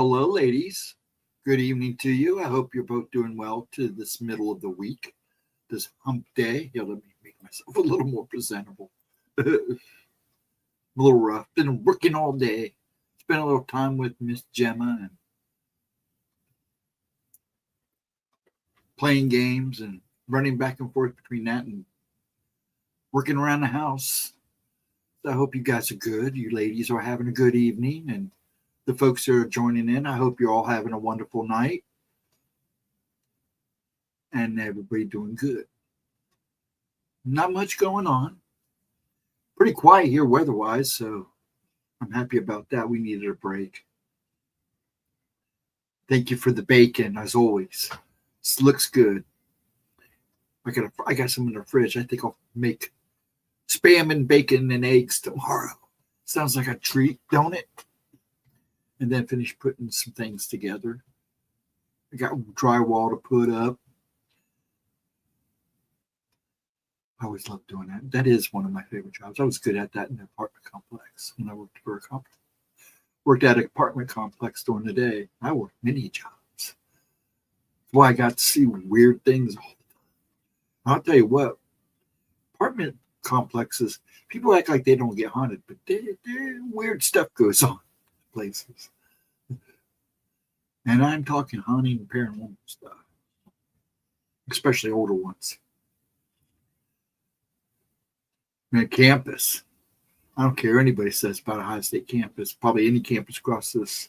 Hello, ladies. Good evening to you. I hope you're both doing well to this middle of the week, this hump day. Here, let me make myself a little more presentable. A little rough. Been working all day. Spent a little time with Miss Gemma and playing games and running back and forth between that and working around the house. So I hope you guys are good. You ladies are having a good evening, and the folks that are joining in, I hope you're all having a wonderful night and everybody doing good. Not much going on. Pretty quiet here weather-wise, so I'm happy about that. We needed a break. Thank you for the bacon, as always. This looks good. I got some in the fridge. I think I'll make spam and bacon and eggs tomorrow. Sounds like a treat, don't it? And then finish putting some things together. I got drywall to put up. I always love doing that. That is one of my favorite jobs. I was good at that in the apartment complex when I worked for a company. Worked at an apartment complex during the day. I worked many jobs. That's why I got to see weird things all the time. I'll tell you what, apartment complexes, people act like they don't get haunted, but weird stuff goes on in places. And I'm talking haunting and paranormal stuff, especially older ones. And campus, I don't care what anybody says about Ohio State campus, probably any campus across this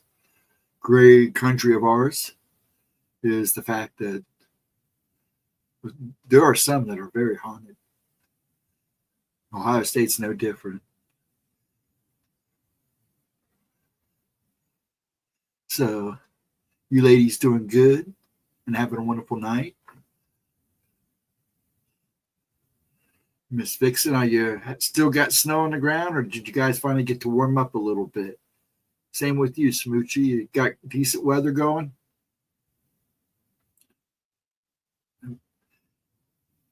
great country of ours, is the fact that there are some that are very haunted. Ohio State's no different. So, you ladies doing good and having a wonderful night? Miss Vixen, are you still got snow on the ground, or did you guys finally get to warm up a little bit? Same with you, Smoochie. You got decent weather going? I'm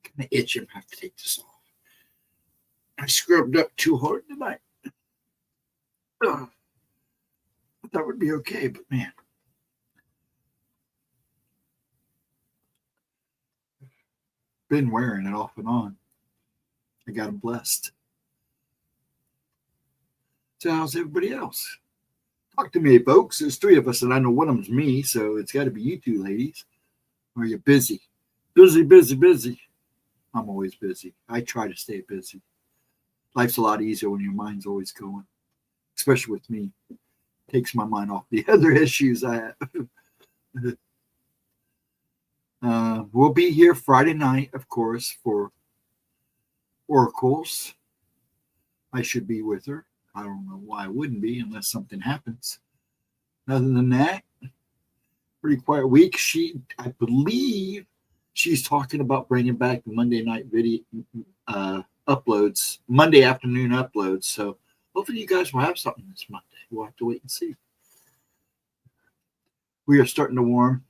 kind of itching. I have to take this off. I scrubbed up too hard tonight. I thought it would be okay, but man. Been wearing it off and on. I got them blessed. So how's everybody else? Talk to me, folks. There's three of us, and I know one of them's me, so it's got to be you two ladies. Or are you busy? Busy. I'm always busy. I try to stay busy. Life's a lot easier when your mind's always going, especially with me. It takes my mind off the other issues I have. We'll be here Friday night, of course, for Oracles. I should be with her. I don't know why I wouldn't be unless something happens. Other than that, pretty quiet week. I believe she's talking about bringing back the Monday night video uploads, Monday afternoon uploads. So hopefully you guys will have something this Monday. We'll have to wait and see. We are starting to warm.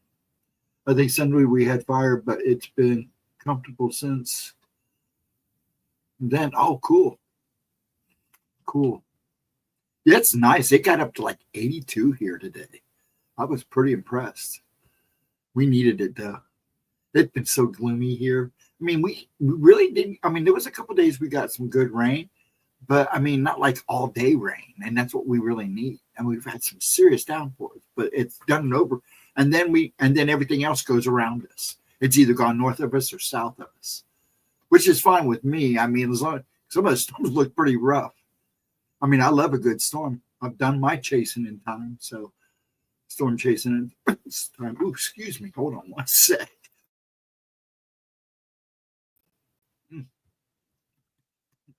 I think Sunday we had fire, but it's been comfortable since then. Oh, cool. Yeah, it's nice. It got up to like 82 here today. I was pretty impressed. We needed it though. It's been so gloomy here. I mean, we really didn't. I mean, there was a couple days we got some good rain, but I mean, not like all day rain, and that's what we really need. And we've had some serious downpours, but it's done and over. And then everything else goes around us. It's either gone north of us or south of us, which is fine with me. I mean, as long as some of the storms look pretty rough. I mean, I love a good storm. I've done my chasing in time, so storm chasing in time. Ooh, excuse me. Hold on one sec.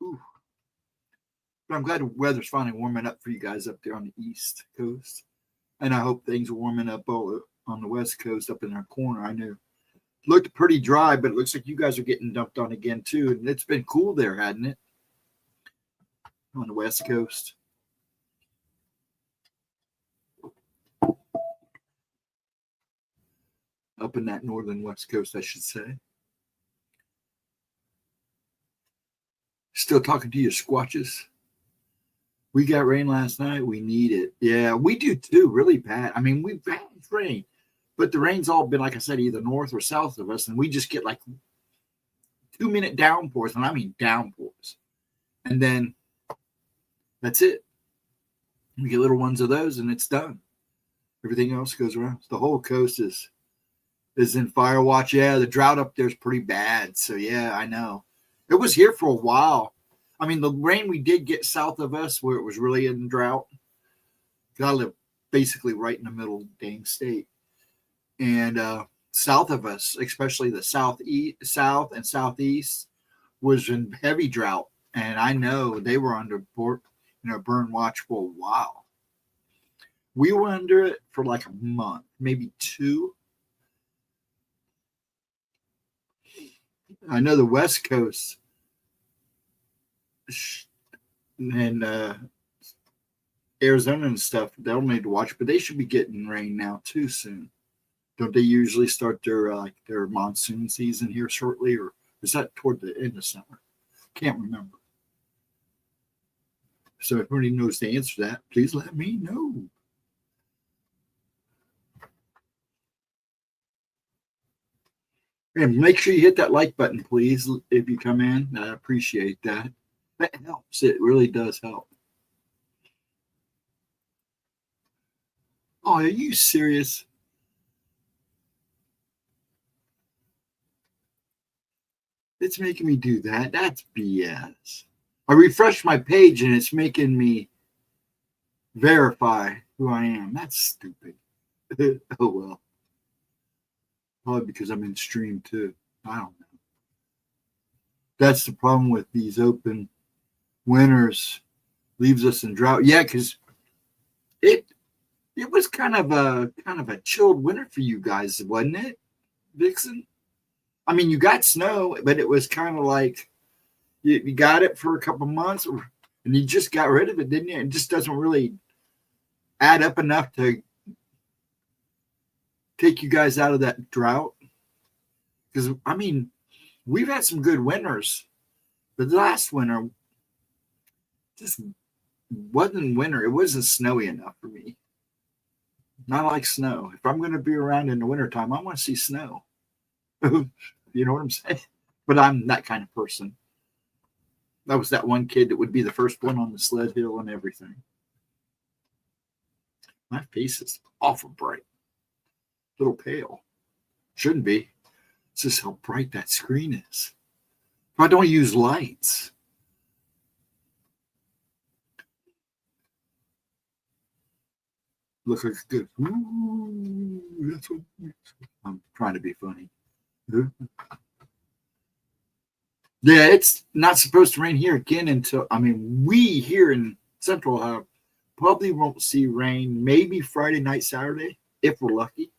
Ooh. But I'm glad the weather's finally warming up for you guys up there on the East Coast. And I hope things are warming up on the West Coast up in our corner. I know it looked pretty dry, but it looks like you guys are getting dumped on again, too. And it's been cool there, hadn't it? On the West Coast. Up in that northern West Coast, I should say. Still talking to you, squatches. We got rain last night. We need it. Yeah, we do too. Really bad. I mean, we've had rain, but the rain's all been, like I said, either north or south of us, and we just get like 2-minute downpours, and I mean downpours, and then that's it. We get little ones of those, and it's done. Everything else goes around. The whole coast is in fire watch. Yeah, the drought up there is pretty bad. So yeah, I know. It was here for a while. I mean, the rain we did get south of us, where it was really in drought. I live basically right in the middle of the dang state, and south of us, especially the south and southeast, was in heavy drought. And I know they were under burn watch for a while. We were under it for like a month, maybe 2. I know the West Coast and Arizona and stuff, they'll need to watch, but they should be getting rain now too soon. Don't they usually start their monsoon season here shortly, or is that toward the end of summer? Can't remember. So if anybody knows the answer to that, please let me know. And make sure you hit that like button, please, if you come in. I appreciate that. That helps. It really does help. Oh, are you serious? It's making me do that. That's BS. I refreshed my page and it's making me verify who I am. That's stupid. Oh, well. Probably because I'm in stream too. I don't know. That's the problem with these open winters. Leaves us in drought. Yeah, because it was kind of a chilled winter for you guys, wasn't it, Vixen? I mean, you got snow, but it was kind of like you got it for a couple months, and you just got rid of it, didn't you? It just doesn't really add up enough to take you guys out of that drought. Because, I mean, we've had some good winters, but the last winter just wasn't winter. It wasn't snowy enough for me. Not like snow. If I'm going to be around in the wintertime, I want to see snow. You know what I'm saying? But I'm that kind of person. That was that one kid that would be the first one on the sled hill and everything. My face is awful bright. A little pale. Shouldn't be. It's just how bright that screen is. If I don't use lights. Looks like it's good. Ooh, that's what I'm trying to be funny. Yeah, it's not supposed to rain here again until, I mean, we here in Central Ohio probably won't see rain maybe Friday night, Saturday, if we're lucky.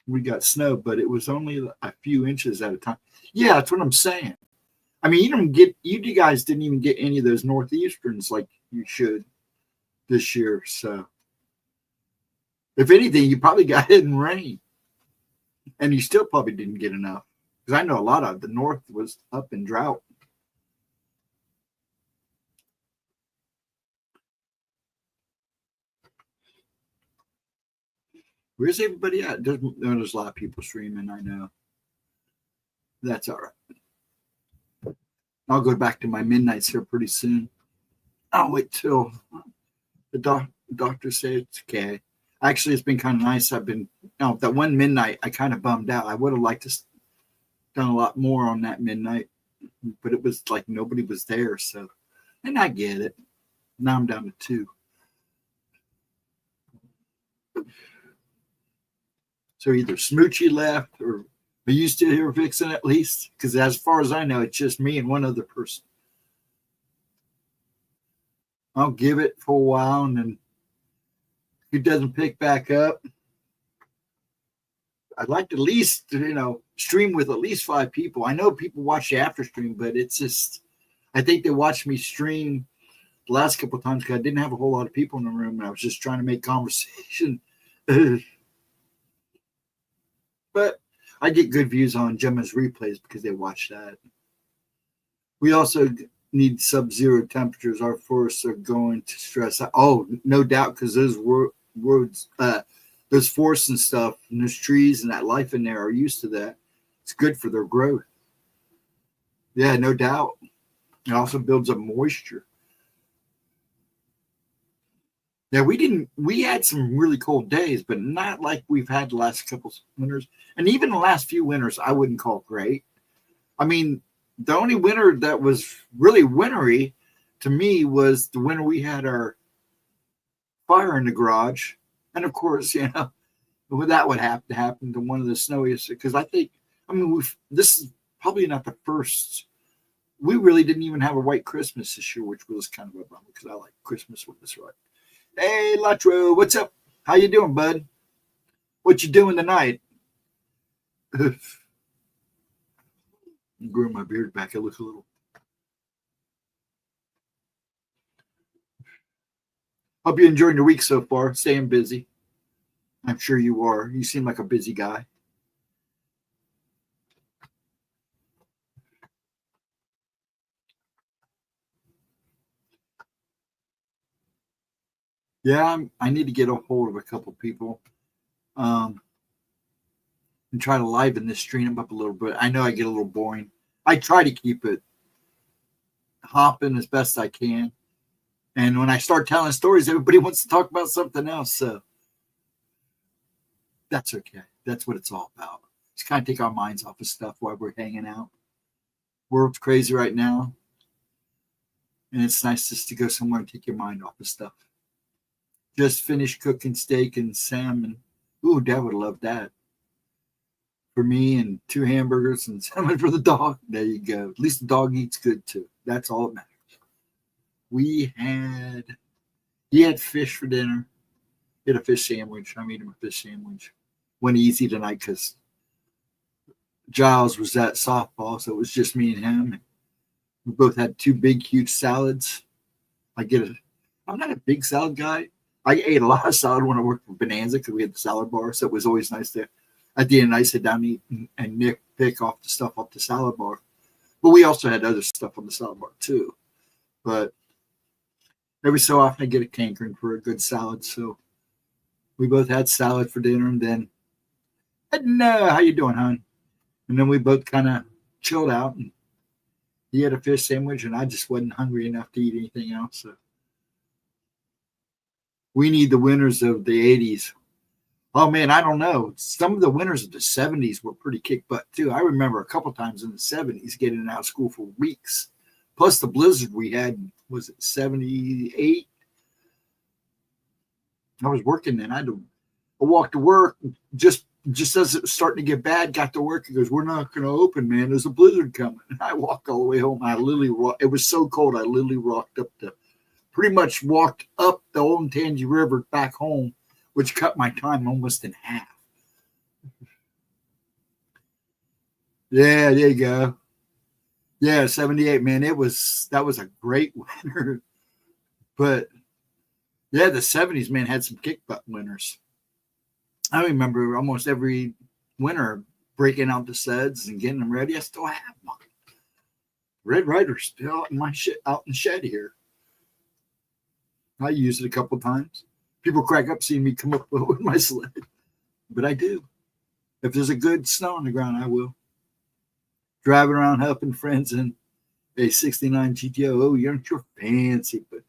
We got snow, but it was only a few inches at a time. Yeah, that's what I'm saying. I mean, you guys didn't even get any of those northeasterns like you should this year. So, if anything, you probably got it in rain, and you still probably didn't get enough. Because I know a lot of the north was up in drought. Where's everybody at? There's a lot of people streaming, I know. That's all right. I'll go back to my midnights here pretty soon. I'll wait till the doctor said it's okay. Actually, it's been kind of nice. That one midnight, I kind of bummed out. I would have liked to done a lot more on that midnight, but it was like nobody was there. So, and I get it. Now I'm down to 2. So either Smoochie left, or are you still here, Vixen, at least? Because as far as I know, it's just me and one other person. I'll give it for a while, and then if it doesn't pick back up, I'd like to at least, stream with at least 5 people. I know people watch the after stream, but it's just, I think they watched me stream the last couple of times because I didn't have a whole lot of people in the room, and I was just trying to make conversation. But I get good views on Gemma's replays because they watch that. We also need sub-zero temperatures. Our forests are going to stress out. Oh, no doubt, because those words, those forests and stuff, and those trees and that life in there are used to that. It's good for their growth. Yeah, no doubt. It also builds up moisture. Yeah, we had some really cold days, but not like we've had the last couple winters. And even the last few winters, I wouldn't call great. I mean, the only winter that was really wintry to me was the winter we had our fire in the garage. And of course, that would have to happen to one of the snowiest, because this is probably not the first. We really didn't even have a white Christmas this year, which was kind of a bummer because I like Christmas when it's right. Hey, Latro, what's up? How you doing, bud? What you doing tonight? Growing my beard back. I look a little. Hope you're enjoying your week so far. Staying busy. I'm sure you are. You seem like a busy guy. Yeah, I need to get a hold of a couple people and try to liven this stream up a little bit. I know I get a little boring. I try to keep it hopping as best I can. And when I start telling stories, everybody wants to talk about something else. So that's okay. That's what it's all about. Just kind of take our minds off of stuff while we're hanging out. World's crazy right now. And it's nice just to go somewhere and take your mind off of stuff. Just finished cooking steak and salmon. Ooh, Dad would love that. For me, and 2 hamburgers and salmon for the dog. There you go. At least the dog eats good too. That's all that matters. He had fish for dinner. He had a fish sandwich. I made him a fish sandwich. Went easy tonight because Giles was at softball, so it was just me and him. We both had 2 big, huge salads. I'm not a big salad guy. I ate a lot of salad when I worked for Bonanza because we had the salad bar, so it was always nice to, at the end, I sit down and eat and Nick pick off the stuff off the salad bar. But we also had other stuff on the salad bar too. But every so often I get a cankering for a good salad, so we both had salad for dinner, and then, no, how you doing, hon? And then we both kind of chilled out, and he had a fish sandwich, and I just wasn't hungry enough to eat anything else. So we need the winners of the 80s. Oh, man, I don't know. Some of the winners of the 70s were pretty kick butt, too. I remember a couple times in the 70s getting out of school for weeks. Plus the blizzard we had, was it 78? I was working then. I walked to work just as it was starting to get bad, got to work. He goes, "We're not going to open, man. There's a blizzard coming." And I walked all the way home. It was so cold. I literally pretty much walked up the Olentangy River back home, which cut my time almost in half. Yeah, there you go. Yeah, 78, man. That was a great winter. But yeah, the 70s, man, had some kick butt winners. I remember almost every winter breaking out the seds and getting them ready. I still have mine. Red Ryder's still out in the shed here. I used it a couple times. People crack up seeing me come up with my sled, but I do. If there's a good snow on the ground, I will. Driving around helping friends in a 69 GTO. Oh, you're fancy, but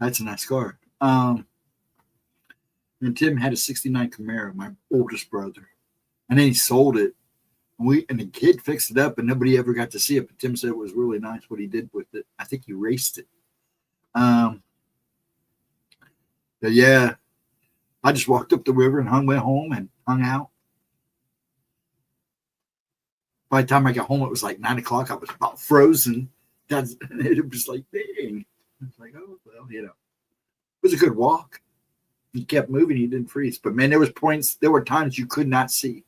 that's a nice car. And Tim had a 69 Camaro, my oldest brother. And then he sold it. And the kid fixed it up, and nobody ever got to see it. But Tim said it was really nice what he did with it. I think he raced it. But yeah, I just walked up the river and went home and hung out. By the time I got home, it was like 9 o'clock. I was about frozen. It was like, dang. I was like, oh, well, it was a good walk. He kept moving. He didn't freeze. But, man, there were times you could not see.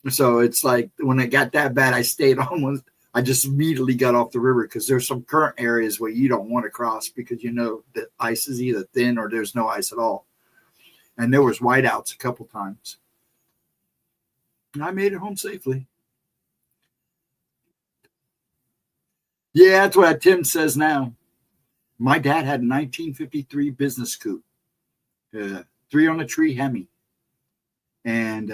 So it's like when it got that bad, I stayed on. I just immediately got off the river because there's some current areas where you don't want to cross because the ice is either thin or there's no ice at all. And there was whiteouts a couple times. And I made it home safely. Yeah, that's what Tim says now. My dad had a 1953 business coupe, 3 on a tree Hemi, and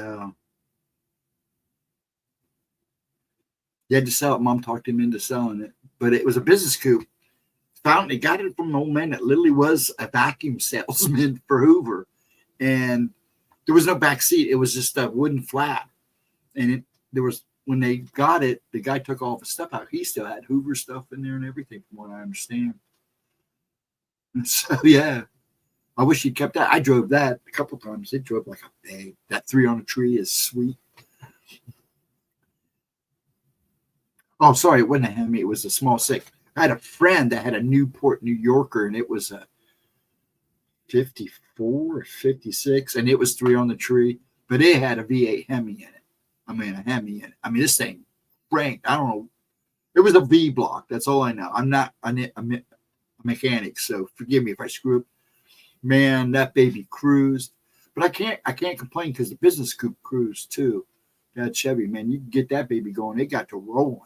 he had to sell it. Mom talked him into selling it, but it was a business coupe. Found it, got it from an old man that literally was a vacuum salesman for Hoover, and there was no back seat. It was just a wooden flat, and there was when they got it, the guy took all the stuff out. He still had Hoover stuff in there and everything, from what I understand. And so yeah, I wish he kept that. I drove that a couple times. It drove like a bag. That 3 on a tree is sweet. Oh, sorry, it wasn't a Hemi. It was a small six. I had a friend that had a Newport New Yorker, and it was a 54 or 56, and it was 3 on the tree, but it had a V8 Hemi in it. I mean, a Hemi in it. I mean, this thing ranked. I don't know. It was a V block. That's all I know. I'm not a mechanic, so forgive me if I screw up. Man, that baby cruised, but I can't complain because the business coupe cruised too. That Chevy, man, you can get that baby going. It got to rolling.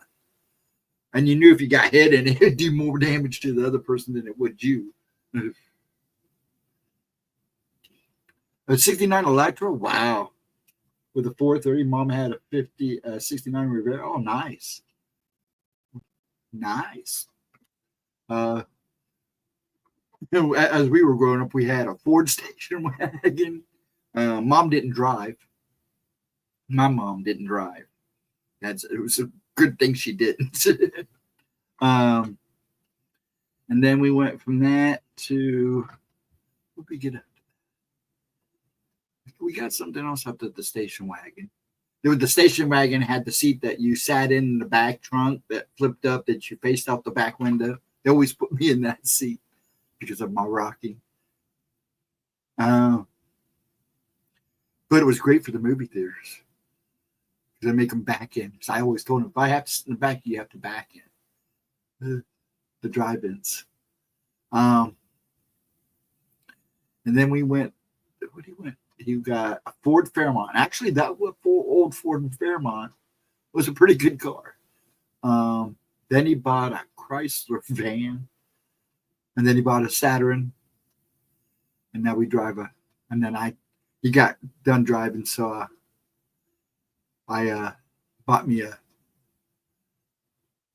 And you knew if you got hit in it, it'd do more damage to the other person than it would you. A 69 Electra, wow. With a 430, Mom had a 69 Rivera. Oh, nice. Nice. As we were growing up, we had a Ford station wagon. Mom didn't drive. My mom didn't drive. It was a good thing she didn't. And then we went from that to what did we get? We got something else up to the station wagon. The station wagon had the seat that you sat in the back trunk that flipped up, that you faced out the back window. They always put me in that seat because of my rocking. But it was great for the movie theaters. They make them back in. So I always told them, if I have to sit in the back, you have to back in. The drive-ins. And then we went, what do you went? You got a Ford Fairmont. Actually, that old Ford Fairmont was a pretty good car. Then he bought a Chrysler van, and then he bought a Saturn, and now we drive and then he got done driving, so I bought me a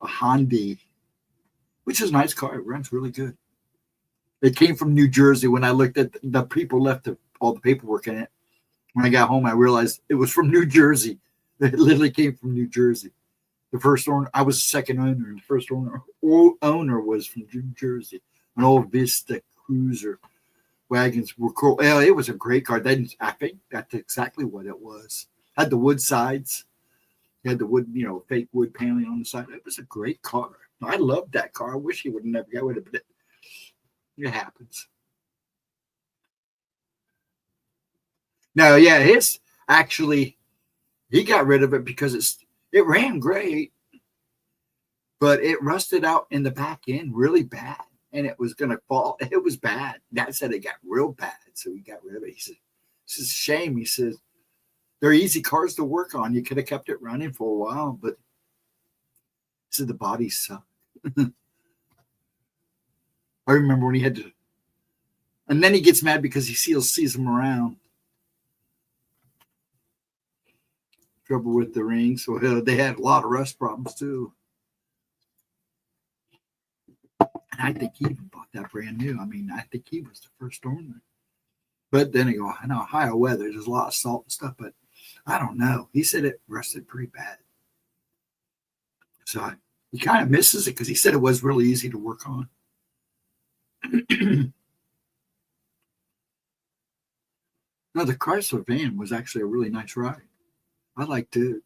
Hyundai, which is a nice car. It runs really good. It came from New Jersey. When I looked at the people left all the paperwork in it, when I got home, I realized it was from New Jersey. It literally came from New Jersey. The first owner, I was the second owner, and the first owner was from New Jersey. An old Vista Cruiser. Wagons were cool. Yeah, it was a great car. I think that's exactly what it was. Had the wood sides. Had the wood, fake wood paneling on the side. It was a great car. I loved that car. I wish he would have never got rid of it. It happens. No, yeah, he got rid of it because it ran great, but it rusted out in the back end really bad, and it was going to fall. It was bad. Dad said it got real bad, so he got rid of it. He said, "This is a shame." He says, "They're easy cars to work on. You could have kept it running for a while, but," he said, "the body sucked." I remember when he had to, and then he gets mad because he sees them around. Trouble with the rings. So they had a lot of rust problems too. And I think he even bought that brand new. I mean, I think he was the first owner. But then I know Ohio weather, there's a lot of salt and stuff, but I don't know. He said it rusted pretty bad. So he kind of misses it because he said it was really easy to work on. No, the Chrysler van was actually a really nice ride. I liked it.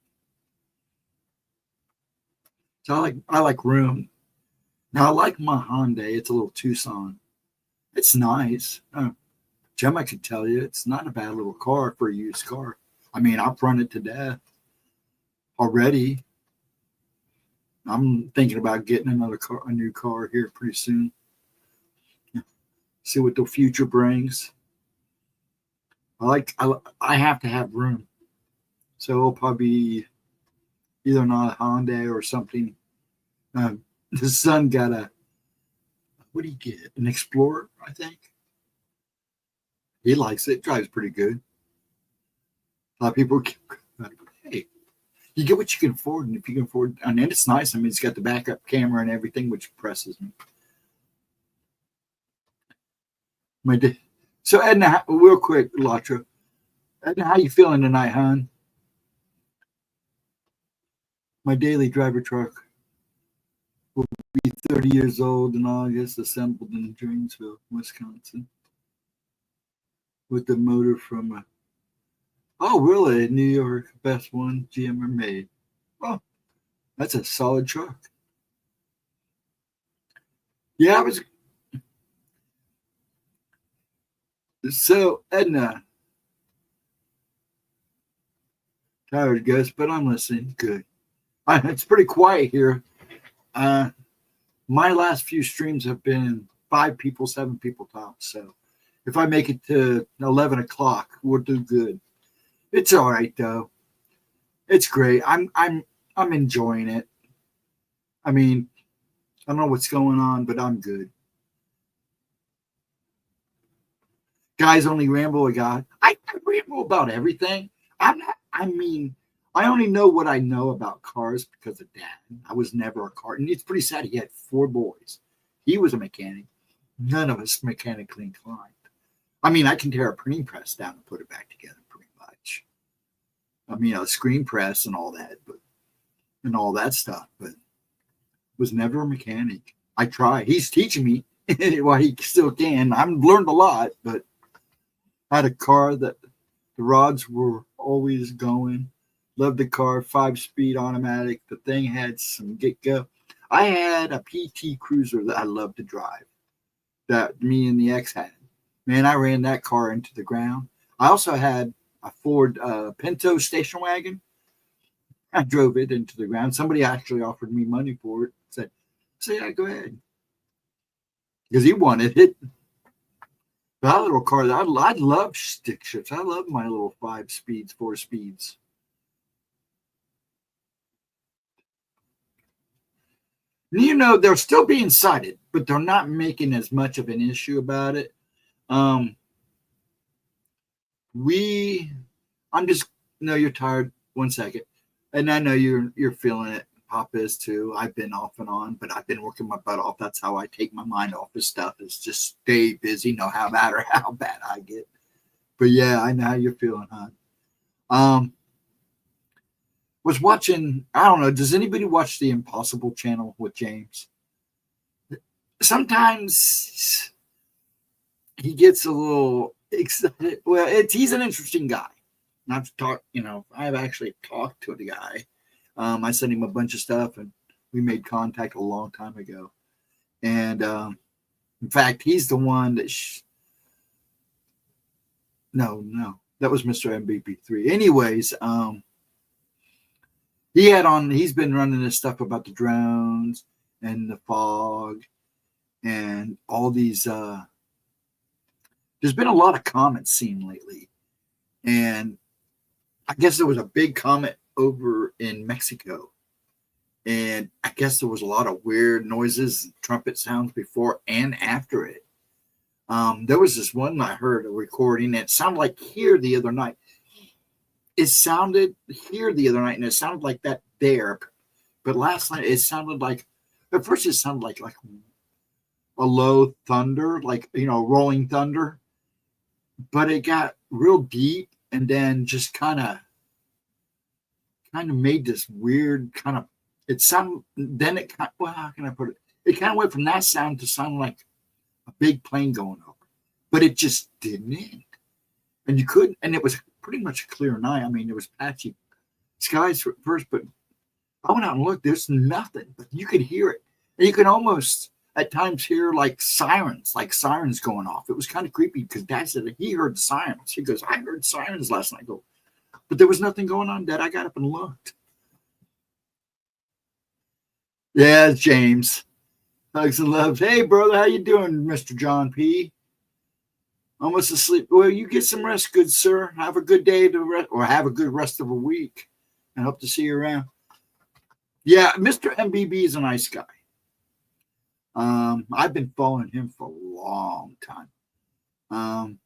So I like room. Now I like my Hyundai. It's a little Tucson. It's nice. Gemma could tell you it's not a bad little car for a used car. I mean, I've run it to death already. I'm thinking about getting a new car here pretty soon. See what the future brings. I have to have room. So it'll probably be either not a Hyundai or something. The son got what did he get? An Explorer, I think. He likes it. Drives pretty good. A lot of people, hey, you get what you can afford, and if you can afford, and it's nice. I mean, it's got the backup camera and everything, which impresses me. So Edna, real quick, Latra. Edna, how you feeling tonight, hon? My daily driver truck will be 30 years old in August, assembled in Dranesville, Wisconsin, with the motor from oh, really? New York, best one GM ever made. Oh, that's a solid truck. Yeah, I was. So, Edna, tired, guys, but I'm listening. Good. It's pretty quiet here. My last few streams have been 5 people, 7 people tops. So, if I make it to 11 o'clock, we'll do good. It's all right though. It's great. I'm enjoying it. I mean, I don't know what's going on, but I'm good. Guys only ramble a God. I ramble about everything. I'm not. I mean, I only know what I know about cars because of Dad. I was never a car, and it's pretty sad. He had 4 boys. He was a mechanic. None of us mechanically inclined. I mean, I can tear a printing press down and put it back together pretty much. I mean, a screen press and all that, and all that stuff, but was never a mechanic. I try. He's teaching me while he still can. I've learned a lot, but I had a car that the rods were always going. Loved the car, 5-speed automatic. The thing had some get-go. I had a PT Cruiser that I loved to drive that me and the ex had. Man, I ran that car into the ground. I also had a Ford Pinto station wagon. I drove it into the ground. Somebody actually offered me money for it. Said, yeah, go ahead. Because he wanted it. That little car, I love stick shifts. I love my little 5 speeds, 4 speeds. You know, they're still being cited, but they're not making as much of an issue about it. I'm just, no, you're tired. 1 second. And I know you're feeling it. Pop is too. I've been off and on, but I've been working my butt off. That's how I take my mind off this stuff, is just stay busy, no matter how bad I get. But yeah, I know how you're feeling, hon. Was watching, I don't know, does anybody watch the Impossible channel with James? Sometimes he gets a little excited. Well, he's an interesting guy. Not to talk, I've actually talked to the guy. I sent him a bunch of stuff, and we made contact a long time ago. And in fact, he's the one that no, that was Mr. MBP3. Anyways, he's been running this stuff about the drones and the fog and all these. There's been a lot of comments seen lately, and I guess there was a big comet over in Mexico, and I guess there was a lot of weird noises, trumpet sounds before and after it. There was this one I heard a recording, and it sounded like here the other night. It sounded here the other night, and it sounded like that there. But last night, it sounded like, at first it sounded like a low thunder, like, rolling thunder. But it got real deep, and then just kind of made this weird kind of, it sounded, then it, well, how can I put it? It kind of went from that sound to sound like a big plane going over. But it just didn't end. And you couldn't, and it was pretty much a clear night. I mean, there was patchy skies first, but I went out and looked. There's nothing, but you could hear it. And you can almost at times hear like sirens going off. It was kind of creepy because Dad said he heard the sirens. He goes, I heard sirens last night. I go, but there was nothing going on, Dad. I got up and looked. Yeah, it's James. Hugs and loves. Hey, brother, how you doing, Mr. John P? Almost asleep. Well, you get some rest, good sir. Have a good day to rest, or have a good rest of a week. I hope to see you around. Yeah, Mr. MBB is a nice guy. I've been following him for a long time.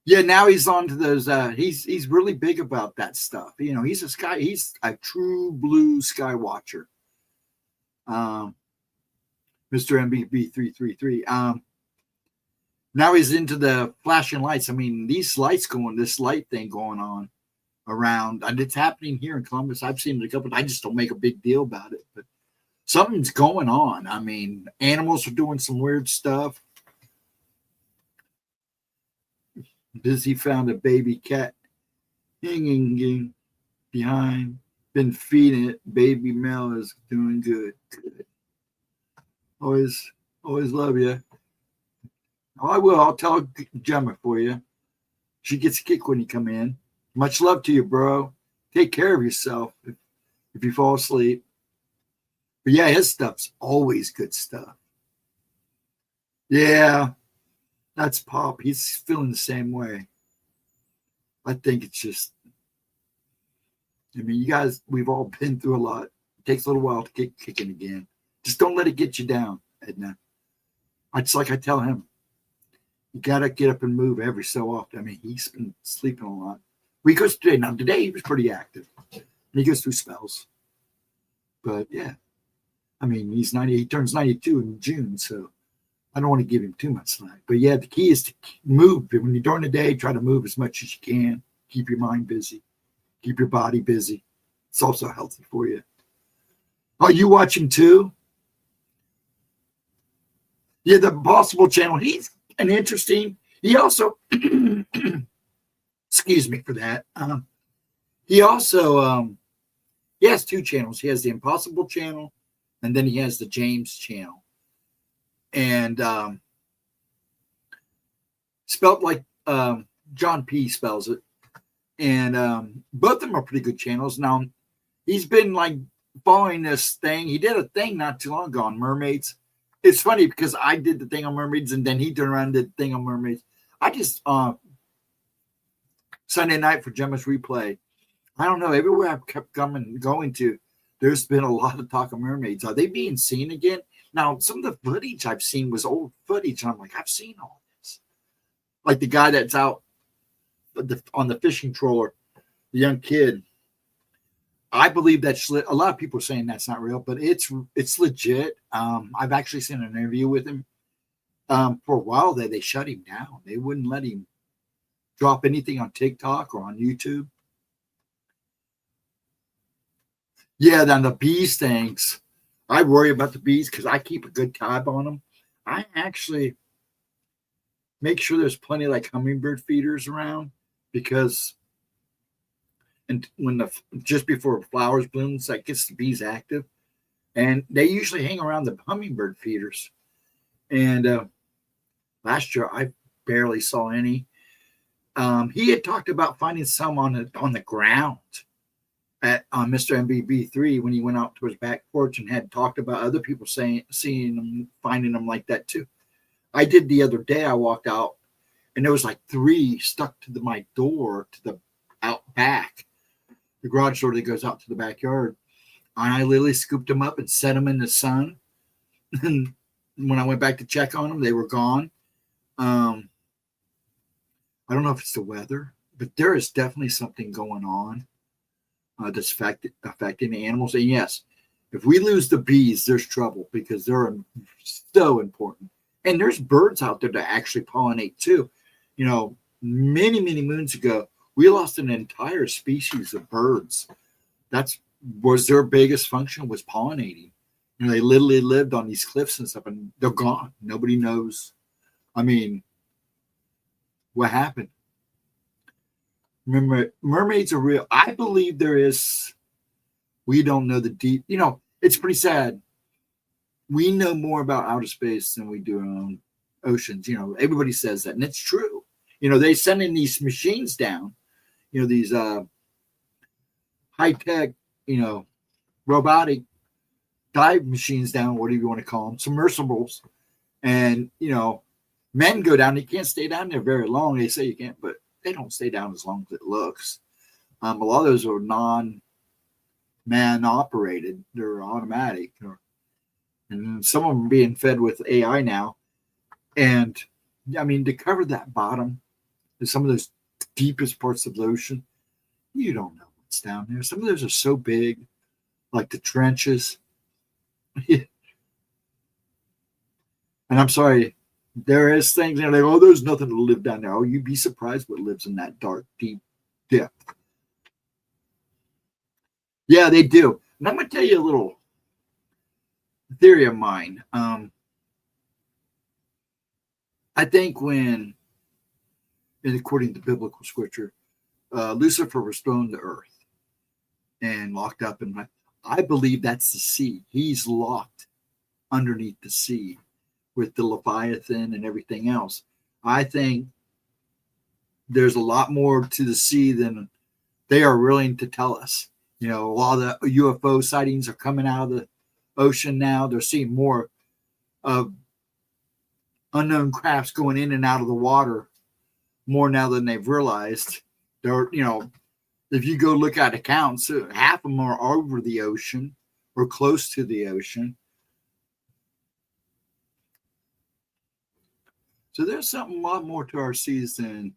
Yeah, now he's on to those. He's really big about that stuff. You know, he's a true blue sky watcher. Mr. MBB 333. Now he's into the flashing lights. I mean, this light thing going on around, and it's happening here in Columbus. I've seen it a couple. I just don't make a big deal about it, but something's going on. I mean, animals are doing some weird stuff. Busy found a baby cat hanging behind. Been feeding it. Baby Mel is doing good. Good. Always love you. Oh, I will. I'll tell Gemma for you. She gets a kick when you come in. Much love to you, bro. Take care of yourself if you fall asleep. But yeah, his stuff's always good stuff. Yeah, that's Pop. He's feeling the same way. I think it's just, I mean, you guys, we've all been through a lot. It takes a little while to get kicking again. Just don't let it get you down, Edna. It's like I tell him, you got to get up and move every so often. I mean, he's been sleeping a lot. He goes today. Now, today he was pretty active. He goes through spells. But yeah, I mean, he's 90. He turns 92 in June, so I don't want to give him too much slack. But yeah, the key is to move. When you're during the day, try to move as much as you can. Keep your mind busy. Keep your body busy. It's also healthy for you. Oh, you watch him too? Yeah, the Possible channel. He's an interesting. He also, excuse me for that. He also, he has two channels. He has the Impossible channel, and then he has the James channel. And spelled like John P. spells it. And both of them are pretty good channels. Now, he's been like following this thing. He did a thing not too long ago on mermaids. It's funny because I did the thing on mermaids, and then he turned around and did the thing on mermaids. I just Sunday night for Gemma's replay. I don't know. Everywhere I've kept going to, there's been a lot of talk of mermaids. Are they being seen again? Now, some of the footage I've seen was old footage, and I'm like, I've seen all this. Like the guy that's out on the fishing trawler, the young kid. I believe that's a lot of people are saying that's not real, but it's legit. I've actually seen an interview with him. For a while there, they shut him down. They wouldn't let him drop anything on TikTok or on YouTube. Yeah, then the bees things. I worry about the bees because I keep a good tab on them. I actually make sure there's plenty of like hummingbird feeders around because when just before flowers blooms, that gets the bees active, and they usually hang around the hummingbird feeders. And last year I barely saw any. He had talked about finding some on the ground on Mr. MBB3 when he went out to his back porch and had talked about other people seeing them, finding them like that too. I did the other day. I walked out and there was like 3 stuck to my door to the out back, the garage door that goes out to the backyard. And I literally scooped them up and set them in the sun. And when I went back to check on them, they were gone. I don't know if it's the weather, but there is definitely something going on that's affecting the animals. And yes, if we lose the bees, there's trouble because they're so important. And there's birds out there that actually pollinate too. You know, many moons ago, we lost an entire species of birds. That was their biggest function, was pollinating. You know, they literally lived on these cliffs and stuff, and they're gone. Nobody knows. I mean, what happened? Remember, mermaids are real. I believe there is. We don't know the deep. You know, it's pretty sad. We know more about outer space than we do on oceans. You know, everybody says that, and it's true. You know, they send in these machines down. You know, these high-tech, you know, robotic dive machines down, whatever you want to call them, submersibles. And, you know, men go down. They can't stay down there very long. They say you can't, but they don't stay down as long as it looks. A lot of those are non-man operated. They're automatic. And some of them are being fed with AI now. And I mean, to cover that bottom, some of those deepest parts of the ocean, you don't know what's down there. Some of those are so big, like the trenches. And I'm sorry, there is things, like, oh, there's nothing to live down there. Oh, you'd be surprised what lives in that dark, deep depth. Yeah, they do. And I'm going to tell you a little theory of mine. I think when, and according to biblical scripture, Lucifer was thrown to earth and locked up in I believe that's the sea. He's locked underneath the sea with the Leviathan and everything else. I think there's a lot more to the sea than they are willing to tell us. You know, a lot of the UFO sightings are coming out of the ocean now. They're seeing more of unknown crafts going in and out of the water more now than they've realized. They're, you know, if you go look at accounts, half of them are over the ocean or close to the ocean. So there's something a lot more to our seas than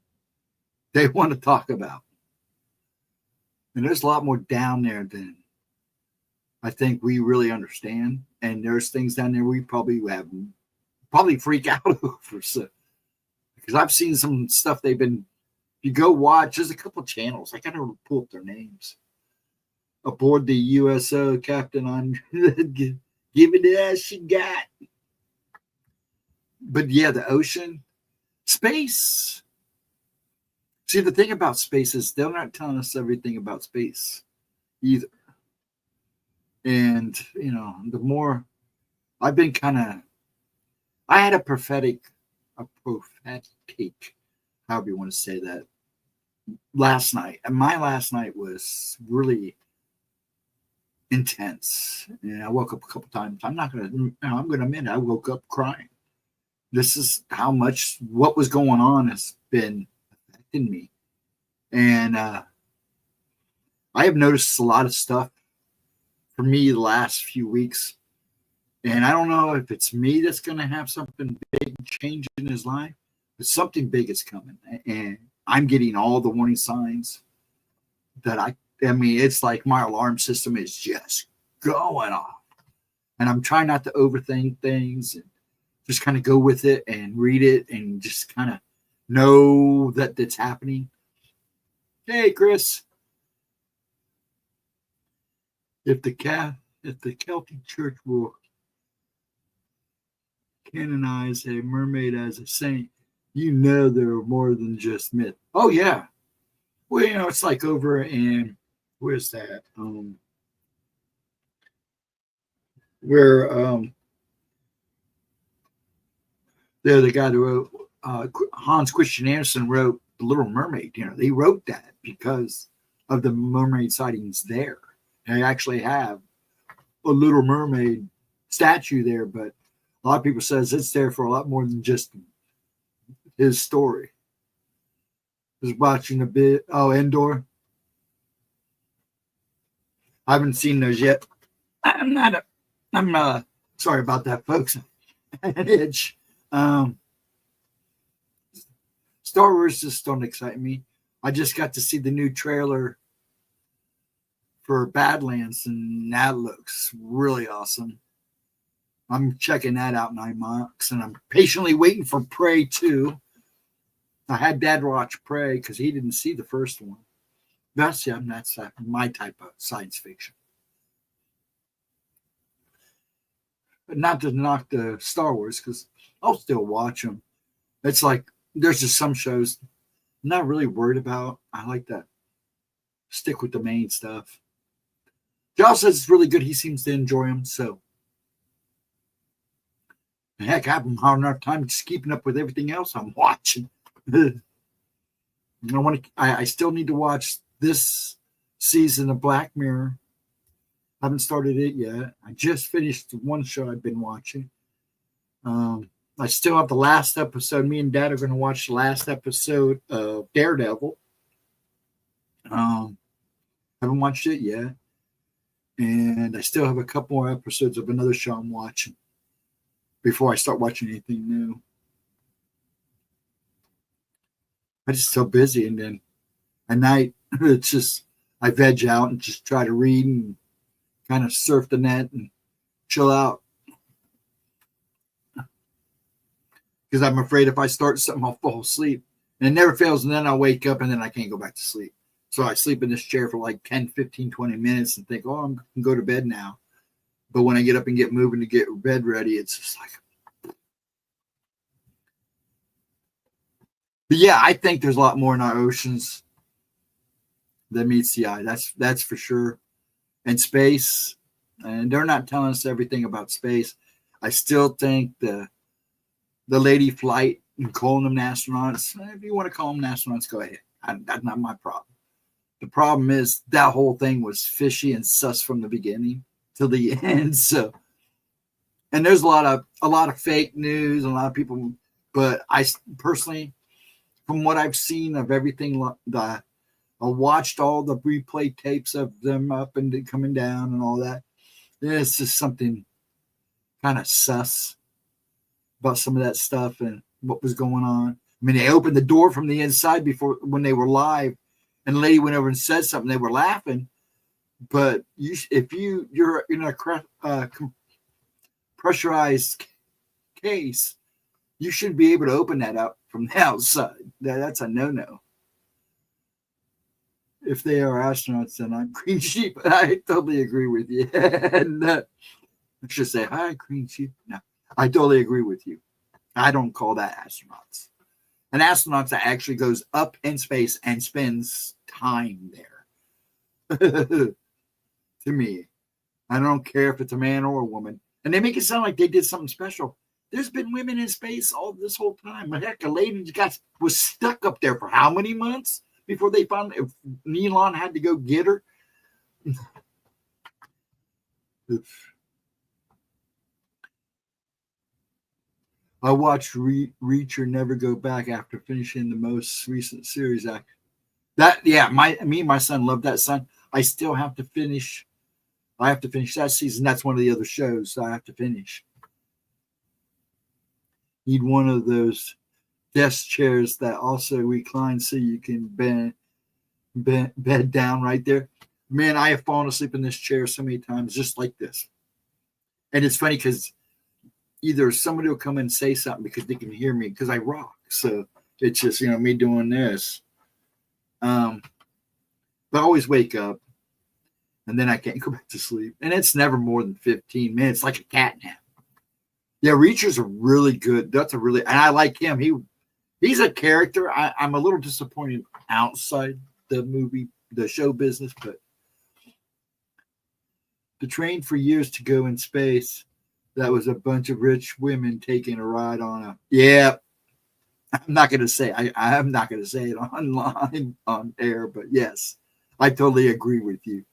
they want to talk about. And there's a lot more down there than I think we really understand. And there's things down there we probably freak out over. So, because I've seen some stuff they've been, you go watch, there's a couple channels. I got to pull up their names. Aboard the USO, Captain, on give it that she got. But yeah, the ocean, space. See, the thing about space is they're not telling us everything about space either. And, you know, the more I've been I had a prophetic, however you want to say that, last night. And my last night was really intense. And I woke up a couple times. I'm going to admit, I woke up crying. This is how much what was going on has been affecting me. And I have noticed a lot of stuff for me the last few weeks. And I don't know if it's me that's going to have something big change in his life, but something big is coming. And I'm getting all the warning signs that I mean, it's like my alarm system is just going off. And I'm trying not to overthink things and just kind of go with it and read it and just kind of know that it's happening. Hey, Chris. If the Celtic Church will canonize a mermaid as a saint, you know they're more than just myth. Oh, yeah. Well, you know, it's like over in, where's that? Where the guy that wrote, Hans Christian Andersen wrote The Little Mermaid. You know, they wrote that because of the mermaid sightings there. And they actually have a Little Mermaid statue there, but a lot of people says it's there for a lot more than just his story. I was watching a bit. Oh, Endor. I haven't seen those yet. I'm sorry about that, folks. An itch. Star Wars just don't excite me. I just got to see the new trailer for Badlands, and that looks really awesome. I'm checking that out in IMAX, and I'm patiently waiting for Prey 2. I had Dad watch Prey because he didn't see the first one. That's my type of science fiction. But not to knock the Star Wars, because I'll still watch them. It's like there's just some shows I'm not really worried about. I like that. Stick with the main stuff. Josh says it's really good. He seems to enjoy them. So, heck, I have hard enough time just keeping up with everything else I'm watching. I still need to watch this season of Black Mirror. I haven't started it yet. I just finished one show I've been watching. I still have the last episode. Me and Dad are going to watch the last episode of Daredevil. Haven't watched it yet. And I still have a couple more episodes of another show I'm watching. before I start watching anything new. I'm just so busy, and then at night it's just I veg out and just try to read and kind of surf the net and chill out, because I'm afraid if I start something I'll fall asleep, and it never fails, and then I'll wake up and then I can't go back to sleep. So I sleep in this chair for like 10, 15, 20 minutes and think, oh, I'm going to go to bed now. But when I get up and get moving to get bed ready, it's just like. But yeah, I think there's a lot more in our oceans than meets the eye. That's for sure. And space, and they're not telling us everything about space. I still think the lady flight and calling them astronauts, if you want to call them astronauts, go ahead. That's not my problem. The problem is that whole thing was fishy and sus from the beginning to the end. So, and there's a lot of fake news, and a lot of people. But I personally, from what I've seen of everything that I watched, all the replay tapes of them up and coming down and all that. There's just something kind of sus about some of that stuff and what was going on. I mean, they opened the door from the inside before when they were live, and the lady went over and said something. They were laughing, but if you're in a pressurized case, you should be able to open that up from the outside. That's a no-no. If they are astronauts, then I'm green sheep. I totally agree with you. And I should say, hi, green sheep. No, I totally agree with you. I don't call that astronauts. An astronaut that actually goes up in space and spends time there. To me, I don't care if it's a man or a woman. And they make it sound like they did something special. There's been women in space all this whole time. Heck, a lady was stuck up there for how many months before they found if Elon had to go get her. I watched Reach or Never Go Back after finishing the most recent series. Me and my son loved that son. I still have to finish. I have to finish that season. That's one of the other shows I have to finish. Need one of those desk chairs that also recline so you can bed down right there. Man, I have fallen asleep in this chair so many times, just like this. And it's funny because either somebody will come and say something because they can hear me because I rock. So it's just, me doing this. But I always wake up and then I can't go back to sleep. And it's never more than 15 minutes, like a cat nap. Yeah, Reacher's a really good. And I like him. He's a character. I'm a little disappointed outside the movie, the show business, but to train for years to go in space, that was a bunch of rich women taking a ride on a. Yeah, I'm not going to say. I'm not going to say it online on air, but yes, I totally agree with you.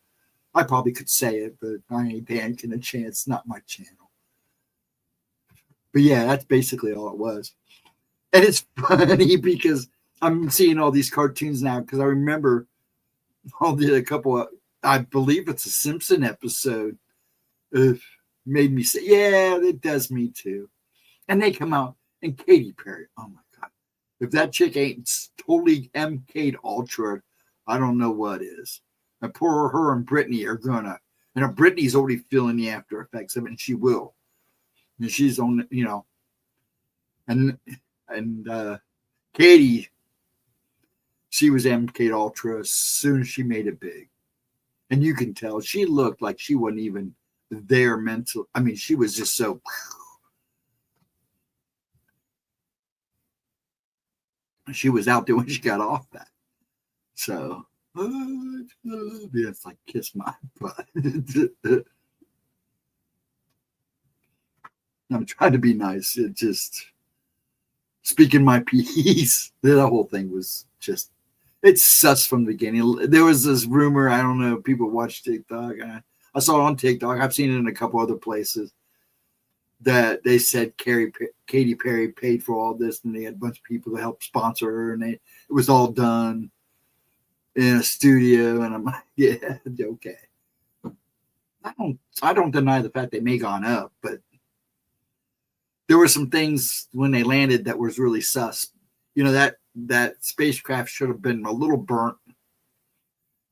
I probably could say it, but I ain't taking a chance. Not my channel. But yeah, that's basically all it was. And it's funny because I'm seeing all these cartoons now because I remember a couple of, I believe it's a Simpson episode, made me say, yeah, it does me too. And they come out and Katy Perry, oh my God. If that chick ain't totally MK'd Ultra, I don't know what is. And poor her and Brittany are gonna, and Brittany's already feeling the after effects of it, and she will. And she's on, and Katie, she was MK Ultra as soon as she made it big. And you can tell she looked like she wasn't even there mental. I mean, she was just so. She was out there when she got off that. So, it's like kiss my butt. I'm trying to be nice. It just. Speaking my piece, the whole thing was just, it's sus from the beginning. There was this rumor, I don't know, people watch TikTok. I saw it on TikTok. I've seen it in a couple other places that they said Katy Perry paid for all this, and they had a bunch of people to help sponsor her, and it was all done in a studio. And I'm like, yeah, okay. I don't deny the fact they may gone up, but there were some things when they landed that was really sus. You know, that spacecraft should have been a little burnt.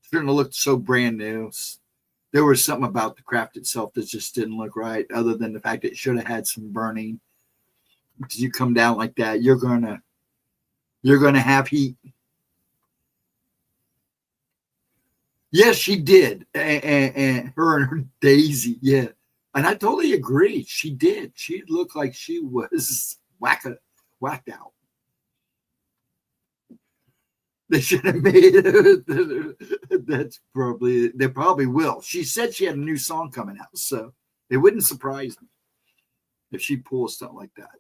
Shouldn't have looked so brand new. There was something about the craft itself that just didn't look right, other than the fact it should have had some burning. Because you come down like that, you're gonna have heat. Yes, she did, and her and her Daisy, yeah, and I totally agree. She did. She looked like she was whacked out. They should have made it. That's probably, they probably will. She said she had a new song coming out, so it wouldn't surprise me if she pulls something like that.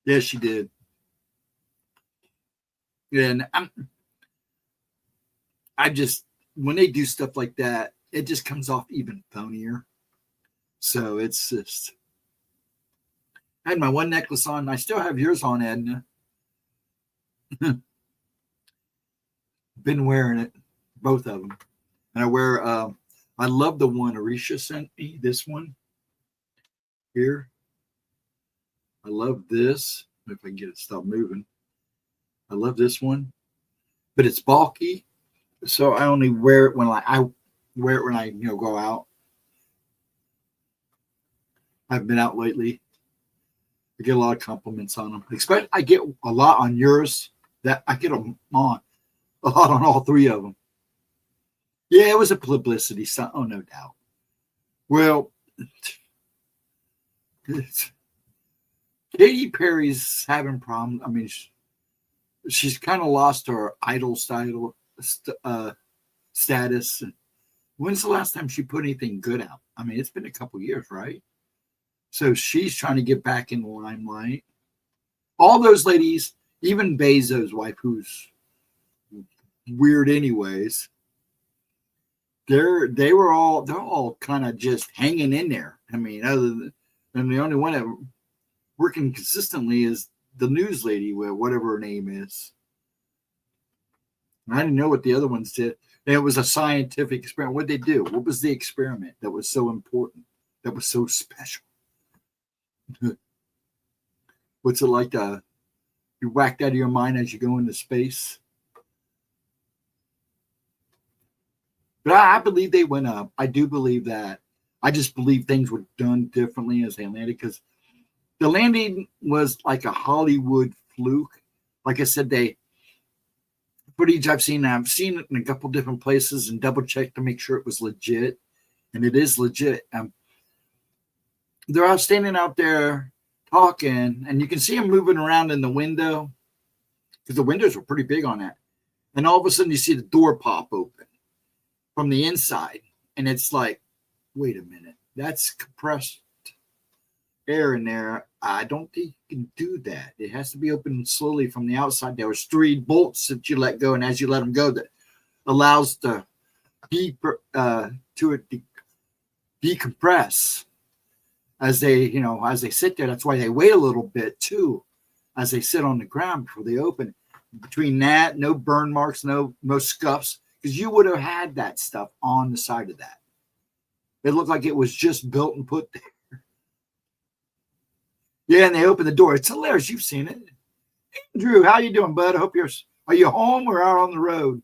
Yeah, she did. And I just, when they do stuff like that, it just comes off even phonier. So it's just, I had my one necklace on. I still have yours on, Edna. Been wearing it, both of them. And I wear, I love the one Arisha sent me, this one here. I love this. If I can get it to stop moving. I love this one, but it's bulky. So I only wear it when I wear it when I go out. I've been out lately. I get a lot of compliments on them. Especially I get a lot on yours. That I get them on a lot on all three of them. Yeah, it was a publicity stunt. Oh, no doubt. Well, Katy Perry's having problems. I mean, she's kind of lost her idol status. When's the last time she put anything good out? I mean, it's been a couple years, right? So she's trying to get back in the limelight. All those ladies, even Bezos' wife, who's weird anyways, they're all kind of just hanging in there. I mean, other than the only one that working consistently is the news lady, whatever her name is. I didn't know what the other ones did. And it was a scientific experiment. What did they do? What was the experiment that was so important? That was so special? What's it like to be whacked out of your mind as you go into space? But I believe they went up. I do believe that. I just believe things were done differently as they landed, because the landing was like a Hollywood fluke. Like I said, footage I've seen it in a couple different places and double checked to make sure it was legit, and it is legit. They're all standing out there talking, and you can see them moving around in the window, because the windows were pretty big on that. And all of a sudden, you see the door pop open from the inside, and it's like, wait a minute, that's compressed air in there. I don't think you can do that. It has to be opened slowly from the outside. There was 3 bolts that you let go, and as you let them go, that allows the decompress as they sit there. That's why they wait a little bit too, as they sit on the ground before they open. Between that, no burn marks, no scuffs, because you would have had that stuff on the side of that. It looked like it was just built and put there. Yeah, and they open the door. It's hilarious. You've seen it. Drew, how you doing, bud? I hope are you home or out on the road?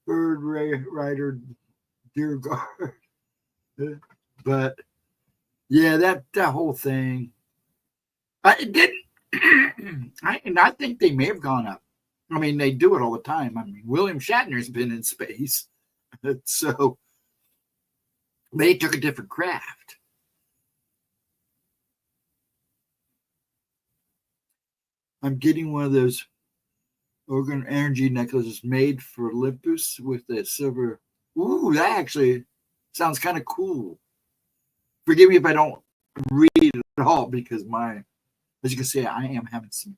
Bird rider, deer guard. But yeah, that whole thing. It didn't. I think they may have gone up. I mean, they do it all the time. I mean, William Shatner's been in space. So they took a different craft. I'm getting one of those organ energy necklaces made for Olympus with a silver. Ooh, that actually sounds kind of cool. Forgive me if I don't read at all, because as you can see, I am having some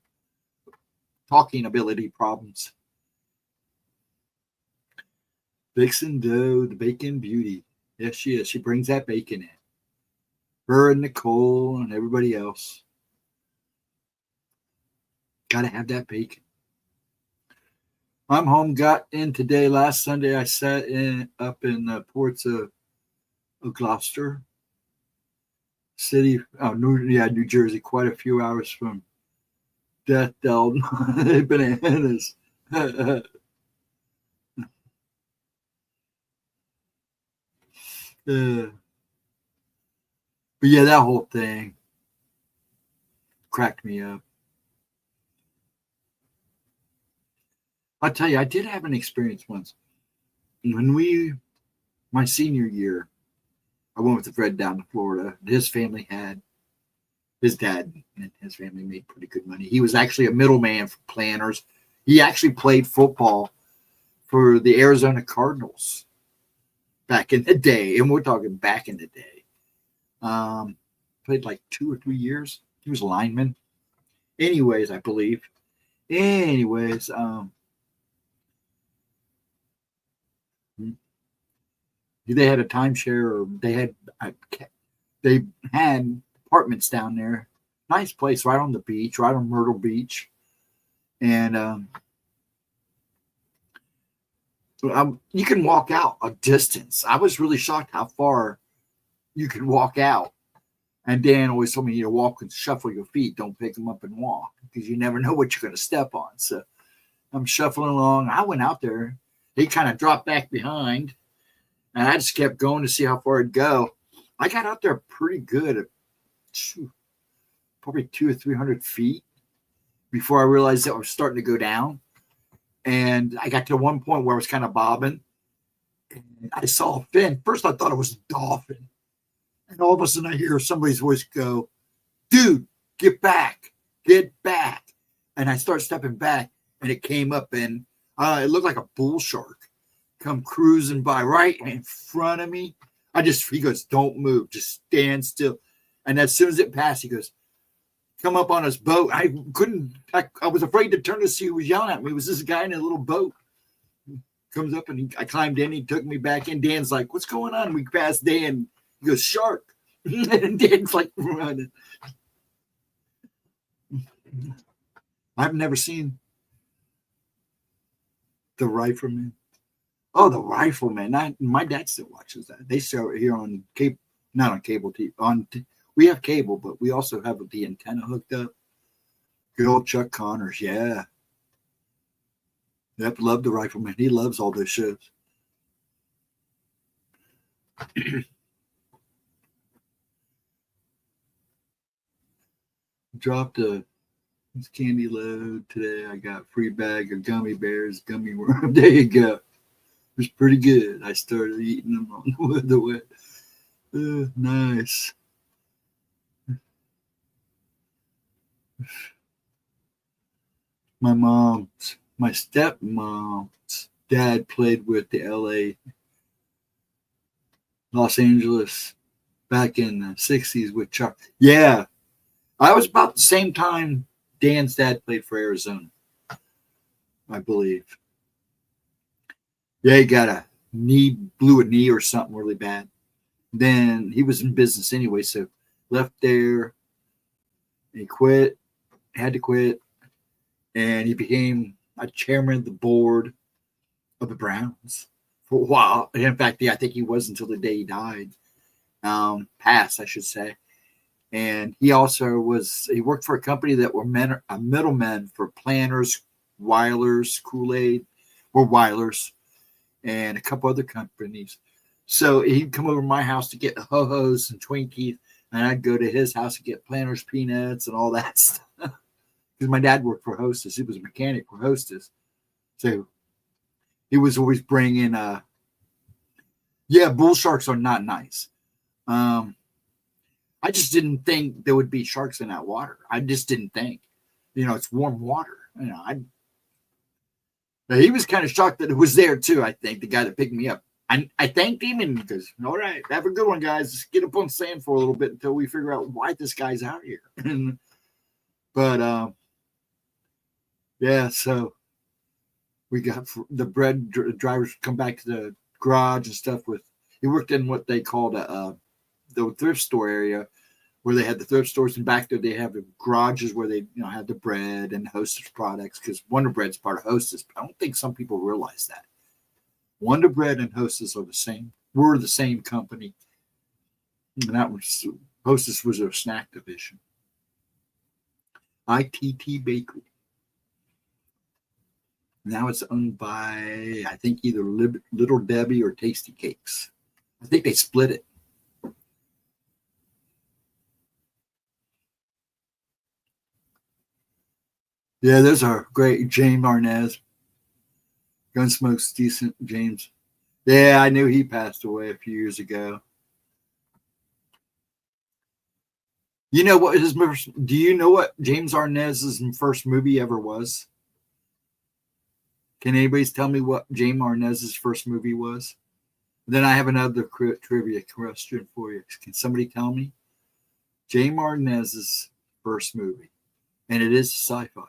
talking ability problems. Vixen Doe, the bacon beauty. Yes, she is. She brings that bacon in. Her and Nicole and everybody else. Got to have that bacon. I'm home. Got in today. Last Sunday, I sat up in the ports of Gloucester City, New Jersey, quite a few hours from death dealt bananas. But yeah, that whole thing cracked me up. I'll tell you, I did have an experience once. When my senior year, I went with a friend down to Florida. His dad and his family made pretty good money. He was actually a middleman for planners. He actually played football for the Arizona Cardinals back in the day. And we're talking back in the day. Played like 2 or 3 years. He was a lineman. Anyways, I believe. Anyways, they had a timeshare, or they had apartments down there. Nice place, right on the beach, right on Myrtle Beach, and you can walk out a distance. I was really shocked how far you can walk out. And Dan always told me, walk and shuffle your feet. Don't pick them up and walk, because you never know what you're going to step on. So I'm shuffling along. I went out there. He kind of dropped back behind, and I just kept going to see how far it'd go. I got out there pretty good, at probably 200 or 300 feet, before I realized that I was starting to go down. And I got to one point where I was kind of bobbing. And I saw a fin. First, I thought it was a dolphin. And all of a sudden, I hear somebody's voice go, "Dude, get back, get back." And I start stepping back, and it came up, and it looked like a bull shark come cruising by right in front of me. He goes, "Don't move, just stand still." And as soon as it passed, he goes, "Come up on his boat." I was afraid to turn to see who was yelling at me. It was this guy in a little boat. He comes up, and I climbed in. He took me back in. Dan's like, "What's going on?" We passed Dan. He goes, "Shark." And Dan's like running. I've never seen The Rifleman. Oh, The Rifleman. My dad still watches that. They show it here on cable, not on cable TV. We have cable, but we also have the antenna hooked up. Good old Chuck Connors, yeah. Yep, love The Rifleman. He loves all those shows. Dropped a candy load today. I got a free bag of gummy bears, gummy worm. There you go. It was pretty good. I started eating them on the way. Nice. My stepmom's dad played with the Los Angeles back in the 60s with Chuck. Yeah. I was about the same time Dan's dad played for Arizona, I believe. Yeah, he got blew a knee or something really bad. Then he was in business anyway, so left there. He quit, had to quit, and he became a chairman of the board of the Browns for a while. In fact, I think he was until the day he died. Passed, I should say. And he also worked for a company that were a middleman for planners, Weilers, Kool-Aid, or Weilers, and a couple other companies. So he'd come over to my house to get ho-hos and Twinkies, and I'd go to his house to get planners, peanuts, and all that stuff. Because my dad worked for Hostess. He was a mechanic for Hostess. So he was always bringing, bull sharks are not nice. I just didn't think there would be sharks in that water. I just didn't think. It's warm water. He was kind of shocked that it was there too, I think, the guy that picked me up. I thanked him, and he goes, "All right, have a good one, guys. Just get up on sand for a little bit until we figure out why this guy's out here." But so we got the bread drivers come back to the garage and stuff he worked in what they called the thrift store area where they had the thrift stores, and back there they have the garages where they had the bread and Hostess products, because Wonder Bread's part of Hostess. But I don't think some people realize that Wonder Bread and Hostess are the same. We're the same company, and that was Hostess was their snack division. ITT Bakery. Now it's owned by, I think, either Little Debbie or Tasty Cakes. I think they split it. Yeah, those are great. James Arnaz. Gunsmoke's decent, James. Yeah, I knew he passed away a few years ago. You know what his first, do you know what James Arnaz's first movie ever was? Can anybody tell me what James Arnaz's first movie was? Then I have another trivia question for you. Can somebody tell me? James Arnaz's first movie. And it is sci-fi.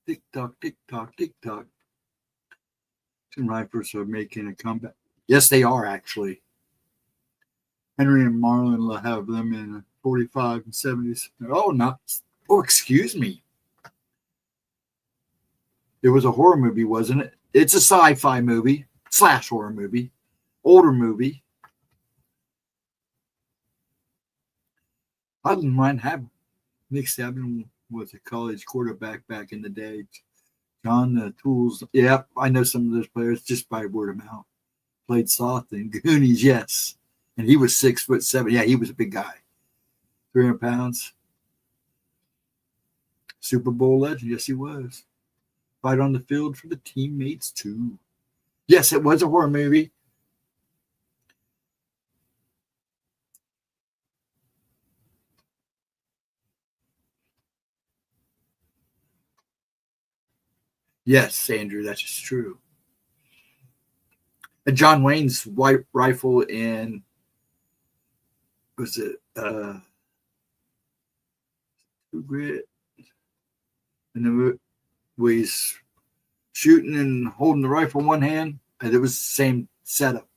Tick tock, tick tock, tick tock. Some rifles are making a comeback. Yes, they are actually. Henry and Marlon will have them in 45 and 70s. Oh, not. Oh, excuse me. It was a horror movie, wasn't it? It's a sci-fi movie / horror movie, older movie. I didn't mind having Nick Saban was a college quarterback back in the day. John Tools. Yep, I know some of those players just by word of mouth. Played soft in Goonies, yes. And he was 6'7". Yeah, he was a big guy. 300 pounds. Super Bowl legend. Yes, he was. Fight on the field for the teammates, too. Yes, it was a horror movie. Yes, Andrew, that's just true. And John Wayne's white rifle in, was it True Grit? And then he's shooting and holding the rifle in one hand, and it was the same setup.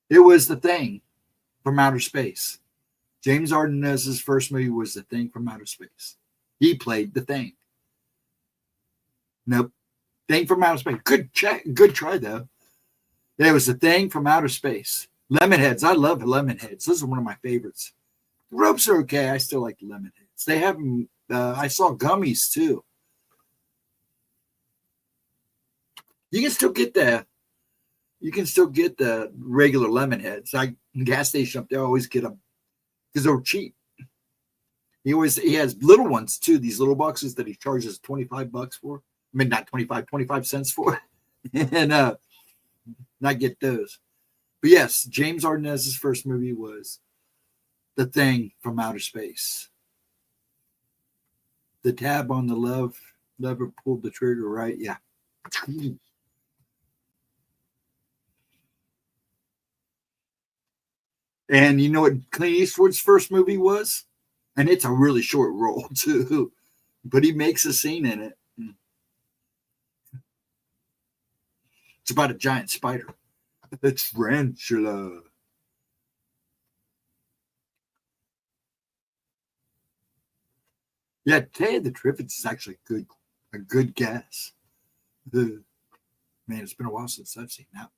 It was The Thing from Outer Space. James Arnaz's first movie was The Thing from Outer Space. He played The Thing. Nope. Thing from Outer Space. Good try, though. Yeah, it was The Thing from Outer Space. Lemonheads. I love Lemonheads. Those are one of my favorites. The ropes are okay. I still like the Lemonheads. They have them. I saw gummies, too. You can still get the regular Lemonheads. Like gas station up there, I always get them because they're cheap. He has little ones too. These little boxes that he charges $25 for. I mean, not 25 cents for. And not get those. But yes, James Arnaz's first movie was The Thing from Outer Space. The tab on the lever pulled the trigger, right? Yeah. And you know what Clint Eastwood's first movie was? And it's a really short role, too. But he makes a scene in it. It's about a giant spider. It's tarantula. Yeah, to tell you the truth, it's actually a good guess. Man, it's been a while since I've seen that.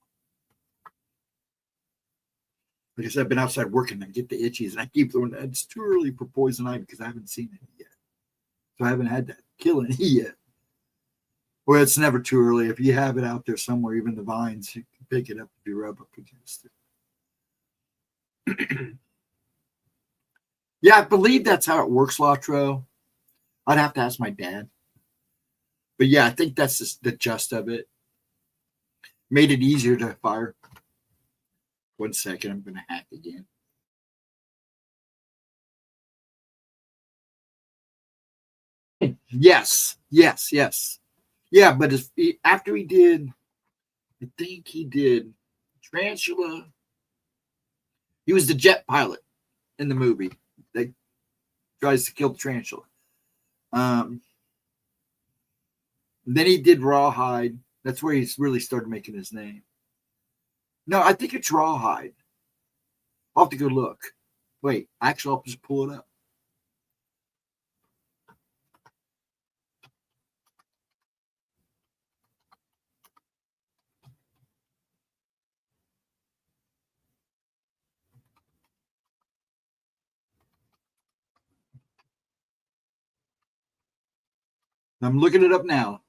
Like I said, I've been outside working and I get the itchies, and I keep throwing that. It's too early for Poison Ivy because I haven't seen it yet. So I haven't had that killing it yet. Well, it's never too early. If you have it out there somewhere, even the vines, you can pick it up if you rub up against it. Yeah, I believe that's how it works, Latro. I'd have to ask my dad. But yeah, I think that's just the gist of it. Made it easier to fire. 1 second, I'm going to hack again. Yes. Yeah, but after he did, I think he did Tarantula. He was the jet pilot in the movie that tries to kill the tarantula. Then he did Rawhide. That's where he's really started making his name. No, I think it's Rawhide. I'll have to go look. Wait, actually, I'll just pull it up. I'm looking it up now.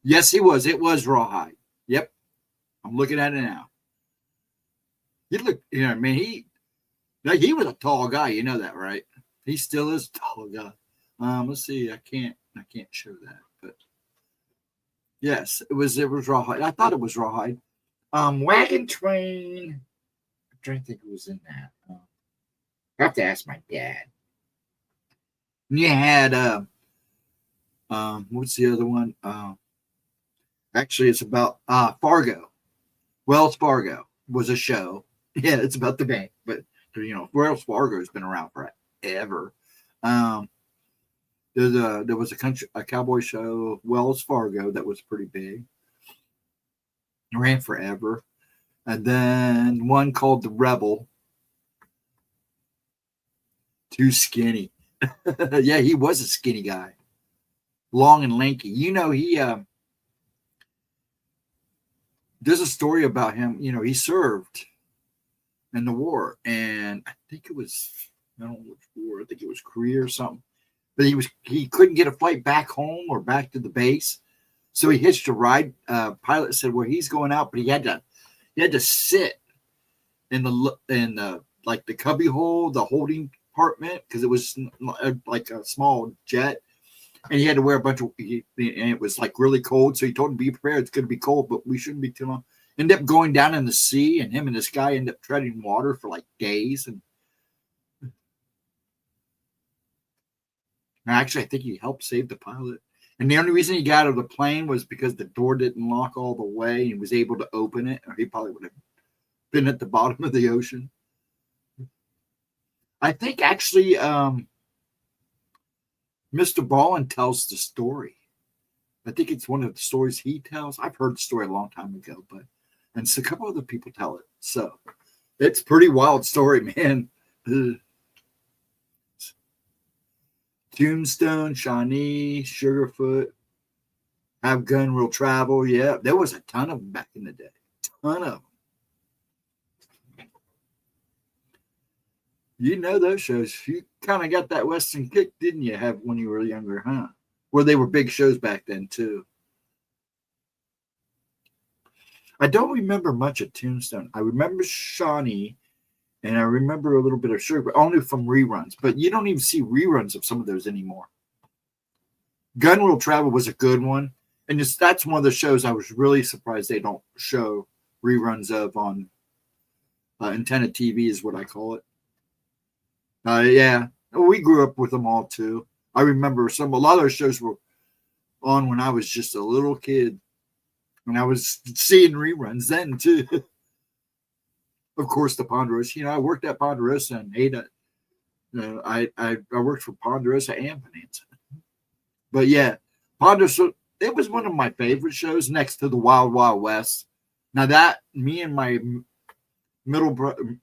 Yes, he was. It was Rawhide. Yep, I'm looking at it now. He looked, I mean, he was a tall guy. You know that, right? He still is a tall guy. Let's see. I can't show that, but yes, it was Rawhide. I thought it was Rawhide. Wagon Train. I'm trying to think who was in that. I have to ask my dad. And you had what's the other one? Actually, it's about Fargo. Wells Fargo was a show. Yeah, it's about the bank, but Wells Fargo has been around forever. Um, there was a cowboy show, Wells Fargo, that was pretty big. It ran forever, and then one called The Rebel. Too skinny. Yeah, he was a skinny guy, long and lanky. He there's a story about him. He served in the war, and I think it was, I don't know which war. I think it was Korea or something. But he couldn't get a flight back home or back to the base, so he hitched a ride. Pilot said, "Well, he's going out, but he had to sit in the like the cubby hole, the holding compartment, because it was like a small jet, and he had to wear a bunch of. And it was like really cold, so he told him, "Be prepared. It's going to be cold, but we shouldn't be too long." Ended up going down in the sea, and him and this guy ended up treading water for like days. And actually, I think he helped save the pilot. And the only reason he got out of the plane was because the door didn't lock all the way, and he was able to open it, or he probably would have been at the bottom of the ocean. I think actually Mr. Ballin tells the story. I think it's one of the stories he tells. I've heard the story a long time ago, and so a couple other people tell it. So it's a pretty wild story, man. Tombstone, Shawnee, Sugarfoot, Have Gun Will Travel. Yeah, there was a ton of them back in the day. Ton of them. Those shows. You kind of got that Western kick, didn't you, have when you were younger, huh? Where they were big shows back then, too. I don't remember much of Tombstone. I remember Shawnee, and I remember a little bit of Sugar, but only from reruns. But you don't even see reruns of some of those anymore. Gun Will Travel was a good one. And that's one of the shows I was really surprised they don't show reruns of on antenna TV, is what I call it. Yeah, we grew up with them all too. I remember a lot of those shows were on when I was just a little kid, and I was seeing reruns then too. Of course, the Ponderosa. I worked at Ponderosa and ate it. I worked for Ponderosa and Bonanza. But yeah, Ponderosa. It was one of my favorite shows, next to the Wild Wild West. Now that me and my middle brother,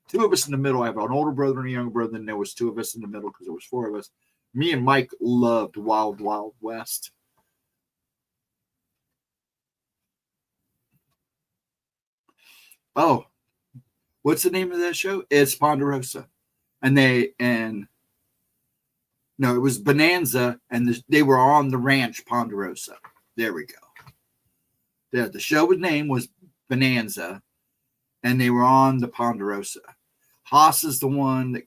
two of us in the middle. I have an older brother and a younger brother, and there was two of us in the middle because there was four of us. Me and Mike loved Wild Wild West. Oh, what's the name of that show? It's Ponderosa, and no, it was Bonanza, and they were on the ranch Ponderosa. There we go. Yeah, the show's name was Bonanza, and they were on the Ponderosa. Haas is the one that,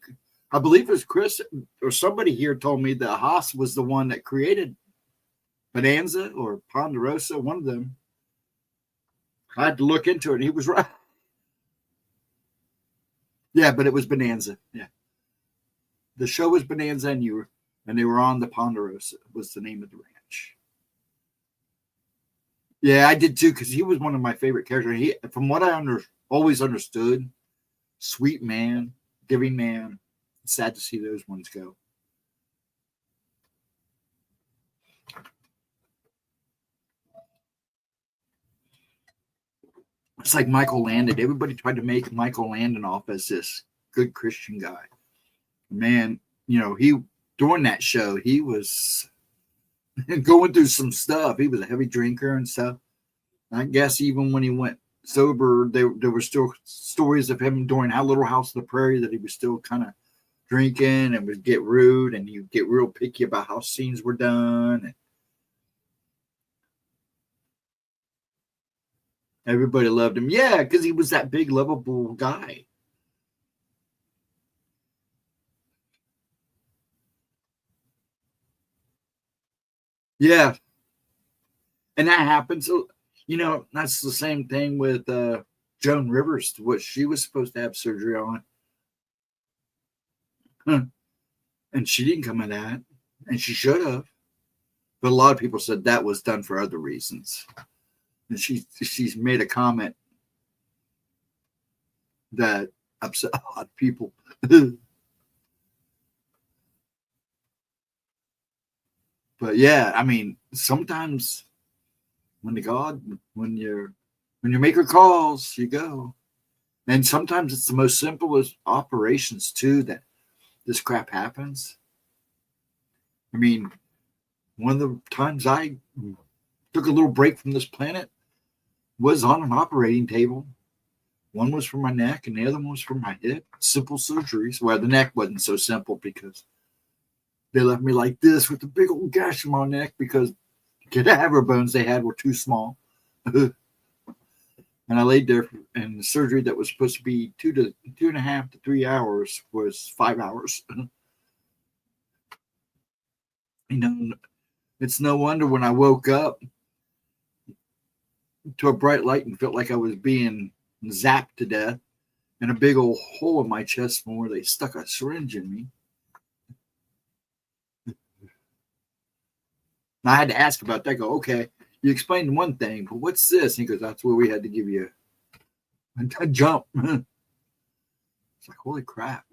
I believe it was Chris or somebody here told me that Haas was the one that created Bonanza or Ponderosa, one of them. I had to look into it, and he was right. Yeah, but it was Bonanza. Yeah. The show was Bonanza, and they were on the Ponderosa, was the name of the ranch. Yeah, I did too, because he was one of my favorite characters. From what I always understood, sweet man, giving man. Sad to see those ones go. It's like Michael Landon. Everybody tried to make Michael Landon off as this good Christian guy. Man, he during that show, he was going through some stuff. He was a heavy drinker and stuff. I guess even when he went sober, there were still stories of him during Little House on the Prairie that he was still kind of drinking and would get rude, and he'd get real picky about how scenes were done. And everybody loved him. Yeah, because he was that big, lovable guy. Yeah. And that happens. So, that's the same thing with Joan Rivers, what she was supposed to have surgery on. And she didn't come in that. And she should have. But a lot of people said that was done for other reasons. And she's made a comment that upset a lot of people. But yeah, I mean, sometimes when your maker calls, you go. And sometimes it's the most simplest operations too that this crap happens. I mean, one of the times I took a little break from this planet was on an operating table. One was for my neck and the other one was for my hip. Simple surgeries. Well, the neck wasn't so simple because they left me like this with a big old gash in my neck because the cadaver bones they had were too small. And I laid there, and the surgery that was supposed to be 2.5 to 3 hours was 5 hours. It's no wonder when I woke up to a bright light and felt like I was being zapped to death, and a big old hole in my chest from where they stuck a syringe in me. And I had to ask about that. I go, okay, you explained one thing, but what's this? And he goes, that's where we had to give you a jump. It's like, holy crap.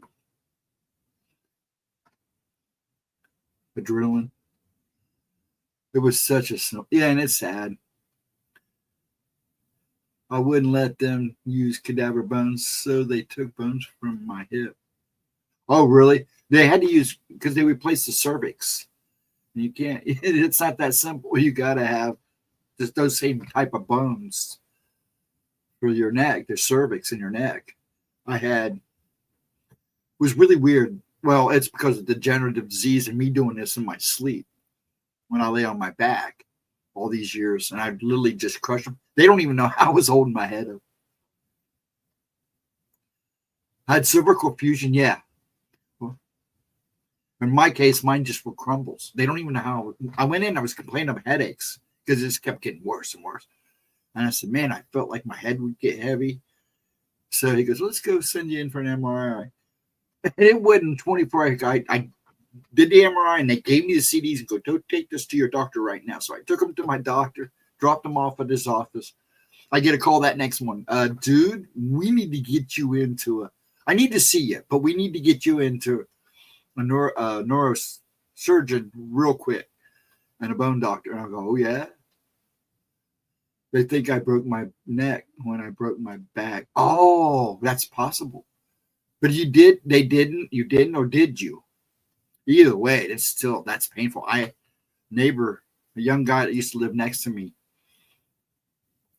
Adrenaline. It was such a snow. Yeah, and it's sad. I wouldn't let them use cadaver bones, so they took bones from my hip. Oh, really? They had to use, because they replaced the cervix. You can't, it's not that simple. You got to have just those same type of bones for your neck, the cervix in your neck. It was really weird. Well, it's because of degenerative disease and me doing this in my sleep when I lay on my back all these years, and I literally just crushed them. They don't even know how I was holding my head up. I had cervical fusion, yeah. In my case, mine just were crumbles. They don't even know how. I went in, I was complaining of headaches because it just kept getting worse and worse. And I said, man, I felt like my head would get heavy. So he goes, let's go send you in for an MRI. And it wasn't 24 hours. I did the MRI and they gave me the CDs and go, don't take this to your doctor right now. So I took them to my doctor, dropped them off at his office. I get a call that next one. Dude, we need to get you I need to see you, but we need to get you into a neurosurgeon real quick and a bone doctor. And I go, oh, yeah? They think I broke my neck when I broke my back. Oh, that's possible. But you didn't, or did you? Either way, that's painful. A young guy that used to live next to me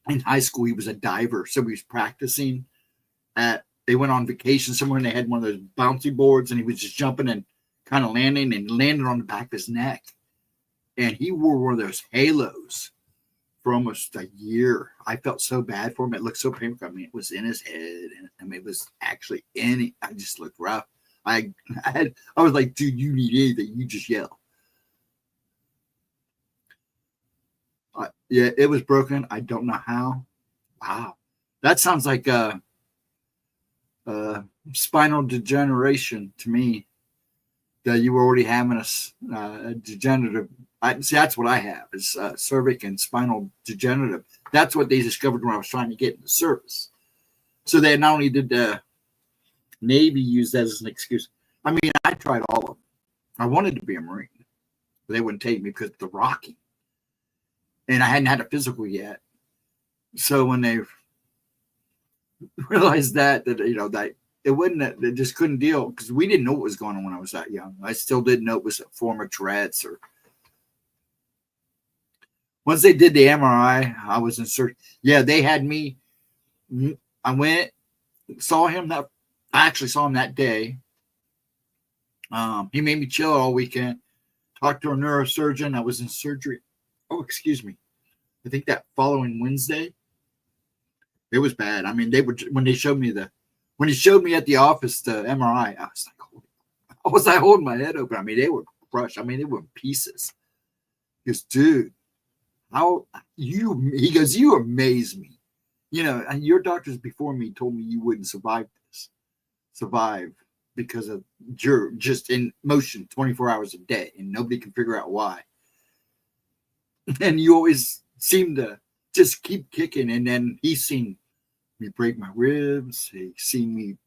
in high school, he was a diver. So he was practicing they went on vacation somewhere and they had one of those bouncy boards and he was just jumping and kind of landing and landed on the back of his neck. And he wore one of those halos for almost a year. I felt so bad for him. It looked so painful. I mean, it was in his head. And I mean, it was actually in it. I just looked rough. I was like, dude, you need anything. You just yell. Yeah, it was broken. I don't know how. Wow. That sounds like spinal degeneration to me, that you were already having a degenerative. See, that's what I have is cervic and spinal degenerative. That's what they discovered when I was trying to get into service. So they not only did the Navy use that as an excuse. I mean, I tried all of them. I wanted to be a Marine, but they wouldn't take me because of the Rocky. And I hadn't had a physical yet. So when they realized that that it wasn't that they just couldn't deal because we didn't know what was going on when I was that young. I still didn't know it was a form of Tourette's or. Once they did the MRI, I was in search. Yeah, they had me. I went, saw him that. I actually saw him that day. He made me chill all weekend. Talked to a neurosurgeon. I was in surgery. Oh, excuse me. I think that following Wednesday, it was bad. I mean, they were when he showed me at the office the MRI. I was like, was I holding my head open? I mean, they were crushed. I mean, they were in pieces. He goes, dude, how you? He goes, you amaze me. And your doctors before me told me you wouldn't survive because of you're just in motion 24 hours a day, and nobody can figure out why. And you always seem to just keep kicking. And then he's seen me break my ribs. He's seen me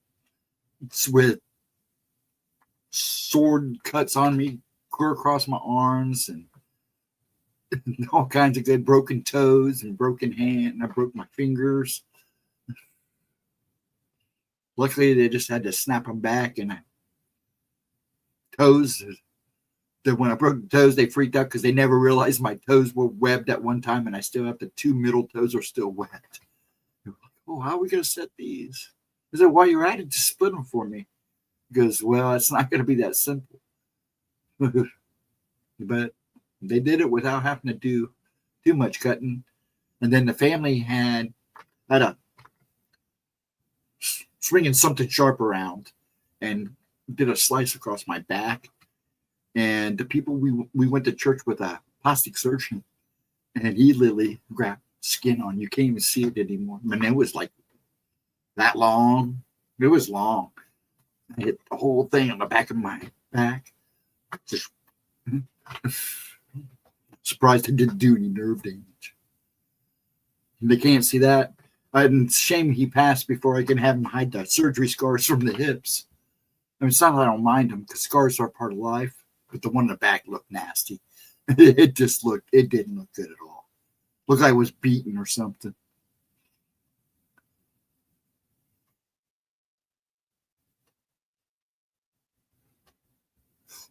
with sword cuts on me, clear across my arms, and all kinds of good broken toes and broken hand. And I broke my fingers. Luckily, they just had to snap them back. And toes, when I broke the toes, they freaked out because they never realized my toes were webbed at one time, and I still have the two middle toes are still webbed. They were like, oh, how are we going to set these? I said, while you're at it, just split them for me. He goes, well, it's not going to be that simple. But they did it without having to do too much cutting. And then the family had a swinging something sharp around and did a slice across my back. And the people we went to church with a plastic surgeon, and he literally grabbed skin on. You can't even see it anymore. I mean, it was like that long. It was long. I hit the whole thing on the back of my back. Just surprised it didn't do any nerve damage. They can't see that. It's a shame he passed before I can have him hide the surgery scars from the hips. I mean, it's not that I don't mind them because scars are part of life, but the one in the back looked nasty. It didn't look good at all. Looked like I was beaten or something.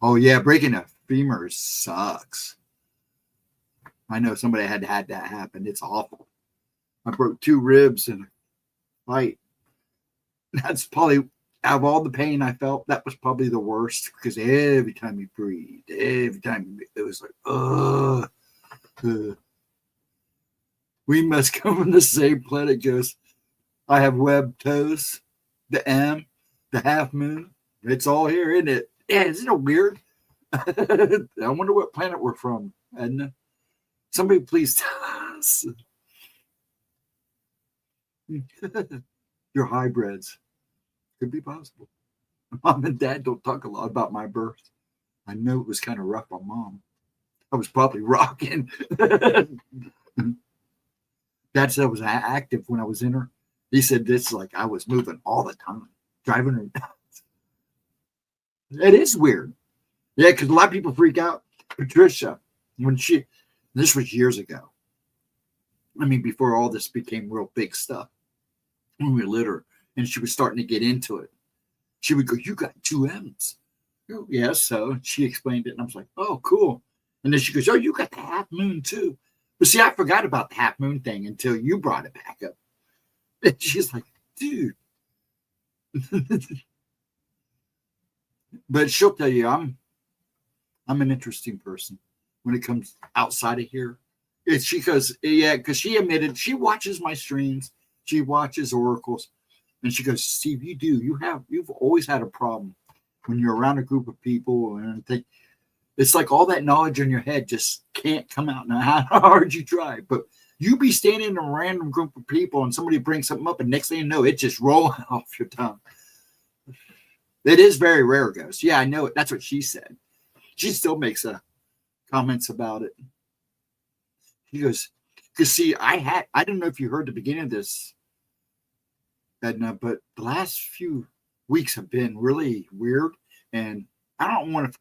Oh, yeah, breaking a femur sucks. I know somebody had that happen. It's awful. I broke 2 ribs in a fight. That's probably, out of all the pain I felt, that was probably the worst because every time you breathed, it was like, ugh. We must come from the same planet, Ghost. I have webbed toes, the M, the half moon. It's all here, isn't it? Yeah, isn't it weird? I wonder what planet we're from, Edna. Somebody please tell us. You're hybrids. Could be possible. Mom and Dad don't talk a lot about my birth. I know it was kind of rough on Mom. I was probably rocking. Dad said I was active when I was in her. He said this like I was moving all the time, driving her nuts. It is weird. Yeah, because a lot of people freak out. Patricia, this was years ago. I mean, before all this became real big stuff. When we lit her and she was starting to get into it, she would go, you got 2 M's. Oh, yeah, so she explained it, and I was like, oh, cool. And then she goes, oh, you got the half moon too. But see, I forgot about the half moon thing until you brought it back up. And she's like, dude. But she'll tell you, I'm an interesting person when it comes outside of here. It's because she admitted she watches my streams, she watches oracles, and she goes, Steve, you've always had a problem when you're around a group of people and think it's like all that knowledge in your head just can't come out. Now, how hard you try, but you be standing in a random group of people and somebody brings something up, and next thing you know, it's just rolling off your tongue. It is very rare, Ghost. Yeah, I know it. That's what she said. She still makes comments about it. He goes, because see, I don't know if you heard the beginning of this, Edna, but the last few weeks have been really weird, and I don't want to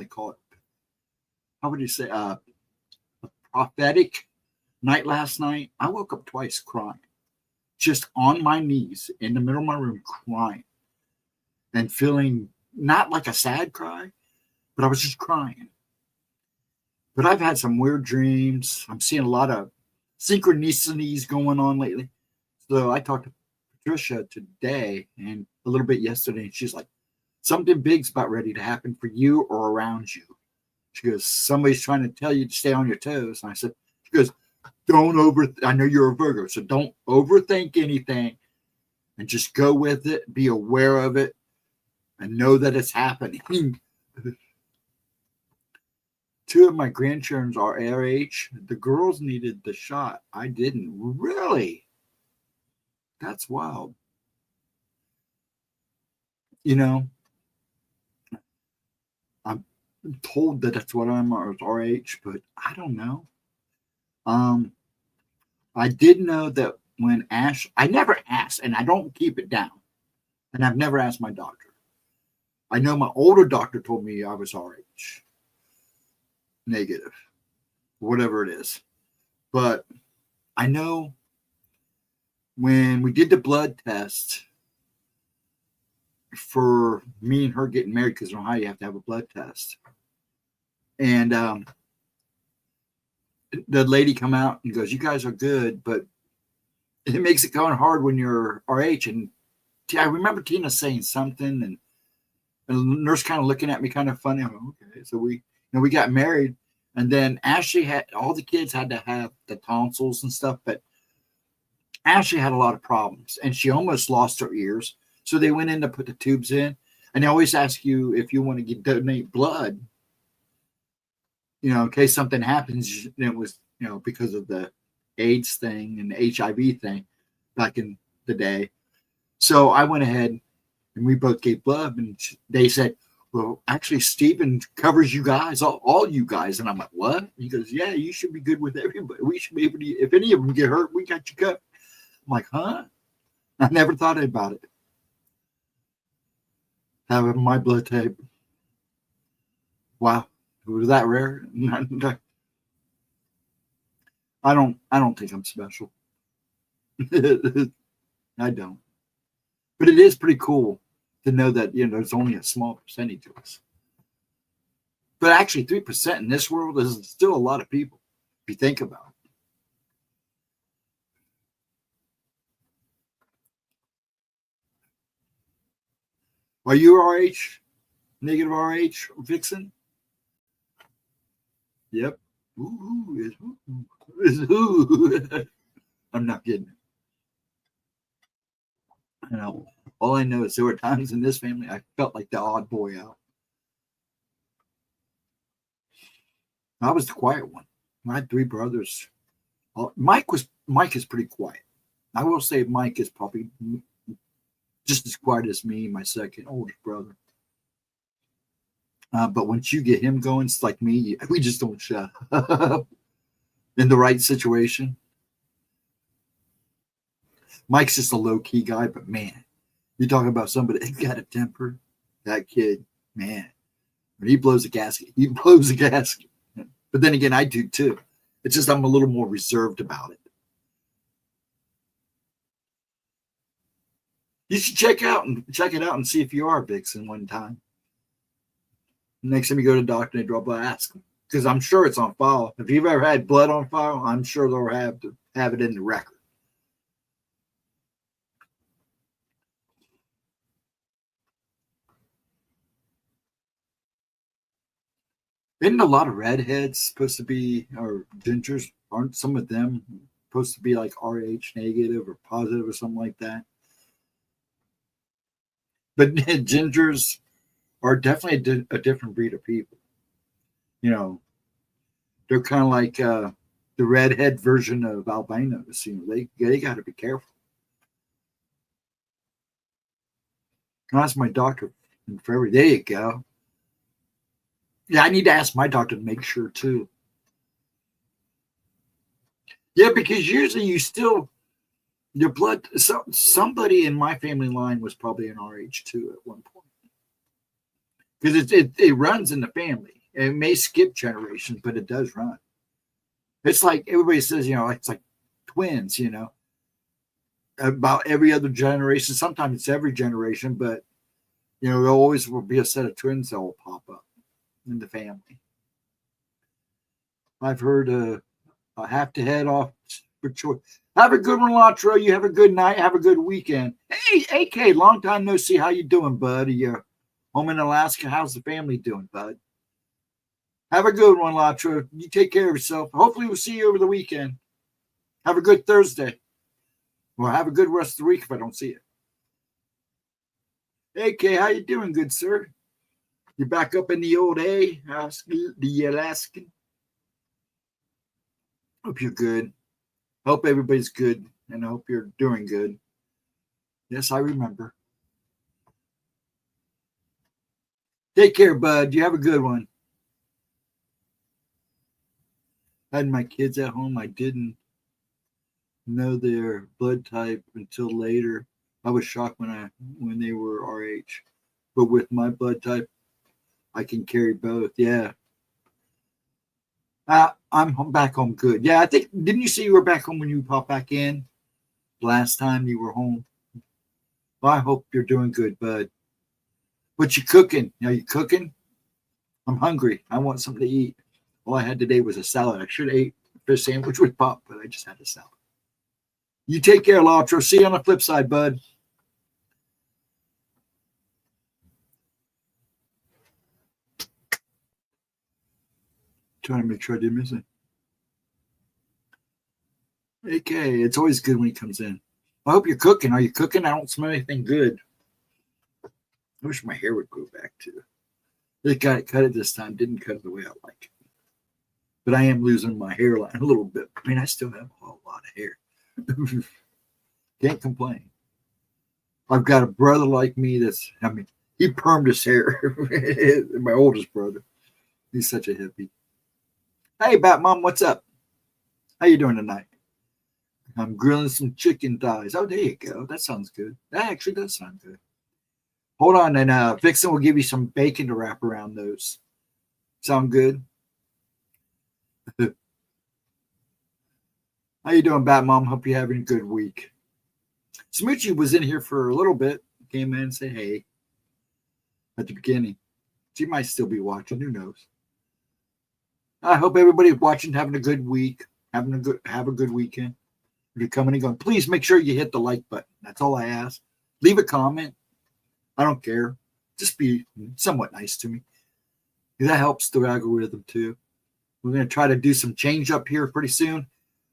call it, how would you say, a prophetic night last night. I woke up twice crying, just on my knees in the middle of my room crying and feeling not like a sad cry, but I was just crying. But I've had some weird dreams. I'm seeing a lot of synchronicities going on lately. So I talked to Patricia today and a little bit yesterday, and she's like, something big's about ready to happen for you or around you. She goes, somebody's trying to tell you to stay on your toes. And I said, she goes, I know you're a Virgo, so don't overthink anything and just go with it, be aware of it, and know that it's happening. 2 of my grandchildren are RH. The girls needed the shot. I didn't. Really? That's wild. You know, I'm told that that's what I'm RH, but I don't know. I did know that when I never asked, and I don't keep it down, and I've never asked my doctor. I know my older doctor told me I was RH, negative, whatever it is. But I know when we did the blood test for me and her getting married, because in Ohio you have to have a blood test. And the lady come out and goes, you guys are good, but it makes it kind of hard when you're RH. And I remember Tina saying something, and the nurse kind of looking at me kind of funny. I'm like, okay. So we got married, and then Ashley had, all the kids had to have the tonsils and stuff, but Ashley had a lot of problems, and she almost lost her ears. So they went in to put the tubes in, and they always ask you if you want to donate blood, in case something happens. It was, because of the AIDS thing and the HIV thing back in the day. So I went ahead and we both gave blood, and they said, well, actually, Stephen covers you guys, all you guys. And I'm like, what? He goes, yeah, you should be good with everybody. We should be able to, if any of them get hurt, we got you covered. I'm like, huh? I never thought about it. Having my blood type. Wow. Was that rare? I don't think I'm special. I don't. But it is pretty cool to know that, there's only a small percentage of us. But actually 3% in this world is still a lot of people, if you think about it. Are you RH? Negative RH, Vixen? Yep. Ooh, I'm not kidding. All I know is there were times in this family I felt like the odd boy out. I was the quiet one. I had 3 brothers. Mike is pretty quiet. I will say Mike is probably just as quiet as me, my second oldest brother. But once you get him going, it's like me. We just don't shut up in the right situation. Mike's just a low-key guy, but man, you talking about somebody that got a temper. That kid, man, when he blows a gasket, he blows a gasket. But then again, I do too. It's just I'm a little more reserved about it. You should check it out and see if you are Vixen one time. Next time you go to the doctor, they draw blood, ask them, because I'm sure it's on file. If you've ever had blood on file, I'm sure they'll have it in the record. Isn't a lot of redheads supposed to be, or gingers, aren't some of them supposed to be like RH negative or positive or something like that? But gingers are definitely a different breed of people. They're kind of like the redhead version of albinos. They got to be careful. That's my doctor in February. There you go. Yeah, I need to ask my doctor to make sure too. Yeah, because usually your blood. Somebody in my family line was probably an RH2 at one point, because it runs in the family. It may skip generations, but it does run. It's like everybody says, it's like twins. about every other generation. Sometimes it's every generation, but there always will be a set of twins that will pop up in the family. I've heard I have to head off for choice. Have a good one, Latro. You have a good night. Have a good weekend. Hey, AK, long time no see. How you doing, bud? Are you home in Alaska? How's the family doing, bud? Have a good one, Latro. You take care of yourself. Hopefully we'll see you over the weekend. Have a good Thursday. Well, have a good rest of the week if I don't see you. AK, how you doing, good sir? You back up in the old A, the Alaskan? Hope you're good. Hope everybody's good, and I hope you're doing good. Yes, I remember. Take care, bud. You have a good one. I had my kids at home. I didn't know their blood type until later. I was shocked when they were our age. But with my blood type, I can carry both. Yeah. I'm back home good. Yeah, I think, didn't you say you were back home when you popped back in last time you were home? Well, I hope you're doing good, bud. What you cooking? Are you cooking? I'm hungry. I want something to eat. All I had today was a salad. I should have ate a fish sandwich with pop, but I just had a salad. You take care, Latro. See you on the flip side, bud. Trying to make sure I didn't miss it. Okay, it's always good when he comes in. I hope you're cooking. Are you cooking? I don't smell anything good. I wish my hair would grow back too. It got cut it this time. Didn't cut it the way I like it. But I am losing my hairline a little bit. I mean, I still have a whole lot of hair. Can't complain. I've got a brother like me he permed his hair. My oldest brother. He's such a hippie. Hey, Bat Mom, what's up? How you doing tonight? I'm grilling some chicken thighs. Oh, there you go. That sounds good. That actually does sound good. Hold on, and Vixen will give you some bacon to wrap around those. Sound good? How you doing, Bat Mom? Hope you're having a good week. Smoochie was in here for a little bit. Came in and said hey at the beginning. She might still be watching. Who knows? I hope everybody's watching, having a good week, have a good weekend. If you're coming and going, please make sure you hit the like button. That's all I ask. Leave a comment. I don't care. Just be somewhat nice to me. That helps the algorithm too. We're going to try to do some change up here pretty soon.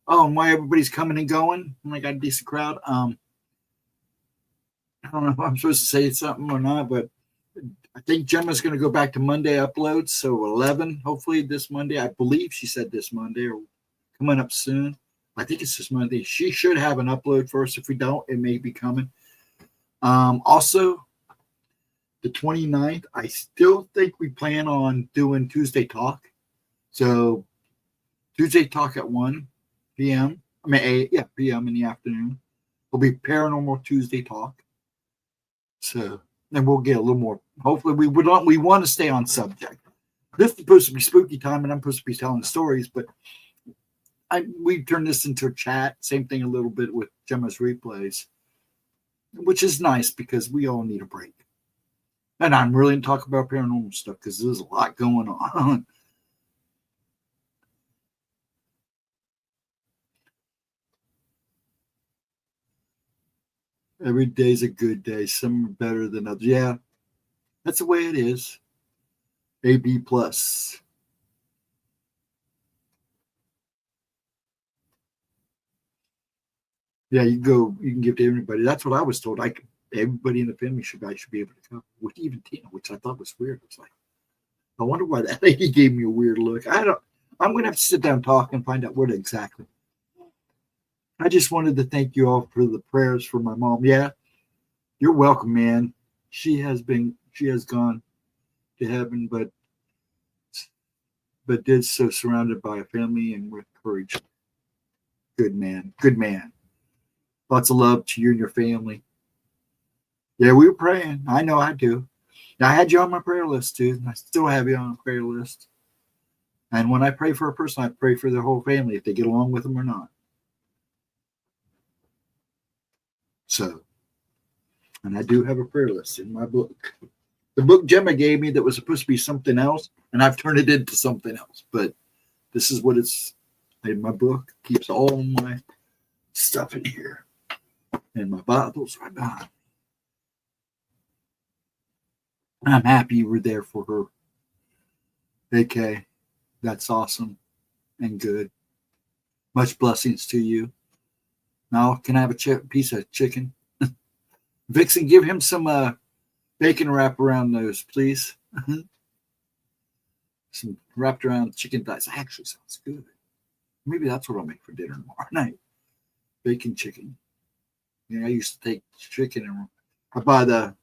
Oh, and why everybody's coming and going? I got a decent crowd. I don't know if I'm supposed to say something or not, but I think Gemma's going to go back to Monday uploads. So 11, hopefully this Monday. I believe she said this Monday or coming up soon. I think it's this Monday. She should have an upload for us. If we don't, it may be coming. Also, the 29th, I still think we plan on doing Tuesday Talk. So Tuesday Talk at 1 p.m. I mean, 8 p.m. in the afternoon. It'll be Paranormal Tuesday Talk. So then we'll get a little more. Hopefully, we want to stay on subject. This is supposed to be spooky time, and I'm supposed to be telling stories, but we turned this into a chat. Same thing a little bit with Gemma's replays, which is nice because we all need a break. And I'm really going to talk about paranormal stuff because there's a lot going on. Every day's a good day. Some are better than others. Yeah, that's the way it is. AB plus. Yeah, you can give to everybody. That's what I was told. Everybody in the family should be able to come, with even Tina, which I thought was weird. It's like, I wonder why that lady gave me a weird look. I'm gonna have to sit down and talk and find out what exactly. I just wanted to thank you all for the prayers for my mom. Yeah, you're welcome, man. She has gone to heaven, but did so surrounded by a family and with courage. Good man. Good man. Lots of love to you and your family. Yeah, we were praying. I know I do. I had you on my prayer list too. I still have you on the prayer list. And when I pray for a person, I pray for their whole family, if they get along with them or not. So, and I do have a prayer list in my book. The book Gemma gave me that was supposed to be something else, and I've turned it into something else. But this is what it's in my book. Keeps all my stuff in here. And my Bible's right behind me. I'm happy you were there for her. AK, that's awesome and good. Much blessings to you. Now, can I have a piece of chicken? Vixen, give him some bacon wrap around those, please. Some wrapped around chicken thighs. Actually sounds good. Maybe that's what I'll make for dinner tomorrow night. Bacon chicken. I used to take chicken and I buy the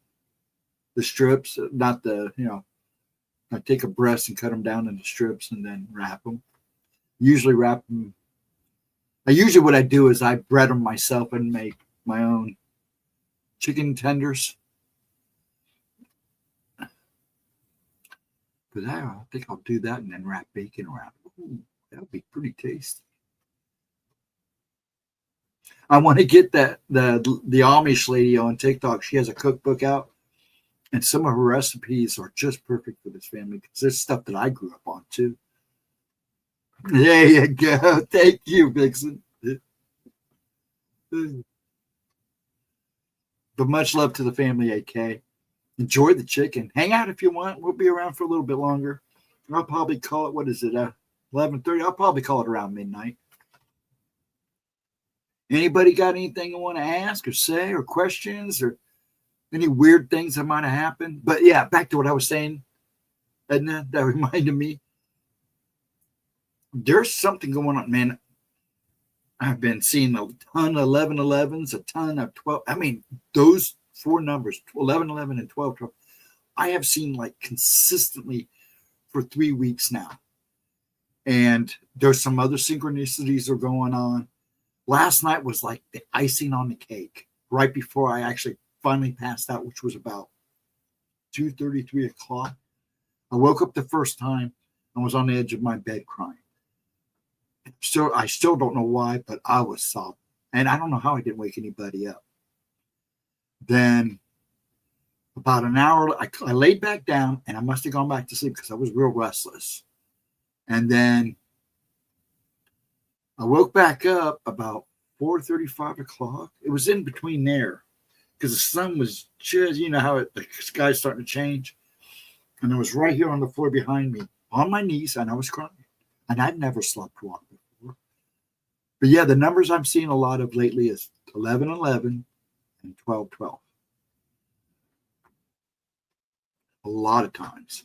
strips, not the, I take a breast and cut them down into strips and then wrap them. Usually wrap them. What I do is I bread them myself and make my own chicken tenders. Because I think I'll do that and then wrap bacon around it. Ooh, that would be pretty tasty. I want to get the Amish lady on TikTok. She has a cookbook out, and some of her recipes are just perfect for this family because there's stuff that I grew up on too. There you go. Thank you, Vixen. But much love to the family, AK. Enjoy the chicken. Hang out if you want. We'll be around for a little bit longer. I'll probably call it, 11:30? I'll probably call it around midnight. Anybody got anything you want to ask or say or questions or any weird things that might have happened? But yeah, back to what I was saying, Edna, that reminded me. There's something going on, man. I've been seeing a ton of 11-11s, a ton of 12. I mean, those four numbers, 11-11 and 12-12, I have seen like consistently for 3 weeks now. And there's some other synchronicities that are going on. Last night was like the icing on the cake right before I actually finally passed out, which was about 2:30, 3 o'clock. I woke up the first time and was on the edge of my bed crying. I still don't know why, but I was sobbing. And I don't know how I didn't wake anybody up. Then about an hour, I laid back down and I must have gone back to sleep because I was real restless. And then I woke back up about 4:30, 5 o'clock. It was in between there because the sun was just, how the sky's starting to change. And I was right here on the floor behind me on my knees and I was crying. And I'd never slept well before. But yeah, the numbers I'm seeing a lot of lately is 11-11 and 12-12. A lot of times.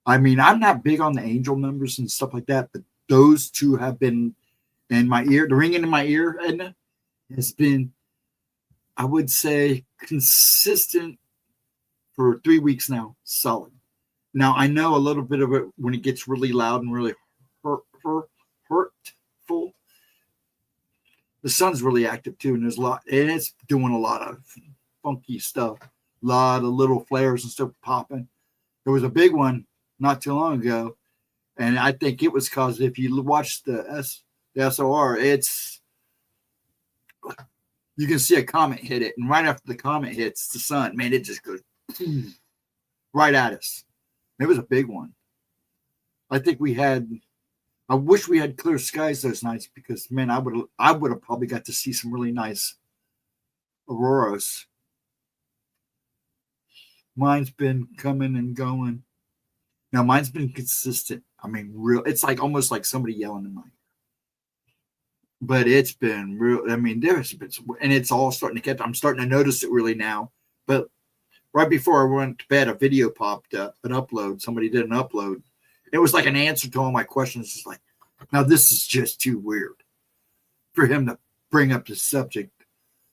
I mean, I'm not big on the angel numbers and stuff like that, but those two have been in my ear. The ringing in my ear, Edna, has been, I would say, consistent for 3 weeks now. Solid. Now, I know a little bit of it when it gets really loud and really hurtful. The sun's really active too, and it's doing a lot of funky stuff. A lot of little flares and stuff popping. There was a big one not too long ago, and I think it was because if you watch the SOR, you can see a comet hit it, and right after the comet hits the sun, man, it just goes right at us. It was a big one. I wish we had clear skies those nights because, man, I would have probably got to see some really nice auroras. Mine's been coming and going. Now, mine's been consistent. I mean, it's like almost like somebody yelling in my ear. But it's been real. I mean, there's been, and it's all starting to catch. I'm starting to notice it really now. But right before I went to bed, a video popped up, an upload. Somebody did an upload. It was like an answer to all my questions. It's like, now this is just too weird for him to bring up the subject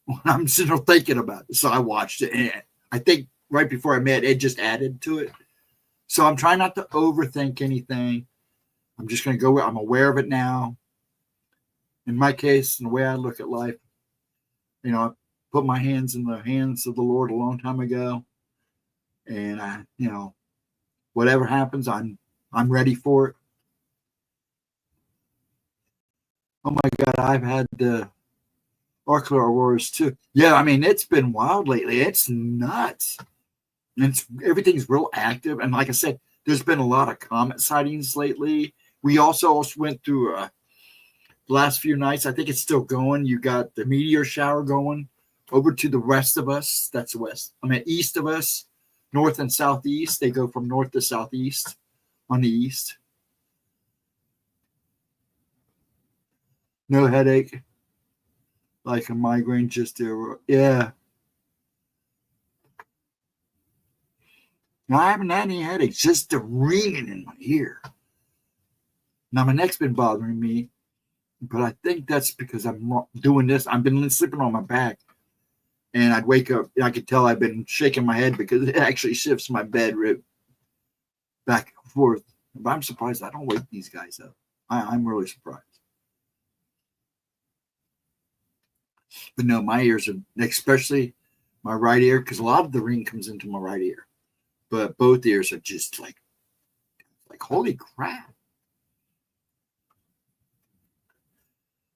when I'm still thinking about it. So I watched it, and I think right before I met, it just added to it. So I'm trying not to overthink anything. I'm just going to go. I'm aware of it now. In my case, and the way I look at life, I put my hands in the hands of the Lord a long time ago, and whatever happens, I'm ready for it. Oh my God, I've had ocular auroras too. Yeah, I mean, it's been wild lately. It's nuts. And everything's real active. And like I said, there's been a lot of comet sightings lately. We also went through the last few nights. I think it's still going. You got the meteor shower going over to the west of us. That's west. I mean, east of us, north and southeast. They go from north to southeast on the east. No headache. Like a migraine, just there. Yeah. Now, I haven't had any headaches, just the ringing in my ear. Now, my neck's been bothering me, but I think that's because I'm doing this. I've been sleeping on my back, and I'd wake up, and I could tell I've been shaking my head because it actually shifts my bed rib back and forth. But I'm surprised I don't wake these guys up. I'm really surprised. But no, my ears are, especially my right ear, because a lot of the ring comes into my right ear. But both ears are just like holy crap.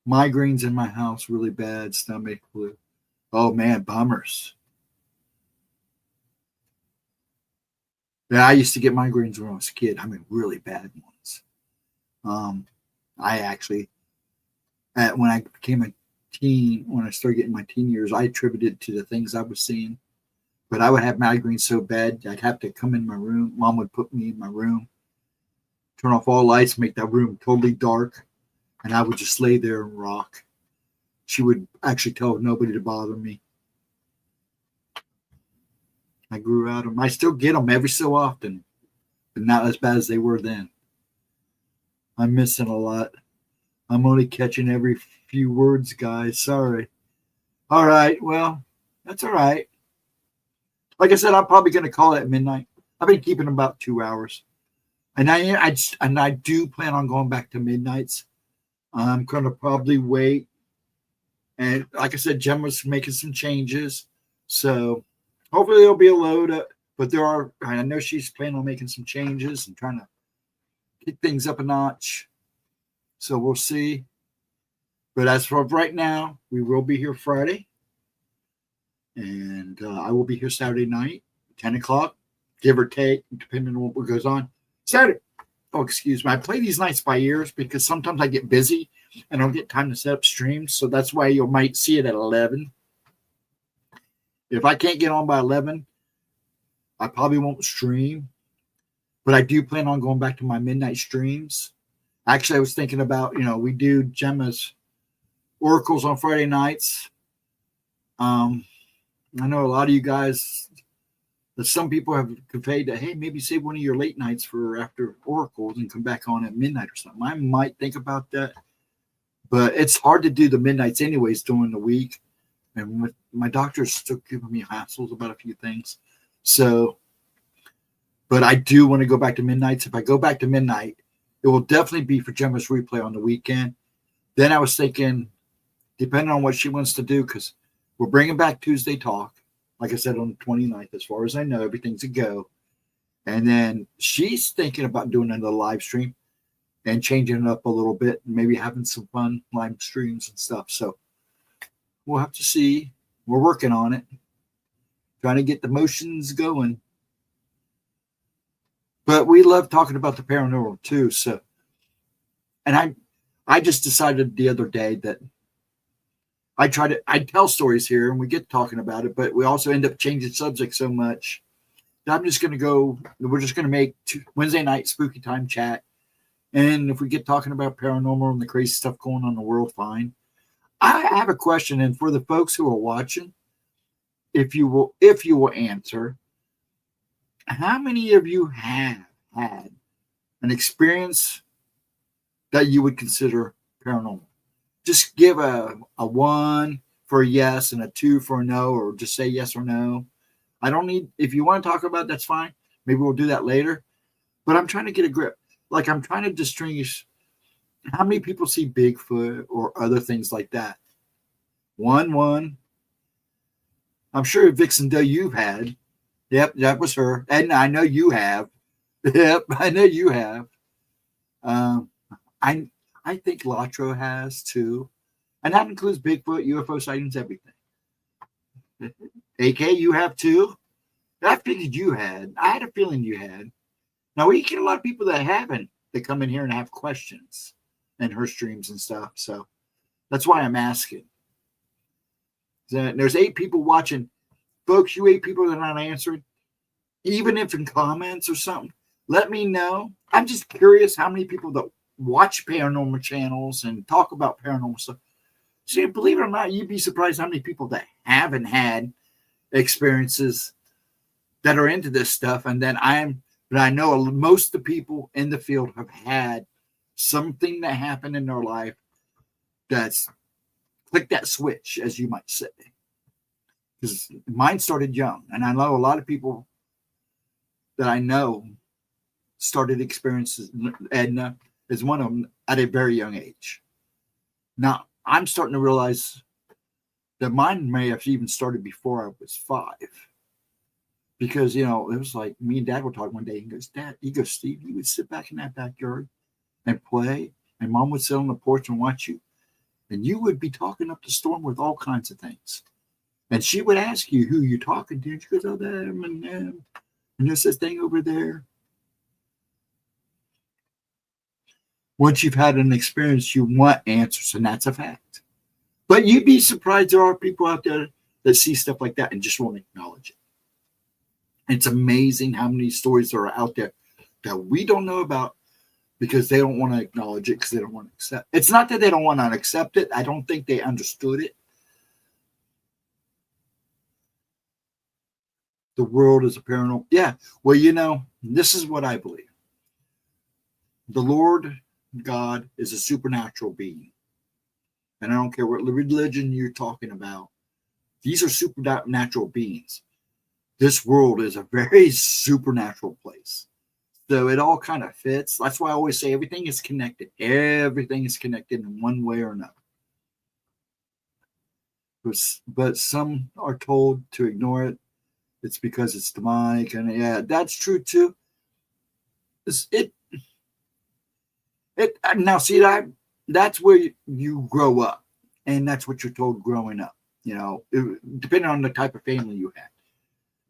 Migraines in my house, really bad, stomach flu. Oh man, bummers. Yeah, I used to get migraines when I was a kid. I mean, really bad ones. I actually, when I became a teen, when I started getting my teen years, I attributed it to the things I was seeing. But I would have migraines so bad, I'd have to come in my room. Mom would put me in my room, turn off all lights, make that room totally dark, and I would just lay there and rock. She would actually tell nobody to bother me. I grew out of them. I still get them every so often, but not as bad as they were then. I'm missing a lot. I'm only catching every few words, guys. Sorry. All right. Well, that's all right. Like I said, I'm probably going to call it at midnight. I've been keeping about 2 hours. And I do plan on going back to midnights. I'm going to probably wait. And like I said, Gemma's making some changes. So hopefully there'll be a load up. But I know she's planning on making some changes and trying to kick things up a notch. So we'll see. But as for right now, we will be here Friday. And I will be here Saturday night, 10 o'clock, give or take, depending on what goes on. Saturday. Oh, excuse me. I play these nights by ears because sometimes I get busy and I don't get time to set up streams. So that's why you might see it at 11. If I can't get on by 11, I probably won't stream. But I do plan on going back to my midnight streams. Actually, I was thinking about, we do Gemma's oracles on Friday nights. I know a lot of you guys, that some people have conveyed that, hey, maybe save one of your late nights for after oracles and come back on at midnight or something. I might think about that. But it's hard to do the midnights anyways during the week. And with my doctor's still giving me hassles about a few things. So, but I do want to go back to midnights. If I go back to midnight, it will definitely be for Gemma's replay on the weekend. Then I was thinking, depending on what she wants to do, because we're bringing back Tuesday Talk, like I said, on the 29th. As far as I know, everything's a go. And then she's thinking about doing another live stream and changing it up a little bit, and maybe having some fun live streams and stuff. So we'll have to see. We're working on it, trying to get the motions going. But we love talking about the paranormal too. So, and I just decided the other day that I tell stories here and we get talking about it, but we also end up changing subjects so much that we're just going to make Wednesday night spooky time chat. And if we get talking about paranormal and the crazy stuff going on in the world, fine. I have a question. And for the folks who are watching, if you will answer, how many of you have had an experience that you would consider paranormal? Just give a 1 for a yes and a 2 for a no, or just say yes or no. I don't need, if you want to talk about it, that's fine. Maybe we'll do that later. But I'm trying to get a grip. Like I'm trying to distinguish how many people see Bigfoot or other things like that. 1. I'm sure Vixen Doe you've had. Yep, that was her. And I know you have. Yep, I know you have. I think Latro has too. And that includes Bigfoot, UFO sightings, everything. AK, you have too? I figured you had. I had a feeling you had. Now, we get a lot of people that haven't, that come in here and have questions in her streams and stuff. So that's why I'm asking. There's 8 people watching. Folks, you 8 people that are not answering, even if in comments or something, let me know. I'm just curious how many people that watch paranormal channels and talk about paranormal stuff. See, believe it or not, you'd be surprised how many people that haven't had experiences that are into this stuff. And then I know most of the people in the field have had something that happened in their life that's click that switch, as you might say. Because mine started young, and I know a lot of people that I know started experiences. Edna is one of them at a very young age. Now, I'm starting to realize that mine may have even started before I was 5. Because, it was like me and Dad were talking one day. He goes, Steve, you would sit back in that backyard and play, and Mom would sit on the porch and watch you, and you would be talking up the storm with all kinds of things. And she would ask you who you're talking to. And she goes, oh, them and them. And there's this thing over there. Once you've had an experience, you want answers, and that's a fact. But you'd be surprised there are people out there that see stuff like that and just won't acknowledge it. It's amazing how many stories are out there that we don't know about because they don't want to acknowledge it, because they don't want to accept it. It's not that they don't want to accept it. I don't think they understood it. The world is a paranormal. Yeah. Well, this is what I believe. The Lord God is a supernatural being. And I don't care what religion you're talking about. These are supernatural beings. This world is a very supernatural place. So it all kind of fits. That's why I always say everything is connected. Everything is connected in one way or another. But some are told to ignore it. It's because it's demonic. And yeah, that's true too. Now, see, that's where you grow up. And that's what you're told growing up. Depending on the type of family you had.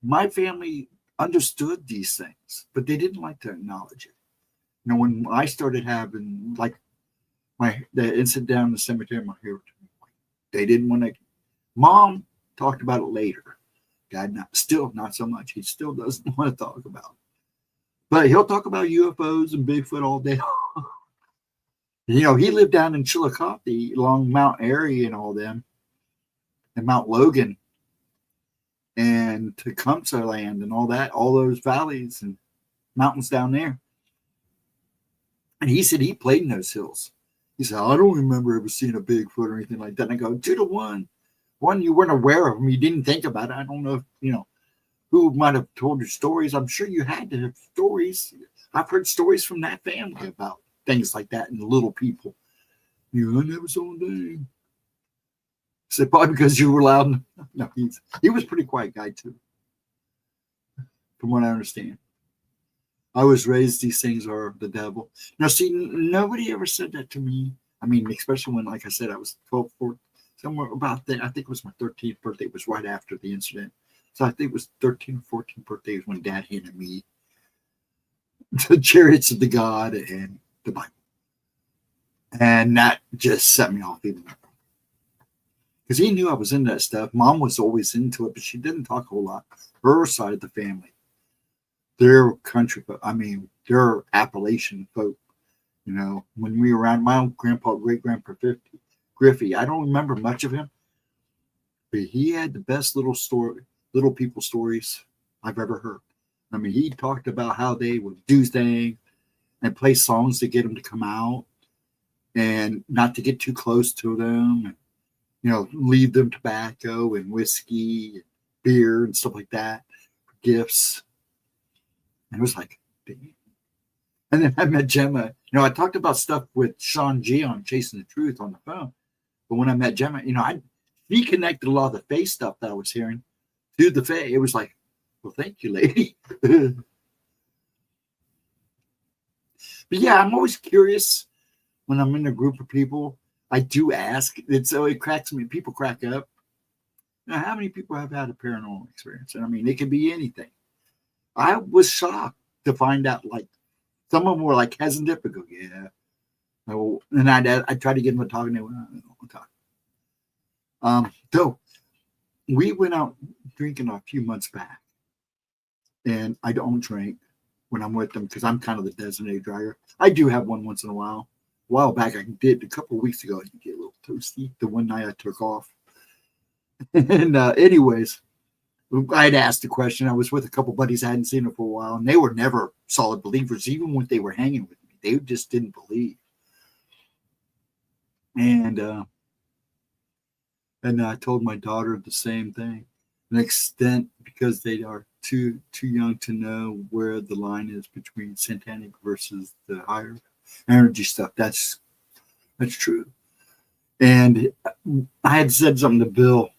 My family understood these things, but they didn't like to acknowledge it. When I started having like the incident down in the cemetery, they didn't want to. Mom talked about it later. Dad still not so much. He still doesn't want to talk about it. But he'll talk about UFOs and Bigfoot all day. He lived down in Chillicothe along Mount Airy and all them, and Mount Logan and Tecumseh land and all that, all those valleys and mountains down there. And he said he played in those hills. He said, I don't remember ever seeing a Bigfoot or anything like that. And I go, 2 to 1. One, you weren't aware of them. You didn't think about it. I don't know if, who might have told you stories. I'm sure you had to have stories. I've heard stories from that family about things like that and little people. I never saw them. So probably because you were loud. No, he was a pretty quiet guy too, from what I understand. I was raised these things are the devil. Now, see, nobody ever said that to me. I mean, especially when, like I said, I was 12, 14, somewhere about that. I think it was my 13th birthday. It was right after the incident. So I think it was 13 or 14th birthday when Dad handed me the Chariots of the God and the Bible. And that just set me off even more. Because he knew I was into that stuff. Mom was always into it, but she didn't talk a whole lot. Her side of the family. They're country folk. I mean, they're Appalachian folk. When we were around, my own grandpa, great-grandpa Griffey, I don't remember much of him, but he had the best little people stories I've ever heard. I mean, he talked about how they would do things and play songs to get them to come out and not to get too close to them. And, leave them tobacco and whiskey, and beer and stuff like that, gifts. And it was like, dang. And then I met Gemma. I talked about stuff with Sean G on Chasing the Truth on the phone. But when I met Gemma, he connected a lot of the Fae stuff that I was hearing to the Fae. It was like, well, thank you, lady. But yeah, I'm always curious when I'm in a group of people. I do ask. And so it cracks me. People crack up. Now, how many people have had a paranormal experience? And I mean, it could be anything. I was shocked to find out, like, some of them were like hesitant, but go, yeah. Oh, and I tried to get them to talk, and they went, I don't want to talk. So we went out drinking a few months back, and I don't drink when I'm with them because I'm kind of the designated driver. I do have one once in a while. A while back, I did a couple of weeks ago. I did get a little toasty the one night I took off. And anyways, I'd asked the question. I was with a couple buddies I hadn't seen them for a while, and they were never solid believers, even when they were hanging with me. They just didn't believe. And I told my daughter the same thing. An extent, because they are too young to know where the line is between satanic versus the higher energy stuff. That's true. And I had said something to Bill,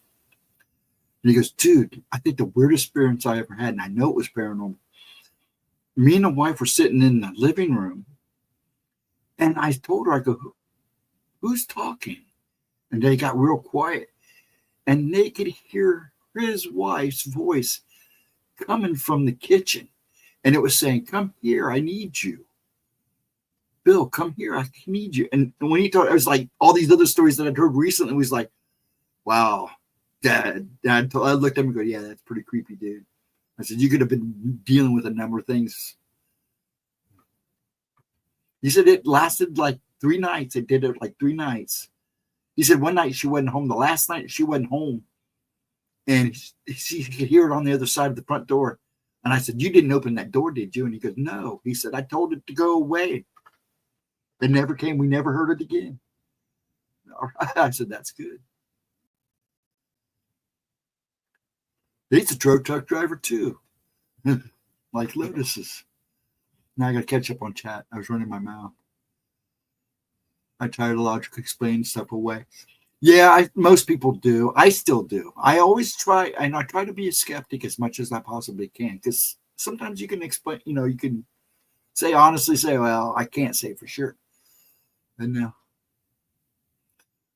and he goes, dude, I think the weirdest experience I ever had, and I know it was paranormal. Me and the wife were sitting in the living room, and I told her, I go, who's talking? And they got real quiet, and they could hear his wife's voice coming from the kitchen, and it was saying, come here, I need you. Bill, come here, I need you. And when he told, it was like all these other stories that I'd heard recently was like, wow, Dad. I looked at him and go, yeah, that's pretty creepy, dude. I said, you could have been dealing with a number of things. He said it lasted like 3 nights. It did it like 3 nights. He said one night she wasn't home. The last night she wasn't home. And she could hear it on the other side of the front door. And I said, you didn't open that door, did you? And he goes, no. He said, I told it to go away. It never came. We never heard it again. I said, that's good. He's a truck driver too. Like Lotus's. Now I got to catch up on chat. I was running my mouth. I try to logically explain stuff away. Yeah, most people do. I still do. I always try, and I try to be a skeptic as much as I possibly can, because sometimes you can explain, you can honestly say, well, I can't say for sure. And now,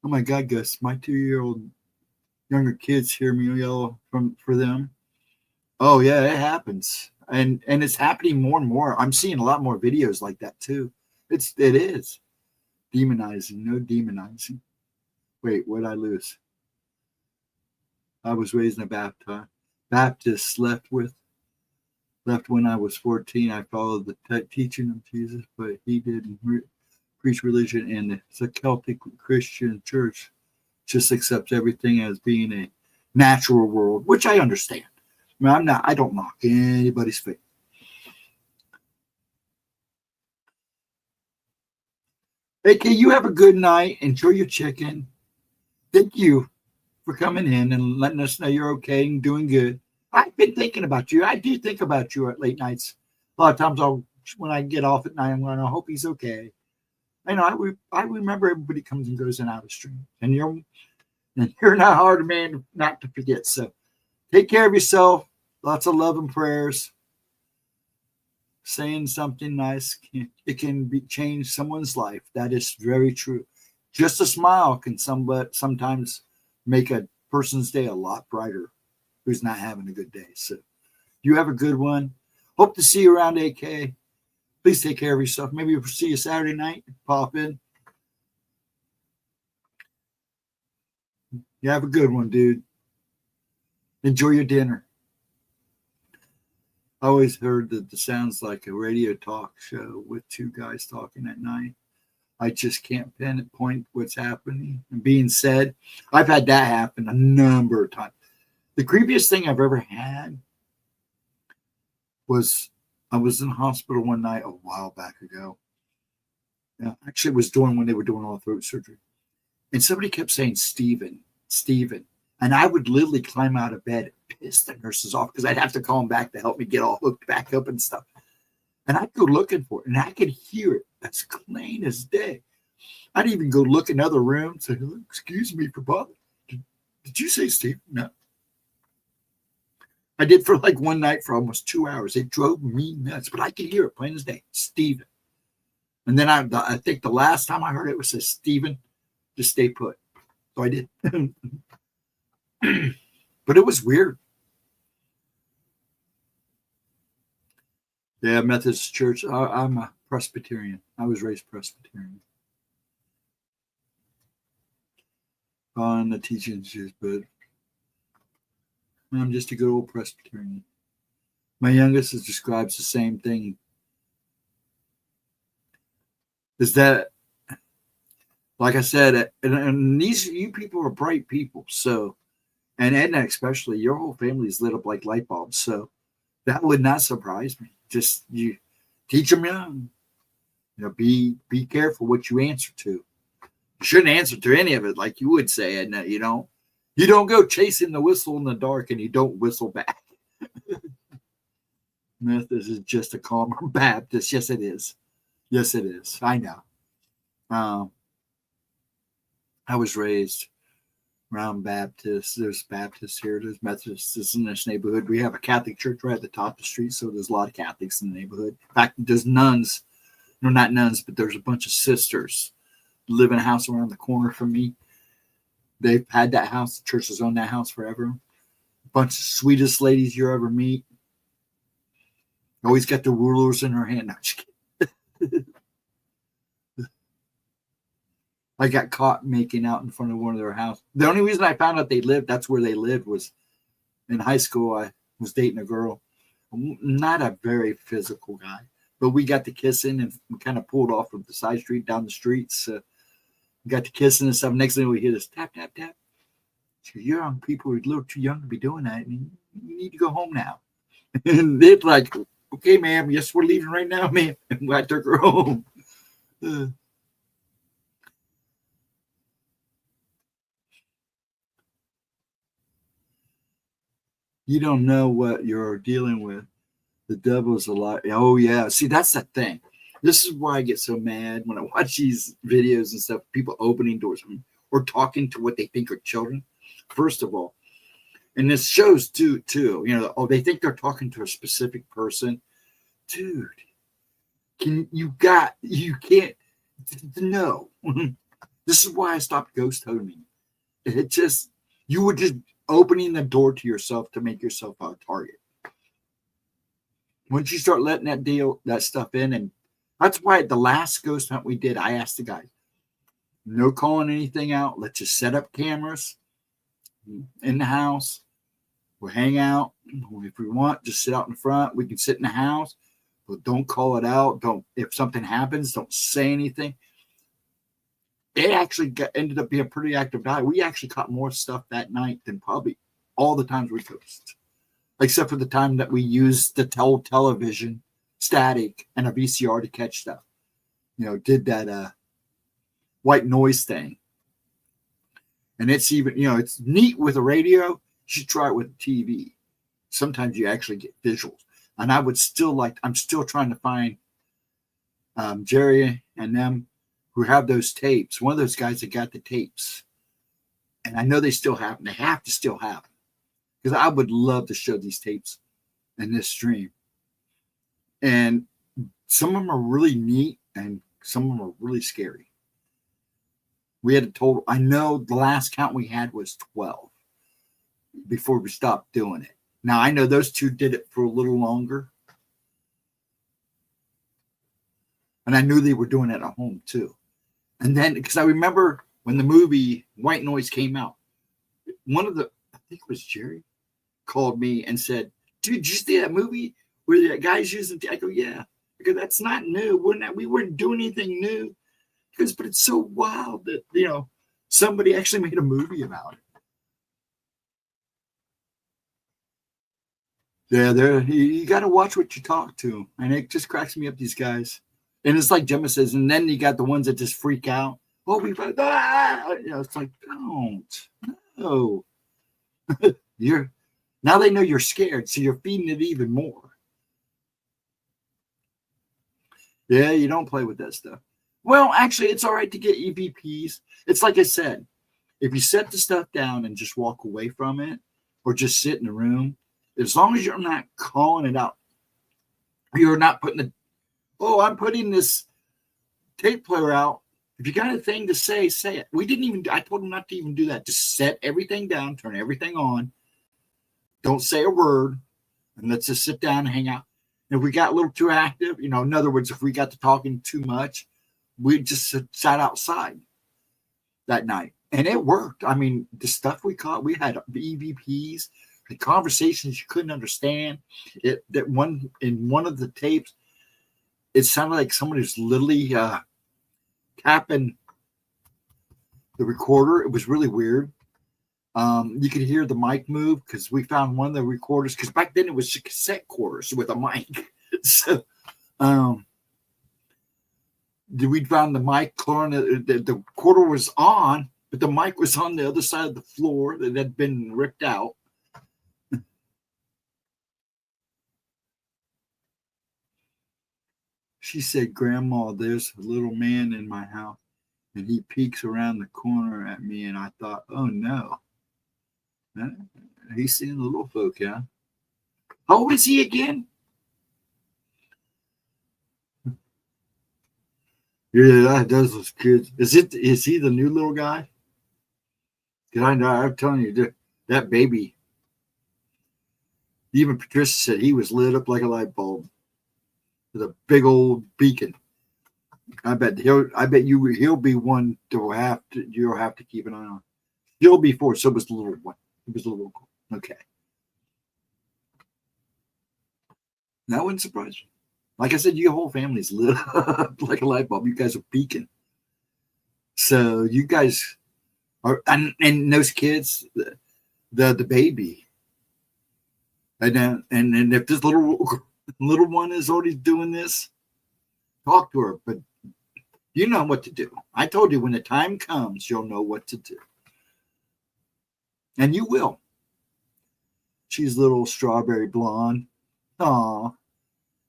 oh my God, Gus, my 2-year-old younger kids hear me yell for them. Oh yeah, it happens. And it's happening more and more. I'm seeing a lot more videos like that too. It is. Demonizing, no demonizing. Wait, what did I lose? I was raised in a Baptist, left when I was 14. I followed the teaching of Jesus, but he didn't preach religion, and the Celtic Christian church just accepts everything as being a natural world, which I understand. I mean, I don't knock anybody's faith. Okay, you have a good night. Enjoy your chicken. Thank you for coming in and letting us know you're okay and doing good. I've been thinking about you. I do think about you at late nights. A lot of times when I get off at night, I'm going, I hope he's okay. I remember everybody comes and goes in out of stream. And you're not hard, man, not to forget. So take care of yourself. Lots of love and prayers. Saying something nice, it can change someone's life. That is very true. Just a smile can sometimes make a person's day a lot brighter who's not having a good day. So you have a good one. Hope to see you around AK. Please take care of yourself. Maybe we'll see you Saturday night. Pop in. You have a good one, dude. Enjoy your dinner. I always heard that it sounds like a radio talk show with 2 guys talking at night. I just can't pinpoint what's happening and being said. I've had that happen a number of times. The creepiest thing I've ever had was I was in the hospital one night a while back ago. Actually, it was when they were doing all throat surgery. And somebody kept saying, Stephen. And I would literally climb out of bed and piss the nurses off because I'd have to call them back to help me get all hooked back up and stuff. And I'd go looking for it, and I could hear it as plain as day. I'd even go look in other rooms and say, excuse me for bothering. Did you say Steve? No. I did for like one night for almost 2 hours. It drove me nuts, but I could hear it plain as day. Stephen. And then I think the last time I heard it was Stephen. Just stay put. So I did. But it was weird. Yeah, Methodist Church. I'm a Presbyterian. I was raised Presbyterian. On the teachings, but I'm just a good old Presbyterian. My youngest describes the same thing. Is that, like I said, and these you people are bright people. So, and Edna especially, your whole family is lit up like light bulbs. So that would not surprise me. Just you teach them young. Be careful what you answer to. You shouldn't answer to any of it like you would say, Edna. You don't go chasing the whistle in the dark and you don't whistle back. Methodist is just a calmer Baptist. Yes, it is. Yes, it is. I know. I was raised around Baptists. There's Baptists here. There's Methodists in this neighborhood. We have a Catholic church right at the top of the street, so there's a lot of Catholics in the neighborhood. In fact, there's nuns. No, not nuns, but there's a bunch of sisters live in a house around the corner from me. They've had that house. The church has owned that house forever. A bunch of sweetest ladies you ever meet. Always got the rulers in her hand. No, just kidding. I got caught making out in front of one of their houses. The only reason I found out that's where they lived, was in high school. I was dating a girl, not a very physical guy, but we got to kissing and we kind of pulled off of the side street down the streets. We got to kissing and stuff. Next thing we hear this tap, tap, tap. So young people are a little too young to be doing that. I mean, you need to go home now. And they're like, okay, ma'am, yes, we're leaving right now, ma'am. And I took her home. You don't know what you're dealing with. The devil's a lot. Oh, yeah. See, that's the thing. This is why I get so mad when I watch these videos and stuff, people opening doors or talking to what they think are children. First of all, and this shows too, they think they're talking to a specific person. Dude, you can't, no. This is why I stopped ghost toteming. You were just opening the door to yourself to make yourself a target. Once you start letting that stuff in, and that's why the last ghost hunt we did, I asked the guys, no calling anything out. Let's just set up cameras in the house. We'll hang out. If we want, just sit out in front. We can sit in the house, but don't call it out. If something happens, don't say anything. It actually ended up being a pretty active guy. We actually caught more stuff that night than probably all the times we ghost, except for the time that we used the television static and a VCR to catch stuff. Did that white noise thing. And it's even, it's neat with a radio. You should try it with a TV. Sometimes you actually get visuals. And I'm still trying to find Jerry and them who have those tapes. One of those guys that got the tapes. And I know they still have them. They have to still have them. Because I would love to show these tapes in this stream. And some of them are really neat and some of them are really scary. We had a total, I know the last count we had was 12 before we stopped doing it. Now, I know those two did it for a little longer. And I knew they were doing it at home too. And then, because I remember when the movie White Noise came out, I think it was Jerry, called me and said, dude, did you see that movie where the guy's using, I go, yeah. Because that's not new. We weren't doing anything new. Because, but it's so wild that, somebody actually made a movie about it. Yeah, you got to watch what you talk to. And it just cracks me up, these guys. And it's like Gemma says, and then you got the ones that just freak out. Oh, it's like, don't. No. Now they know you're scared, so you're feeding it even more. Yeah, you don't play with that stuff. Well, actually, it's all right to get EVPs. It's like I said, if you set the stuff down and just walk away from it or just sit in the room, as long as you're not calling it out, you're not putting I'm putting this tape player out If you got a thing to say, say it. We didn't even, I told him not to even do that. Just set everything down, turn everything on. Don't say a word, and let's just sit down and hang out. And if we got a little too active, you know, in other words, if we got to talking too much, we just sat outside that night. And it worked. I mean, the stuff we caught, we had EVPs, the conversations you couldn't understand. That one in one of the tapes, it sounded like somebody was literally tapping the recorder. It was really weird. You could hear the mic move because we found one of the recorders, because back then it was cassette quarters with a mic. So we found the mic, the quarter was on, but the mic was on the other side of the floor that had been ripped out. She said, "Grandma, there's a little man in my house, and he peeks around the corner at me." And I thought, oh no. He's seeing the little folk, yeah. How old is he again? Yeah, those was kids. Is he the new little guy? Because I know, I'm telling you, that baby, even Patricia said he was lit up like a light bulb with a big old beacon. I bet he'll be one you'll have to keep an eye on. He'll be four, so was the little one. He was a little cool. Okay. That wouldn't surprise you. Like I said, your whole family's lit up like a light bulb. You guys are beacon. So you guys are, and those kids, the baby, and if this little one is already doing this, talk to her. But you know what to do. I told you, when the time comes, you'll know what to do. And you will. She's little strawberry blonde. Aw.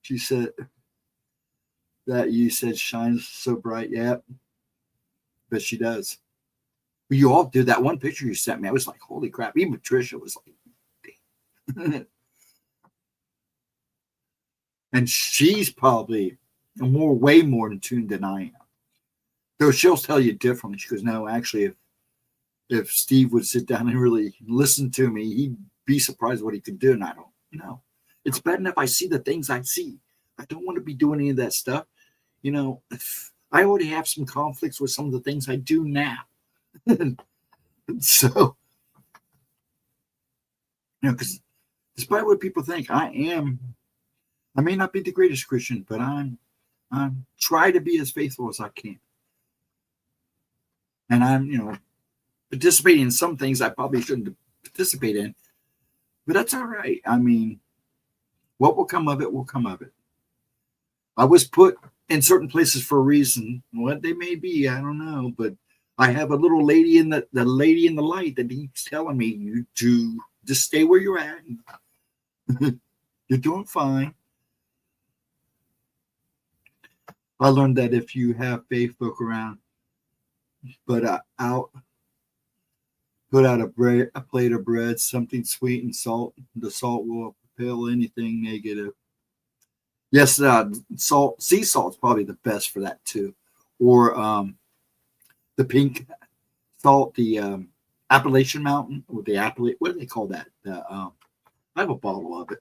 She said that you said shines so bright. Yeah. But she does. You all did. That one picture you sent me, I was like, holy crap. Even Patricia was like, damn. And she's probably way more in tune than I am. Though she'll tell you differently. She goes, no, actually, if Steve would sit down and really listen to me, he'd be surprised what he could do. And I don't know. It's bad enough I see the things I see. I don't want to be doing any of that stuff. You know, I already have some conflicts with some of the things I do now. So, you know, because despite what people think, I may not be the greatest Christian, but I'm try to be as faithful as I can. And I'm, you know, participating in some things I probably shouldn't participate in, but that's all right. I mean, what will come of it will come of it. I was put in certain places for a reason. What they may be, I don't know, but I have a little lady in the lady in the light that keeps telling me, you do just stay where you're at. You're doing fine. I learned that if you have faith, look around, but put out a plate of bread, something sweet and salt. The salt will repel anything negative. Yes, sea salt's probably the best for that too, or the pink salt, the Appalachian Mountain, or what do they call that? I have a bottle of it.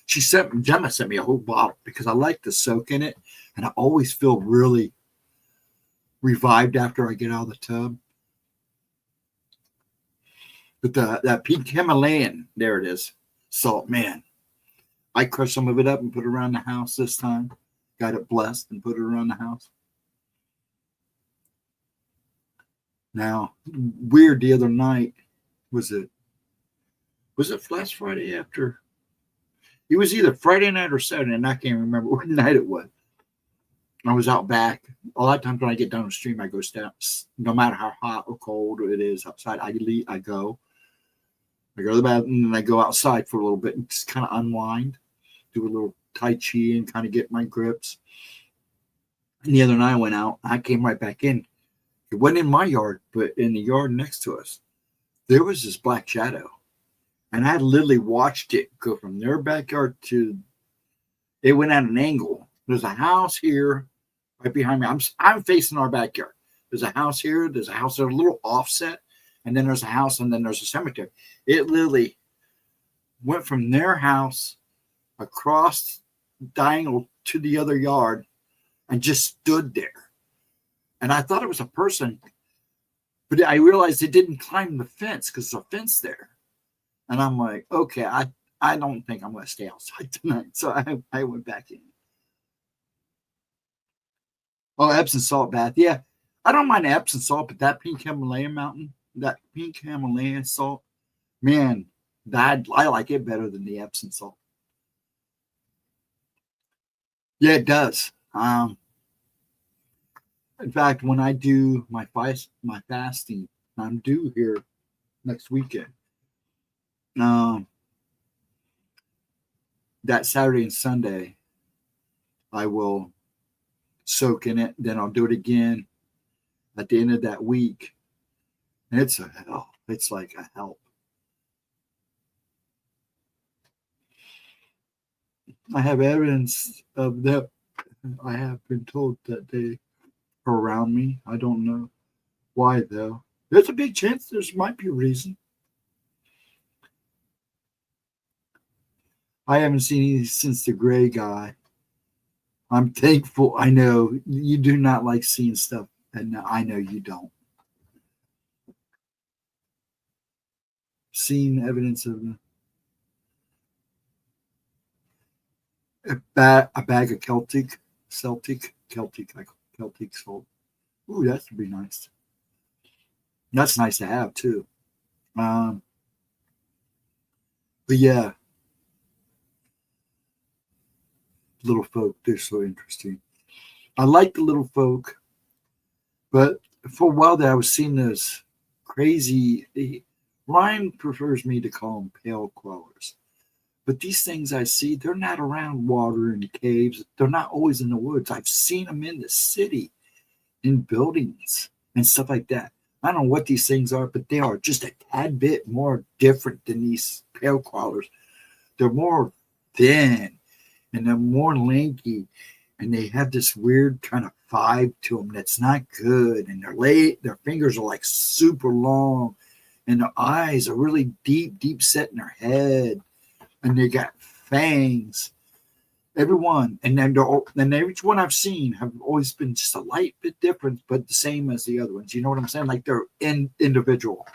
Gemma sent me a whole bottle because I like to soak in it, and I always feel really revived after I get out of the tub. But that pink Himalayan, there it is, salt, man. I crushed some of it up and put it around the house this time. Got it blessed and put it around the house. Now, weird, the other night, was it last Friday after? It was either Friday night or Saturday, and I can't remember what night it was. I was out back. A lot of times when I get down the stream, I go steps. No matter how hot or cold it is outside, I go to the bathroom, and I go outside for a little bit and just kind of unwind, do a little Tai Chi and kind of get my grips. And the other night I went out, I came right back in. It wasn't in my yard, but in the yard next to us, there was this black shadow. And I literally watched it go from their backyard to, it went at an angle. There's a house here right behind me. I'm facing our backyard. There's a house here. There's a house. There's a little offset, and then there's a house, and then there's a cemetery. It literally went from their house across diagonal to the other yard and just stood there. And I thought it was a person, but I realized it didn't climb the fence because there's a fence there. And I'm like, okay, I don't think I'm going to stay outside tonight. So I went back in. Oh, Epsom salt bath. Yeah, I don't mind Epsom salt, but that pink Himalayan mountain, that pink Himalayan salt, man, I like it better than the Epsom salt. Yeah, it does. In fact, when I do my fasting, I'm due here next weekend. That Saturday and Sunday, I will soak in it. Then I'll do it again at the end of that week. And it's a help. It's like a help. I have evidence of that. I have been told that they are around me. I don't know why, though. There's a big chance there might be a reason. I haven't seen any since the gray guy. I'm thankful. I know you do not like seeing stuff, and I know you don't. Seen evidence of a bag of Celtic salt. Ooh, that would be nice. That's nice to have too. But yeah, little folk, they're so interesting. I like the little folk, but for a while there, I was seeing those crazy. Ryan prefers me to call them pale crawlers. But these things I see, they're not around water and caves. They're not always in the woods. I've seen them in the city, in buildings and stuff like that. I don't know what these things are, but they are just a tad bit more different than these pale crawlers. They're more thin and they're more lanky, and they have this weird kind of vibe to them that's not good. And their fingers are like super long, and their eyes are really deep set in their head. And they got fangs, everyone, and then each one I've seen have always been just a light bit different, but the same as the other ones. You know what I'm saying? Like they're individual.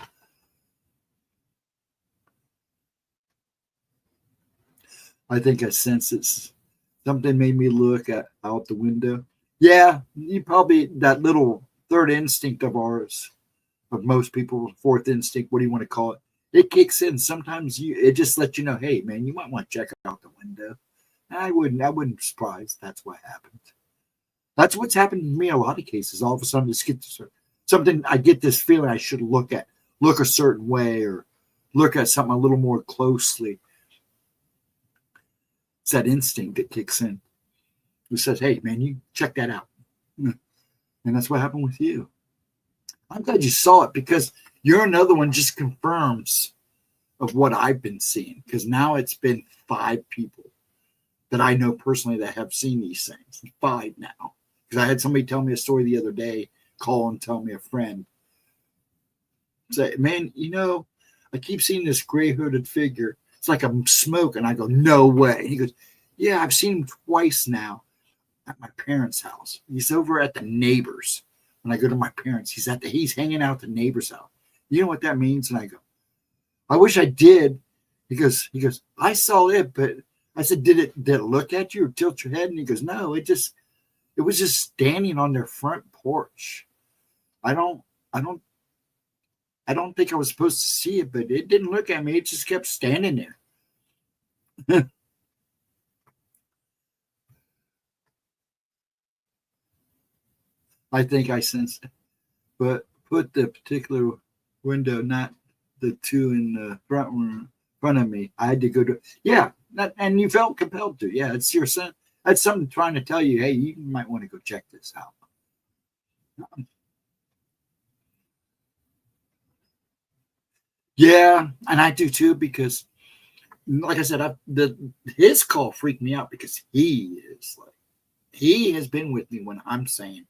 I think I sense it's something made me look out the window. Yeah, you probably that little third instinct of ours, of most people, fourth instinct, what do you want to call it? It kicks in. Sometimes it just lets you know, hey man, you might want to check out the window. I wouldn't be surprised. That's what happened. That's what's happened to me in a lot of cases. All of a sudden, just get something. I get this feeling I should look a certain way, or look at something a little more closely. It's that instinct that kicks in. Who says, hey man, you check that out. And that's what happened with you. I'm glad you saw it, because you're another one just confirms of what I've been seeing, because now it's been 5 people that I know personally that have seen these things. 5 now. Because I had somebody tell me a story the other day, call and tell me a friend. Say, man, I keep seeing this gray hooded figure. It's like I'm smoking. I go, no way. He goes, yeah, I've seen him twice now at my parents' house. He's over at the neighbor's. When I go to my parents, he's hanging out at the neighbor's house. You know what that means? And I go, I wish I did. He goes, I saw it, but I said, did it look at you or tilt your head? And he goes, no, it was just standing on their front porch. I don't think I was supposed to see it, but it didn't look at me. It just kept standing there. I think I sensed it. But put the particular window, not the 2 in the front of me. I had to go to, and you felt compelled to. Yeah, it's your son. That's something trying to tell you, hey, you might want to go check this out. Yeah, and I do too, because like I said, his call freaked me out, because he has been with me when I'm saying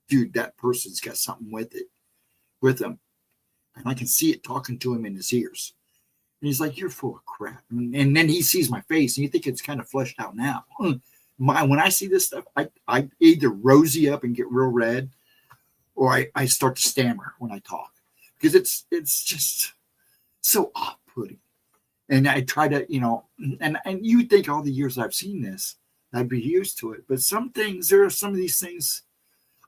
dude, that person's got something with him. And I can see it talking to him in his ears. And he's like, you're full of crap. And then he sees my face, and you think it's kind of fleshed out now. When I see this stuff, I either rosy up and get real red, or I start to stammer when I talk, because it's just so off-putting. And I try to, and you think all the years I've seen this, I'd be used to it. But there are some of these things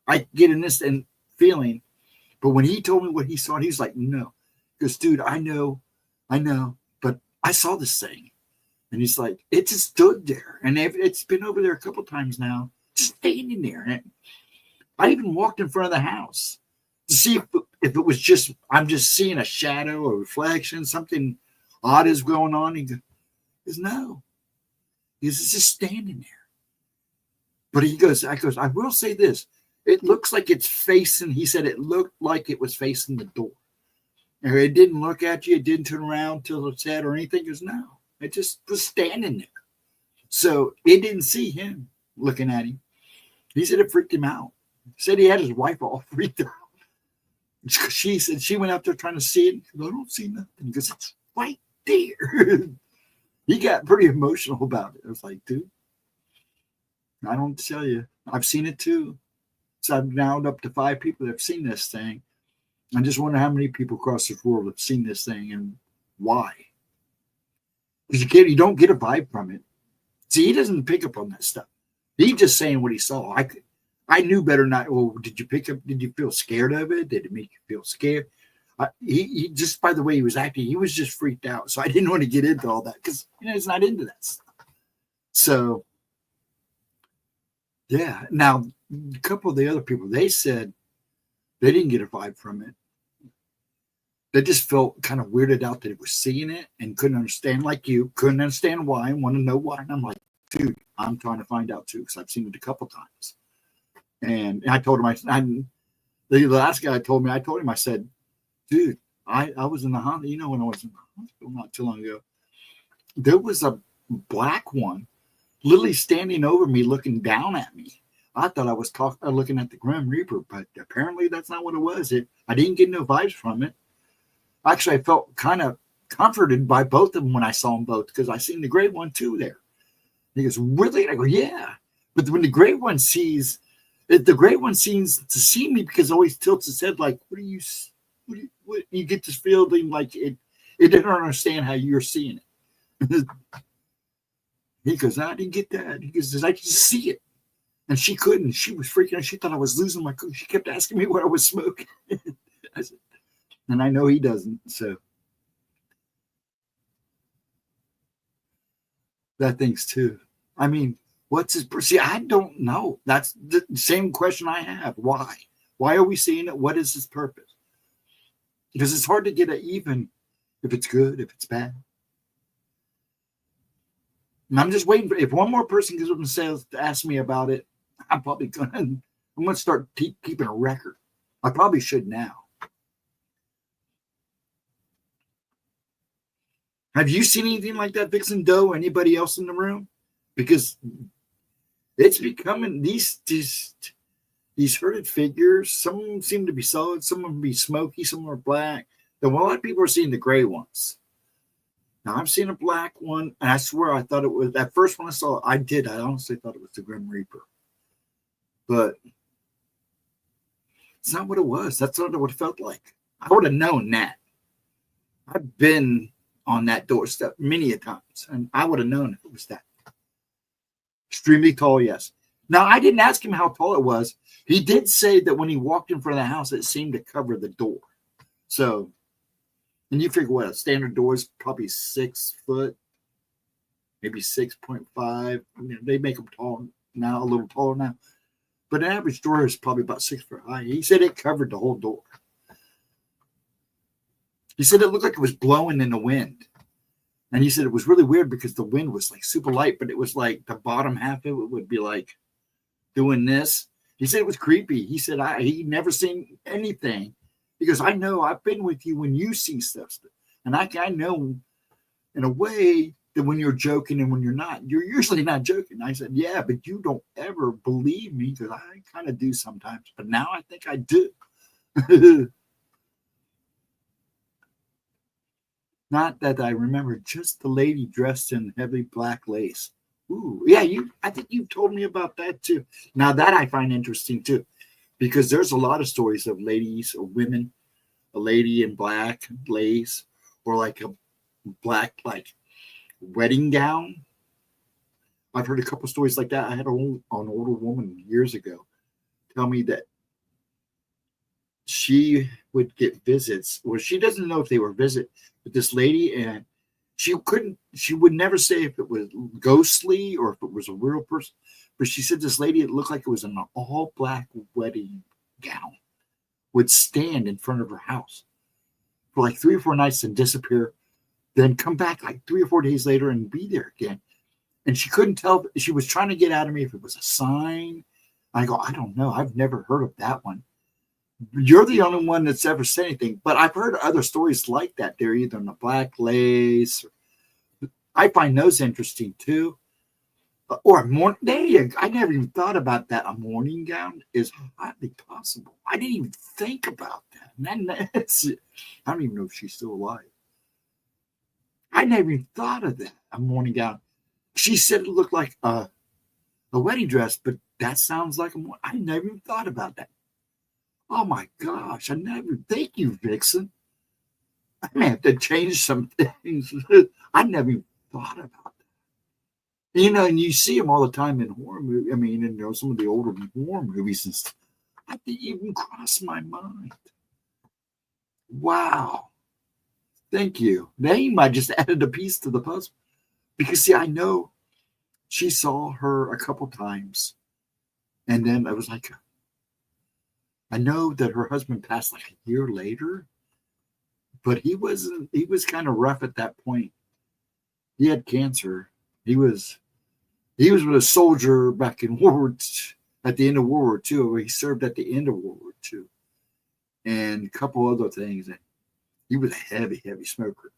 I get in this and feeling. But when he told me what he saw, he's like, no. Because, dude, I know, but I saw this thing. And he's like, it just stood there. And it's been over there a couple times now, just standing there. And I even walked in front of the house to see if it was just, I'm just seeing a shadow or reflection, something odd is going on. He goes, no. It's just standing there. But I will say this. It looks like it's facing, he said it looked like it was facing the door. And it didn't look at you. It didn't turn around till its head or anything. He goes, no. It just was standing there. So it didn't see him looking at him. He said it freaked him out. He said he had his wife all freaked out. She said she went out there trying to see it. Goes, I don't see nothing. He goes, it's right there. He got pretty emotional about it. I was like, dude, I don't tell you. I've seen it too. So I've now up to 5 people that have seen this thing. I just wonder how many people across this world have seen this thing and why. Because you don't get a vibe from it. See, he doesn't pick up on that stuff. He's just saying what he saw. I knew better not. Well, did you pick up? Did you feel scared of it? Did it make you feel scared? He just by the way he was acting, he was just freaked out. So I didn't want to get into all that because he's not into that stuff. So yeah. Now a couple of the other people, they said they didn't get a vibe from it. They just felt kind of weirded out that it was seeing it and couldn't understand, like you, couldn't understand why and want to know why. And I'm like, dude, I'm trying to find out too because I've seen it a couple times. And I told him, the last guy told me, I said, dude, I was in the hospital. When I was in the hospital not too long ago, there was a black one literally standing over me, looking down at me. I thought I was looking at the Grim Reaper, but apparently that's not what it was. I didn't get no vibes from it. Actually, I felt kind of comforted by both of them when I saw them both because I seen the gray one too there. He goes, really? I go, yeah. But when the gray one seems to see me because it always tilts its head like, what you get this feeling like it didn't understand how you're seeing it. He goes, I didn't get that. He goes, I can see it. And she couldn't. She was freaking out. She thought I was losing my cool. She kept asking me what I was smoking. I said, and I know he doesn't. So that thing's too. I mean, what's his? See, I don't know. That's the same question I have. Why? Why are we seeing it? What is his purpose? Because it's hard to get even if it's good, if it's bad. And I'm just waiting for if one more person gets up and says to ask me about it. I'm gonna start keeping a record. I probably should now. Have you seen anything like that, Vixen Doe, or anybody else in the room? Because it's becoming these hooded figures. Some of them seem to be solid, some of them be smoky, some are black. Then a lot of people are seeing the gray ones. Now I've seen a black one, and I swear I thought it was that first one I saw. I honestly thought it was the Grim Reaper, but it's not what it was. That's not what it felt like. I would have known that. I've been on that doorstep many a times, and I would have known if it was that. Extremely tall, yes. Now, I didn't ask him how tall it was. He did say that when he walked in front of the house, it seemed to cover the door. So, and you figure what, a standard door is probably 6 foot, maybe 6.5. I mean, they make them tall now, a little taller now. But an average door is probably about 6 foot high. He said it covered the whole door. He said it looked like it was blowing in the wind. And he said it was really weird because the wind was like super light, but it was like the bottom half of it would be like doing this. He said it was creepy. He said he never seen anything. Because I know I've been with you when you see stuff. And I know in a way that when you're joking and when you're not, you're usually not joking. I said, yeah, but you don't ever believe me because I kind of do sometimes. But now I think I do. Not that I remember, just the lady dressed in heavy black lace. Ooh, yeah, I think you've told me about that too. Now that I find interesting too, because there's a lot of stories of ladies or women, a lady in black lace or like a black like wedding gown. I've heard a couple stories like that. I had an older woman years ago tell me that she would get visits. Well, she doesn't know if they were visit, but this lady, and she would never say if it was ghostly or if it was a real person. But she said this lady, it looked like it was an all black wedding gown, would stand in front of her house for like 3 or 4 nights and disappear, then come back like 3 or 4 days later and be there again. And she couldn't tell. She was trying to get out of me if it was a sign. I go, I don't know. I've never heard of that one. You're the only one that's ever said anything, but I've heard other stories like that. They're either in the black lace. I find those interesting too. Or a morning. I never even thought about that. A morning gown is highly possible. I didn't even think about that. I don't even know if she's still alive. I never even thought of that. A morning gown. She said it looked like a wedding dress, but that sounds like I never even thought about that. Oh my gosh, thank you, Vixen. I may have to change some things. I never even thought about that. And you see them all the time in horror movies. I mean, some of the older horror movies and stuff. I didn't even cross my mind. Wow. Thank you. Name, I just added a piece to the puzzle. Because, see, I know she saw her a couple times. And then I was like, I know that her husband passed like a year later, but he was kind of rough at that point. He had cancer. He was a soldier back in at the end of World War II. He served at the end of World War II. And a couple other things. He was a heavy, heavy smoker.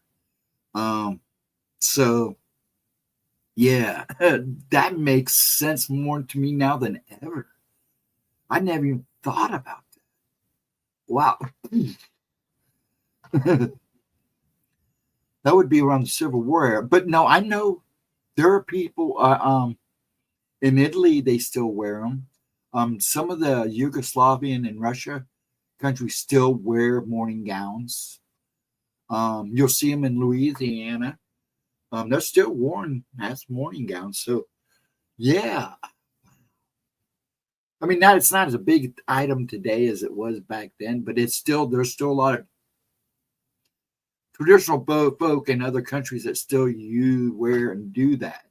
So yeah, that makes sense more to me now than ever. I never even thought about that. Wow. That would be around the Civil War era. But no, I know there are people in Italy, they still wear them. Some of the Yugoslavian and Russia countries still wear morning gowns. You'll see them in Louisiana. They're still worn as morning gowns. So, yeah. I mean, it's not as a big item today as it was back then, but there's still a lot of traditional folk in other countries that still wear and do that.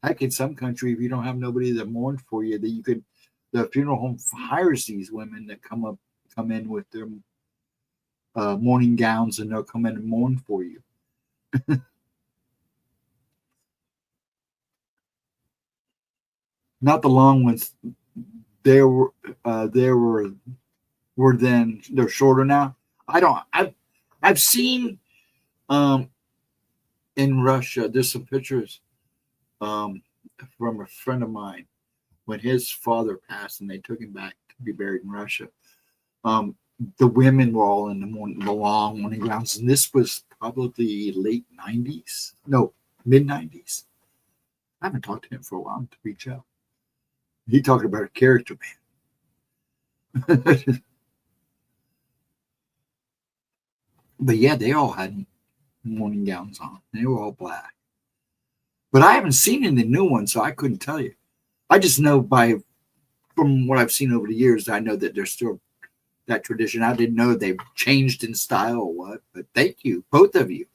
Heck, in some country, if you don't have nobody that mourns for you, the funeral home hires these women that come in with their morning gowns, and they'll come in and mourn for you. Not the long ones. There were then they're shorter now. I've seen in Russia. There's some pictures from a friend of mine when his father passed and they took him back to be buried in Russia. The women were all in the long morning gowns, and this was probably late 90s, no, mid 90s. I haven't talked to him for a while to reach out. He talked about a character, man. But yeah, they all had morning gowns on. They were all black. But I haven't seen any new ones, so I couldn't tell you. I just know from what I've seen over the years, I know that there's still that tradition. I didn't know they've changed in style or what, but thank you, both of you.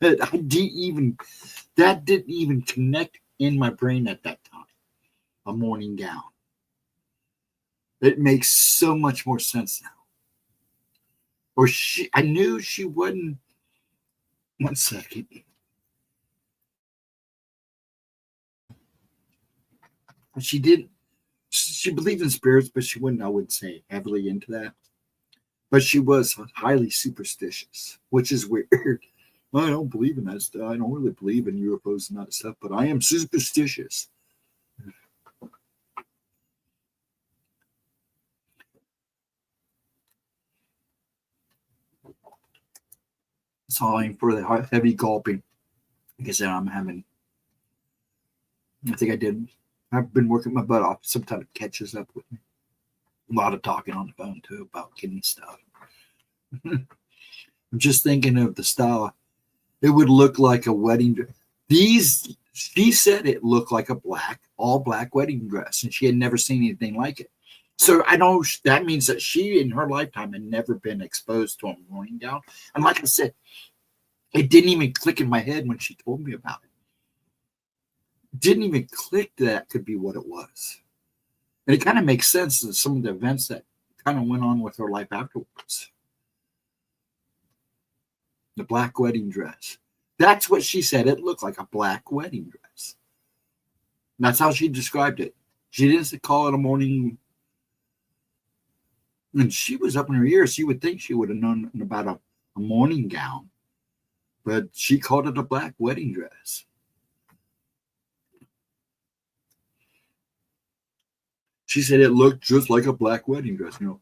That didn't even connect in my brain at that time. A morning gown. It makes so much more sense now. Or I knew she wouldn't. 1 second. She didn't. She believed in spirits, but I wouldn't say heavily into that. But she was highly superstitious, which is weird I don't believe in that stuff. I don't really believe in UFOs and that stuff, but I am superstitious. Sorry for the heavy gulping. Like I said, I think I've been working my butt off. Sometimes it catches up with me. A lot of talking on the phone, too, about getting stuff. I'm just thinking of the style. It would look like a wedding dress. She said it looked like a all black wedding dress, and she had never seen anything like it. So I know that means that she, in her lifetime, had never been exposed to a morning gown. And like I said, it didn't even click in my head when she told me about it. It didn't even click that could be what it was. And it kind of makes sense to some of the events that kind of went on with her life afterwards. The black wedding dress. That's what she said. It looked like a black wedding dress. And that's how she described it. She didn't call it a morning. And she was up in her years. You would think she would have known about a morning gown. But she called it a black wedding dress. She said it looked just like a black wedding dress, and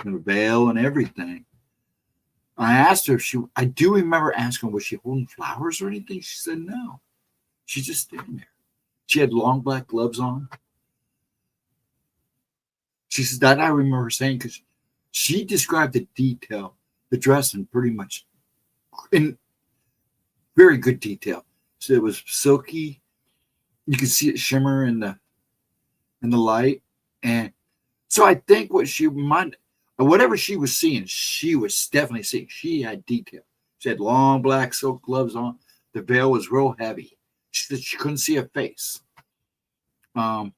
a veil and everything. I asked her if I do remember asking, was she holding flowers or anything? She said no. She's just standing there. She had long black gloves on. She said that I remember her saying, because she described the detail, the dress in very good detail. So it was silky. You could see it shimmer in the light. And so I think whatever she was seeing, she was definitely seeing. She had detail. She had long black silk gloves on. The veil was real heavy. She said she couldn't see a face. And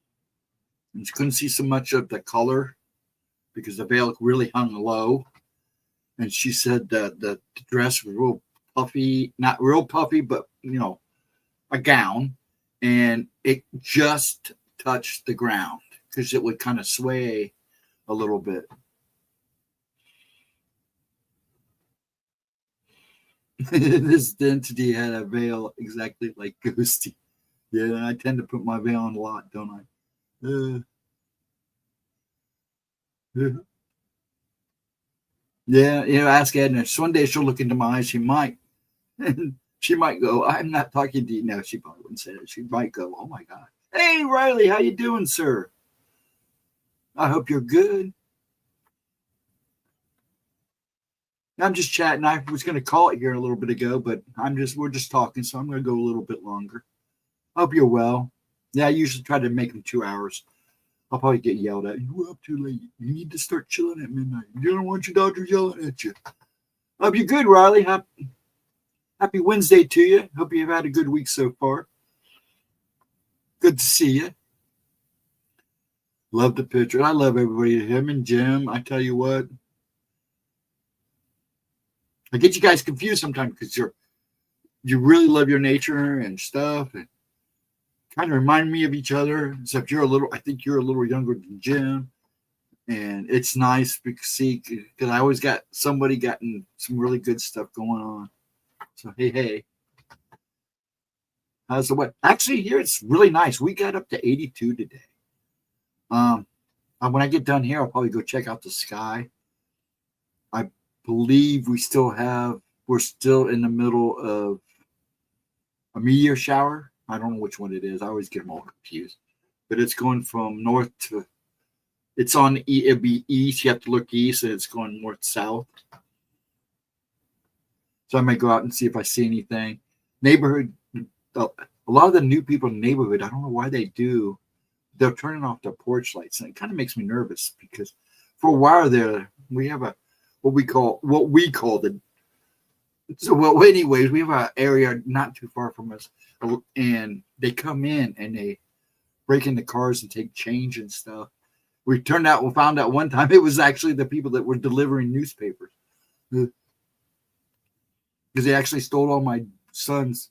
she couldn't see so much of the color because the veil really hung low. And she said that the dress was real puffy, not real puffy, but a gown. And it just touched the ground because it would kind of sway a little bit. This entity had a veil exactly like Ghosty. Yeah, I tend to put my veil on a lot, don't I? Yeah, ask Edna. One day she'll look into my eyes. She might go, I'm not talking to you. No, she probably wouldn't say that. She might go, oh my God. Hey, Riley, how you doing, sir? I hope you're good. I'm just chatting. I was going to call it here a little bit ago, but we're just talking, so I'm going to go a little bit longer. I hope you're well. Yeah, I usually try to make them 2 hours. I'll probably get yelled at. You were up too late. You need to start chilling at midnight. You don't want your doctor yelling at you. Hope you're good, Riley. Happy Wednesday to you. Hope you've had a good week so far. Good to see you. Love the picture. I love everybody. Him and Jim. I tell you what. I get you guys confused sometimes because you really love your nature and stuff, and kind of remind me of each other. Except I think you're a little younger than Jim, and it's nice because I always got somebody gotten some really good stuff going on. So hey, how's the weather? Actually, here it's really nice. We got up to 82 today. When I get done here, I'll probably go check out the sky. I believe we're still in the middle of a meteor shower. I don't know which one it is. I always get them all confused. But it's going from north to, it'll be east. You have to look east, and it's going north south. So I might go out and see if I see anything. Neighborhood, a lot of the new people in the neighborhood, I don't know why they do. They're turning off their porch lights, and it kind of makes me nervous because for a while there, we have what we call the. So well, anyways, we have an area not too far from us, and they come in and they break into cars and take change and stuff. We found out one time it was actually the people that were delivering newspapers, because they actually stole all my son's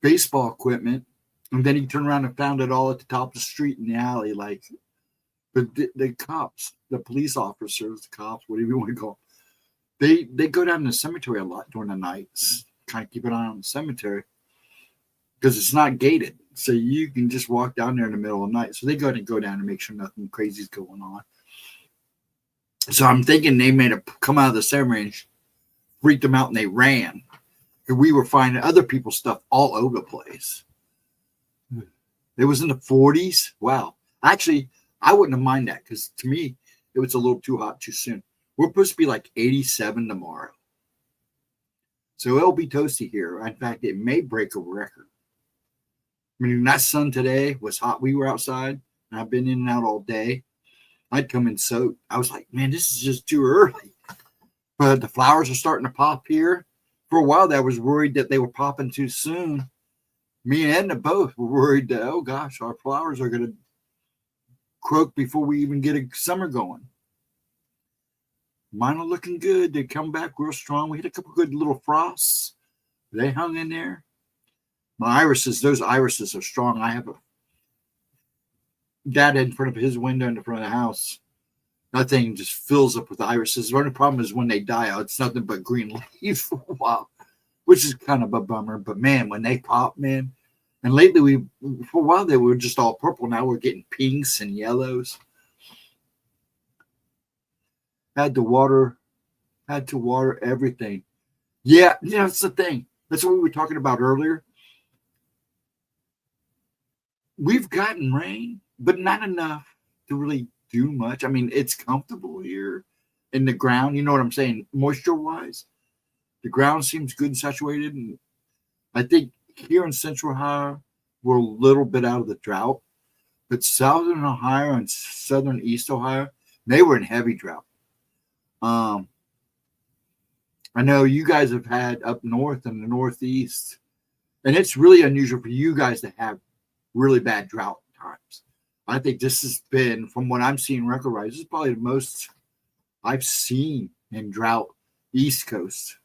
baseball equipment. And then he turned around and found it all at the top of the street in the alley. Like the cops, the police officers, the cops, whatever you want to call them, They go down to the cemetery a lot during the nights, kind of keep an eye on the cemetery because it's not gated. So you can just walk down there in the middle of the night. So they go down and make sure nothing crazy is going on. So I'm thinking they may have come out of the cemetery and freaked them out and they ran. And we were finding other people's stuff all over the place. It was in the 40s. Wow. Actually, I wouldn't have minded that because to me, it was a little too hot too soon. We're supposed to be like 87 tomorrow. So it'll be toasty here. In fact, it may break a record. I mean, that sun today was hot. We were outside, and I've been in and out all day. I'd come in soaked. I was like, man, this is just too early. But the flowers are starting to pop here. For a while, I was worried that they were popping too soon. Me and Edna both were worried that, oh gosh, our flowers are going to croak before we even get a summer going. Mine are looking good. They come back real strong. We had a couple good little frosts. They hung in there. My irises, those irises are strong. I have a dad in front of his window in the front of the house. That thing just fills up with irises. The only problem is when they die, it's nothing but green leaves for a while, which is kind of a bummer. But man, when they pop, man, and lately for a while they were just all purple. Now we're getting pinks and yellows. Had to water everything. Yeah, that's the thing. That's what we were talking about earlier. We've gotten rain, but not enough to really do much. I mean, it's comfortable here in the ground. You know what I'm saying? Moisture-wise, the ground seems good and saturated. And I think here in Central Ohio, we're a little bit out of the drought. But Southern Ohio and Southern East Ohio, they were in heavy drought. I know you guys have had up north and the Northeast, and it's really unusual for you guys to have really bad drought times. I think this has been, from what I'm seeing record-wise, this is probably the most I've seen in drought East Coast.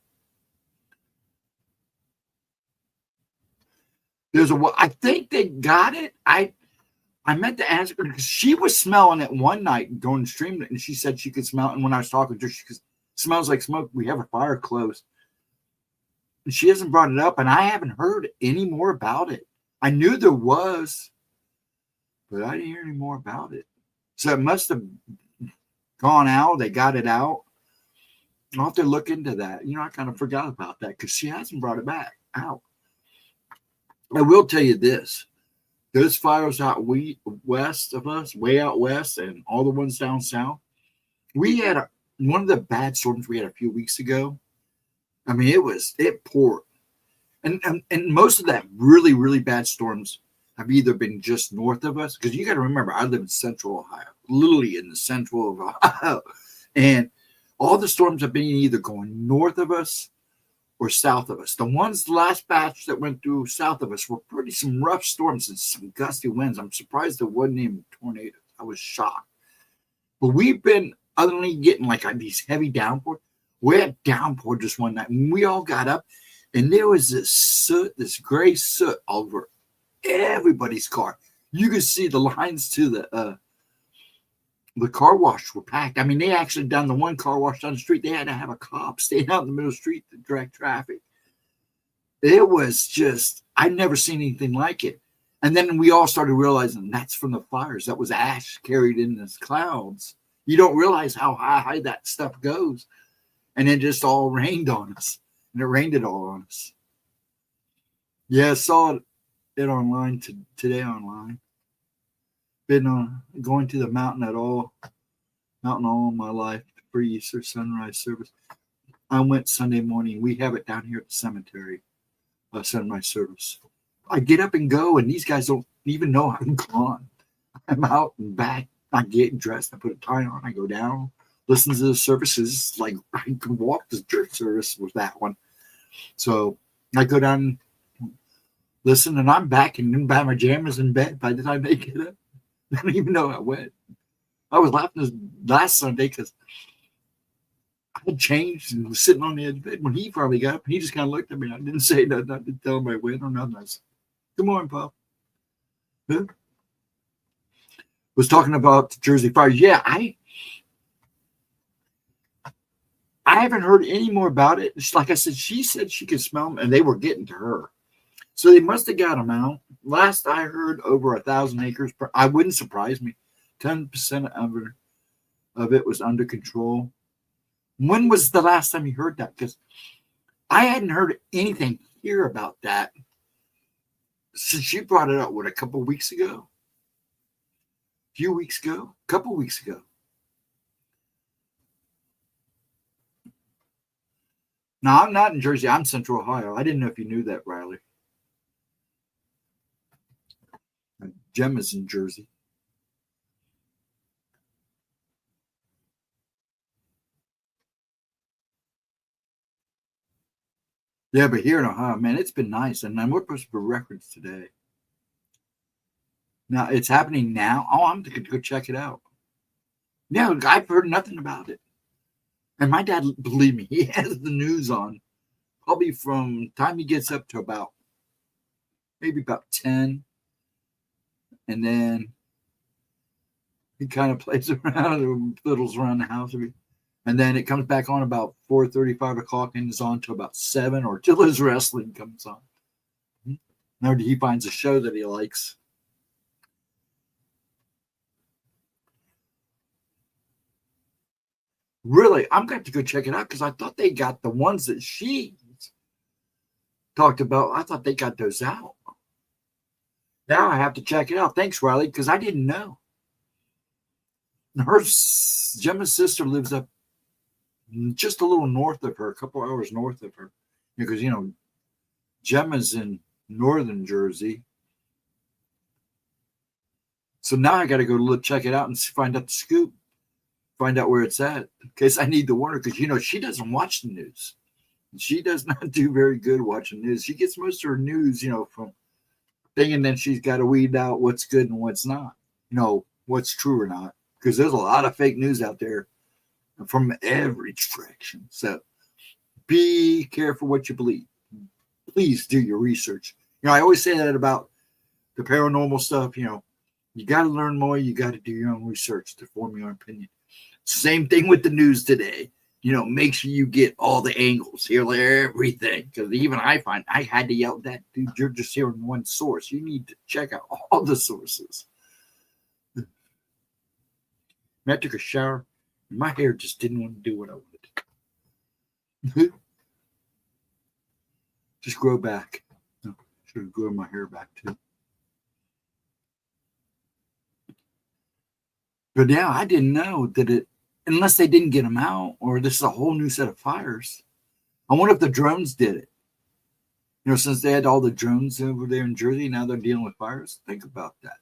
I think they got it. I meant to ask her because she was smelling it one night during the stream, and she said she could smell it. And when I was talking to her, she goes, smells like smoke. We have a fire close. And she hasn't brought it up, and I haven't heard any more about it. I knew there was, but I didn't hear any more about it. So it must have gone out. They got it out. I'll have to look into that. I kind of forgot about that because she hasn't brought it back out. I will tell you this. Those fires out west of us, way out west, and all the ones down south, we had one of the bad storms we had a few weeks ago. I mean, it poured. And most of that really, really bad storms have either been just north of us, because you got to remember, I live in Central Ohio, literally in the central of Ohio. And all the storms have been either going north of us or south of us. The last batch that went through south of us were some rough storms and some gusty winds. I'm surprised there wasn't even tornadoes. I was shocked. But we've been, other than getting like these heavy downpours, we had downpour just one night. And we all got up, and there was this soot, this gray soot over everybody's car. You could see the lines to the car wash were packed. I mean, they actually done the one car wash down the street. They had to have a cop staying out in the middle of the street to direct traffic. It was just, I'd never seen anything like it. And then we all started realizing that's from the fires. That was ash carried in the clouds. You don't realize how high that stuff goes. And it just all rained on us. And it rained it all on us. Yeah, I saw it online today online. Been going to the mountain all my life for Easter sunrise service. I went Sunday morning. We have it down here at the cemetery, sunrise service. I get up and go, and these guys don't even know I'm gone. I'm out and back. I get dressed. I put a tie on. I go down, listen to the services. Like I can walk to church service with that one. So I go down, listen, and I'm back and buy my jammers in bed by the time they get up. I don't even know I went. I was laughing this last Sunday because I had changed and was sitting on the edge of bed when he finally got up. He just kind of looked at me. I didn't say nothing. I didn't tell him I went or nothing. I said, "Good morning, Pop." Huh? Was talking about the Jersey fires. Yeah, I haven't heard any more about it. It's like I said, she said she could smell them, and they were getting to her. So they must have got them out. Last I heard, over 1,000 acres. I wouldn't surprise me. 10% of it was under control. When was the last time you heard that? Because I hadn't heard anything here about that since you brought it up. What, a couple of weeks ago? A few weeks ago? A couple of weeks ago. No, I'm not in Jersey. I'm Central Ohio. I didn't know if you knew that, Riley. Gemma's in Jersey. Yeah, but here in Ohio, man, it's been nice. And we're supposed to be records today. Now, it's happening now. Oh, I'm going to go check it out. Yeah, I've heard nothing about it. And my dad, believe me, he has the news on probably from time he gets up to about maybe about 10. And then he kind of plays around and fiddles around the house. And then it comes back on about 4:30, 5 o'clock, and is on to about 7 or till his wrestling comes on. Or he finds a show that he likes. Really, I'm going to go check it out because I thought they got the ones that she talked about. I thought they got those out. Now I have to check it out. Thanks, Riley, because I didn't know. Gemma's sister lives up just a little north of her, a couple hours north of her. Because, Gemma's in northern Jersey. So now I got to go check it out and find out the scoop. Find out where it's at in case I need to warn her, because she doesn't watch the news. She does not do very good watching news. She gets most of her news, from thing, and then she's got to weed out what's good and what's not, what's true or not, because there's a lot of fake news out there from every direction. So be careful what you believe. Please do your research. I always say that about the paranormal stuff. You got to learn more. You got to do your own research to form your opinion. Same thing with the news today. Make sure you get all the angles, hear everything. Because even I find I had to yell at that dude, you're just hearing one source. You need to check out all the sources. I took a shower. And my hair just didn't want to do what I wanted. Just grow back. Should have grown my hair back too. But yeah, I didn't know that it, unless they didn't get them out, or this is a whole new set of fires. I wonder if the drones did it. Since they had all the drones over there in Jersey, now they're dealing with fires. Think about that.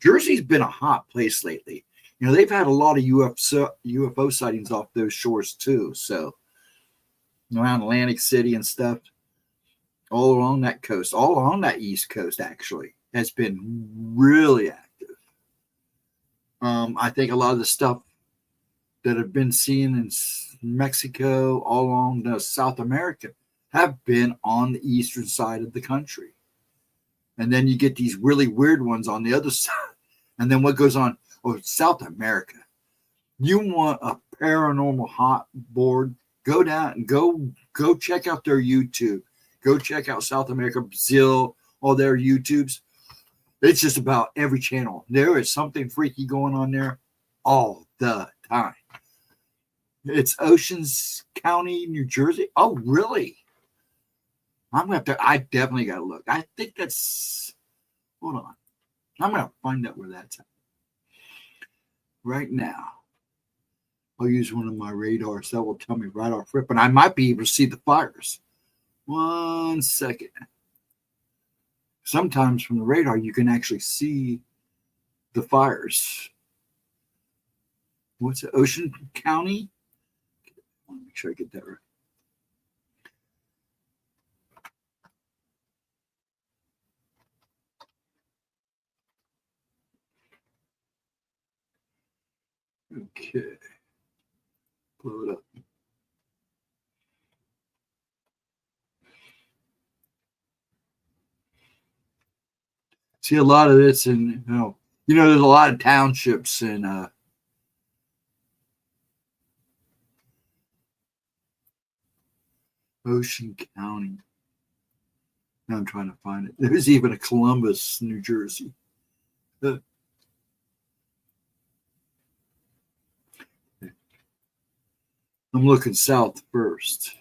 Jersey's been a hot place lately. They've had a lot of UFO sightings off those shores too. So around Atlantic City and stuff, all along that coast, all along that East Coast, actually, has been really active. I think a lot of the stuff that have been seen in Mexico, all along South America, have been on the eastern side of the country. And then you get these really weird ones on the other side. And then what goes on? Oh, South America. You want a paranormal hot board? Go down and go check out their YouTube. Go check out South America, Brazil, all their YouTubes. It's just about every channel. There is something freaky going on there all the time. It's Oceans County, New Jersey. Oh, really? I definitely got to look. I think that's, hold on. I'm going to find out where that's at. Right now, I'll use one of my radars that will tell me right off rip, and I might be able to see the fires. 1 second. Sometimes from the radar, you can actually see the fires. What's it? Ocean County? I want to make sure I get that right. Okay. Pull it up. See a lot of this in, there's a lot of townships in Ocean County. Now I'm trying to find it. There's even a Columbus, New Jersey. I'm looking south first.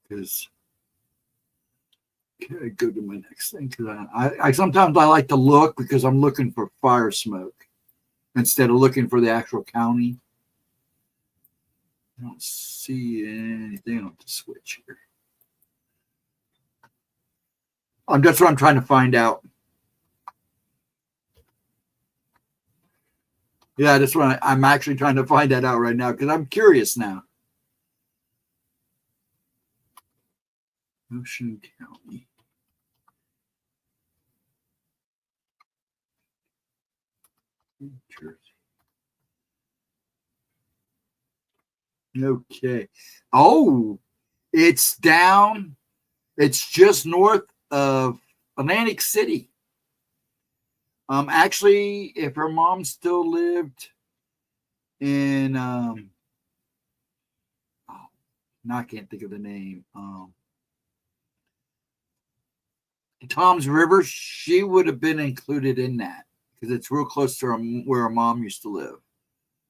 Because okay, go to my next thing. Because I sometimes I like to look because I'm looking for fire smoke instead of looking for the actual county. I don't see anything on the switch here. That's what I'm trying to find out. Yeah, that's what I'm actually trying to find that out right now because I'm curious now. Ocean County. New Jersey. Okay. Oh, it's down. It's just north of Atlantic City. Actually, if her mom still lived in now I can't think of the name. Tom's River, she would have been included in that because it's real close to where her mom used to live.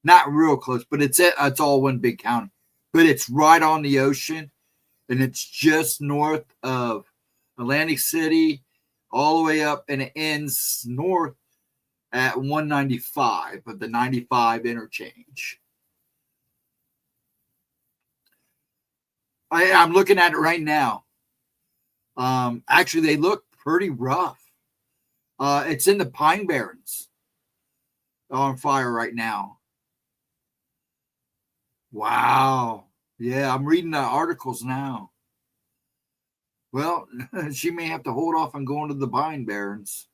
Not real close, but it's all one big county. But it's right on the ocean, and it's just north of Atlantic City, all the way up, and it ends north at 195 of the 95 interchange. I'm looking at it right now. Actually, they look pretty rough. It's in the Pine Barrens on fire right now. Wow. Yeah, I'm reading the articles now. Well, she may have to hold off on going to the Pine Barrens.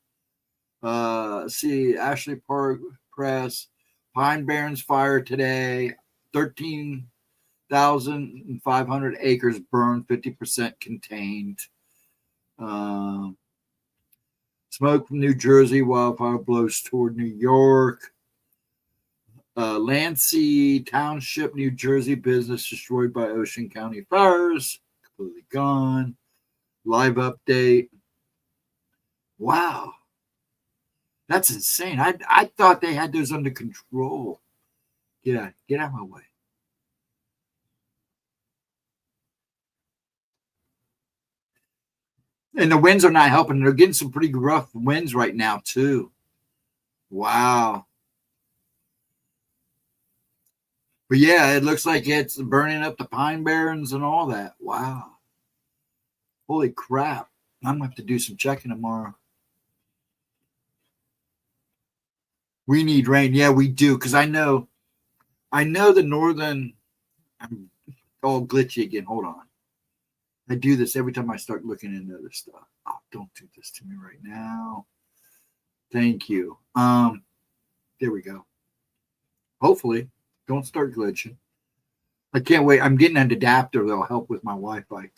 See, Ashley Park Press, Pine Barrens fire today, 13,500 acres burned, 50% contained. Smoke from New Jersey, wildfire blows toward New York. Lansing Township, New Jersey, business destroyed by Ocean County fires, completely gone. Live update. Wow. That's insane. I thought they had those under control. Get out of my way. And the winds are not helping. They're getting some pretty rough winds right now, too. Wow. But yeah, it looks like it's burning up the Pine Barrens and all that. Wow. Holy crap. I'm going to have to do some checking tomorrow. We need rain. Yeah, we do. Because I know the northern, I'm all glitchy again. Hold on. I do this every time I start looking into other stuff. Oh, don't do this to me right now. Thank you. There we go. Hopefully, don't start glitching. I can't wait. I'm getting an adapter that'll help with my Wi-Fi.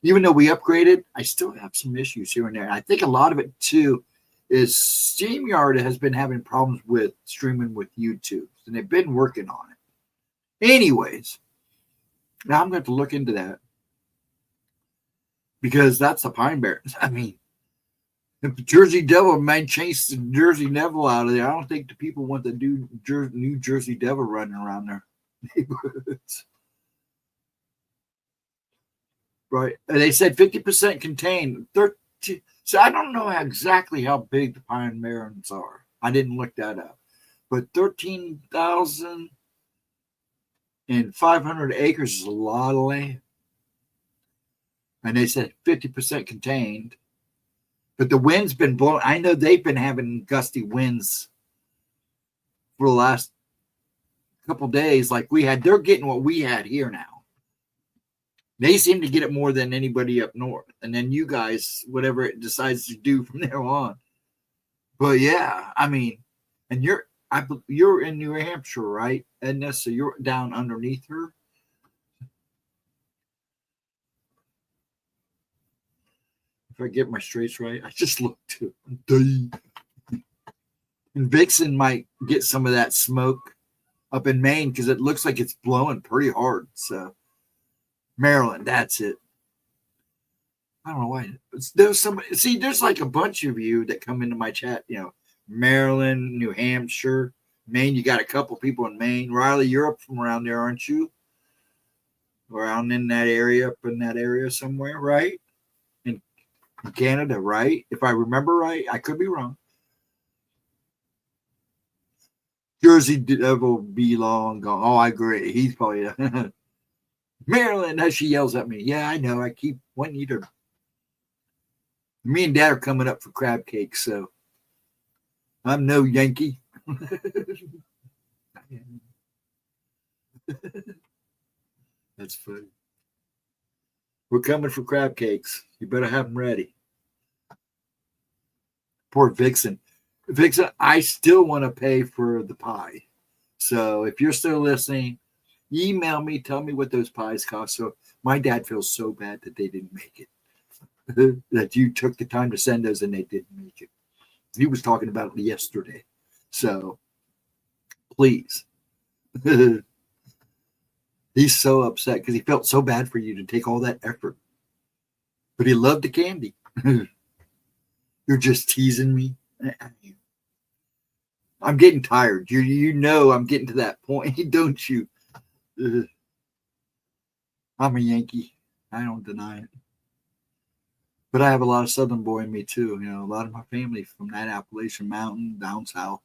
Even though we upgraded, I still have some issues here and there. And I think a lot of it, too, is StreamYard has been having problems with streaming with YouTube. And they've been working on it. Anyways, now I'm going to have to look into that. Because that's the Pine Barrens. I mean, if the Jersey Devil might chase the Jersey Devil out of there, I don't think the people want the New Jersey Devil running around their neighborhoods. Right. They said 50% contained. So I don't know exactly how big the Pine Barrens are. I didn't look that up. But 13,500 acres is a lot of land. And they said 50% contained. But the wind's been blowing. I know they've been having gusty winds for the last couple days like we had. They're getting what we had here now. They seem to get it more than anybody up north. And then you guys, whatever it decides to do from there on. But yeah, I mean, and you're in New Hampshire, right, Edna? So you're down underneath her. If I get my straights right, I just looked to. And Vixen might get some of that smoke up in Maine because it looks like it's blowing pretty hard. So Maryland, that's it. I don't know why. There's somebody. See, there's like a bunch of you that come into my chat. Maryland, New Hampshire, Maine. You got a couple people in Maine. Riley, you're up from around there, aren't you? Around in that area, up in that area somewhere, right? In Canada, right? If I remember right, I could be wrong. Jersey Devil be long gone. Oh, I agree. He's probably Maryland. As she yells at me, yeah, I know. I keep wanting you to. Me and Dad are coming up for crab cakes, so I'm no Yankee. That's funny. We're coming for crab cakes. You better have them ready. Poor Vixen. Vixen, I still want to pay for the pie. So if you're still listening, email me, tell me what those pies cost. So my dad feels so bad that they didn't make it. That you took the time to send those and they didn't make it. He was talking about it yesterday. So please. He's so upset because he felt so bad for you to take all that effort. But he loved the candy. You're just teasing me. I'm getting tired. You know I'm getting to that point, don't you? I'm a Yankee. I don't deny it. But I have a lot of Southern boy in me too. A lot of my family from that Appalachian Mountain down south.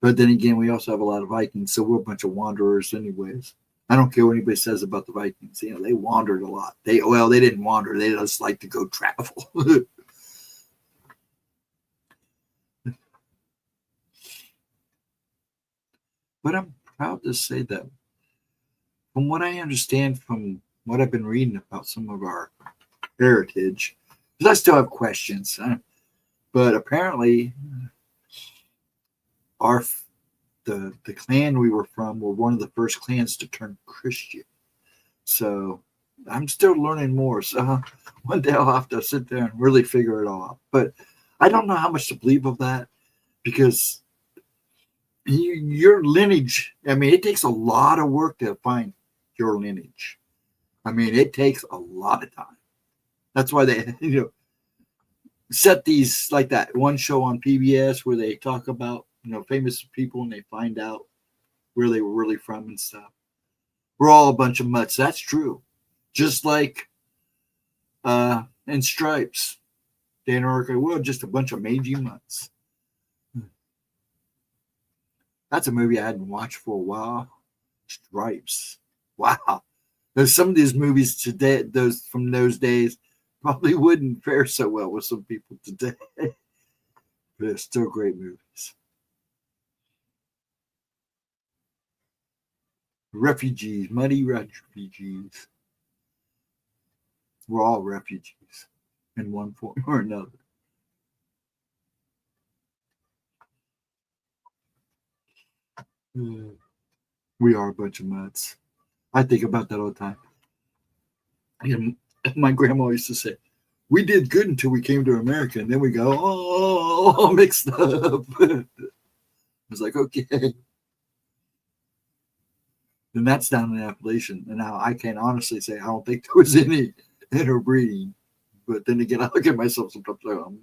But then again, we also have a lot of Vikings, so we're a bunch of wanderers anyways. I don't care what anybody says about the Vikings. They wandered a lot. They didn't wander. They just like to go travel. But I'm proud to say that from what I understand from what I've been reading about some of our heritage, because I still have questions, but apparently the clan we were from were one of the first clans to turn Christian. So I'm still learning more. So one day I'll have to sit there and really figure it all out. But I don't know how much to believe of that because your lineage, it takes a lot of work to find your lineage. It takes a lot of time. That's why they, set these like that one show on PBS where they talk about, famous people and they find out where they were really from and stuff. We're all a bunch of mutts. That's true. Just like in Stripes, Dan Orca, we're just a bunch of mangy mutts. That's a movie I hadn't watched for a while. Stripes. Wow. There's some of these movies today, those from those days, probably wouldn't fare so well with some people today. But they're still great movies. Refugees, muddy refugees. We're all refugees in one form or another. We are a bunch of mutts. I think about that all the time. And my grandma used to say, we did good until we came to America, and then we go, all mixed up. I was like, okay. And that's down in Appalachian. And now I can honestly say I don't think there was any interbreeding. But then again, I look at myself sometimes.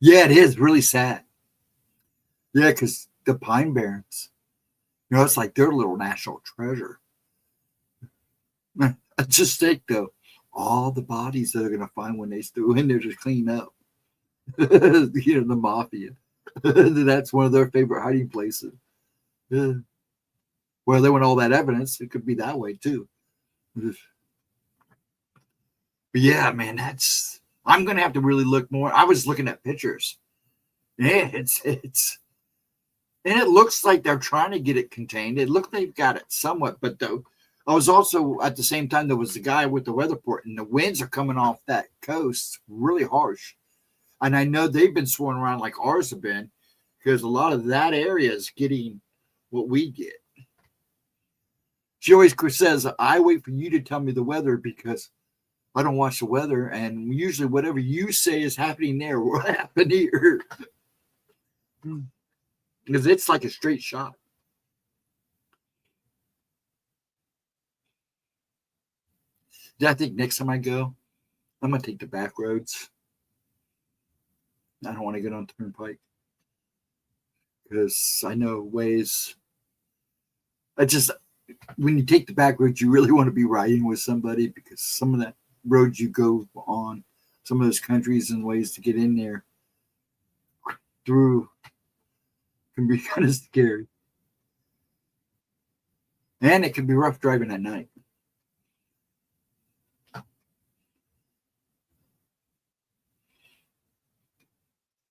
Yeah, it is really sad. Yeah, because the Pine Barrens, it's like their little national treasure. Just think, though, all the bodies that they're going to find when they go in there to clean up. The mafia. That's one of their favorite hiding places. Well, they want all that evidence. It could be that way, too. But yeah, man, I'm going to have to really look more. I was looking at pictures. Yeah, it's and it looks like they're trying to get it contained. It looks like they've got it somewhat, but I was also at the same time there was the guy with the weather report, and the winds are coming off that coast really harsh. And I know they've been swirling around like ours have been, because a lot of that area is getting what we get. She always says, I wait for you to tell me the weather because I don't watch the weather, and usually whatever you say is happening there will happen here. Because it's like a straight shot. I think next time I go, I'm gonna take the back roads. I don't want to get on Turnpike because I know ways. I just when you take the back roads, you really want to be riding with somebody because some of that roads you go on, some of those countries and ways to get in there through can be kind of scary. And it can be rough driving at night.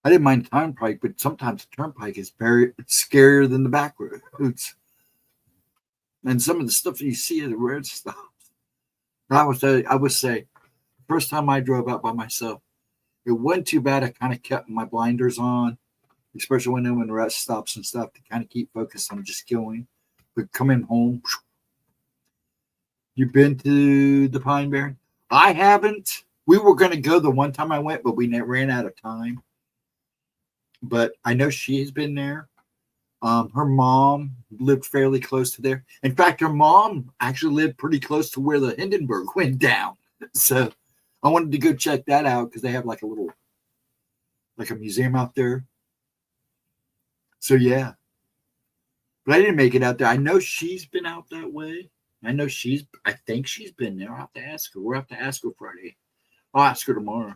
I didn't mind Turnpike, but sometimes the Turnpike is scarier than the back roads. And some of the stuff you see at the road stops. I would say, first time I drove out by myself, it wasn't too bad. I kind of kept my blinders on, especially when the rest stops and stuff, to kind of keep focused on just going. But coming home, you've been to the Pine Barren? I haven't. We were going to go the one time I went, but we ran out of time. But I know she's been there. Her mom lived fairly close to there. In fact, her mom actually lived pretty close to where the Hindenburg went down. So I wanted to go check that out because they have like a museum out there. So yeah. But I didn't make it out there. I know she's been out that way. I think she's been there. I'll have to ask her. We'll have to ask her Friday. I'll ask her tomorrow.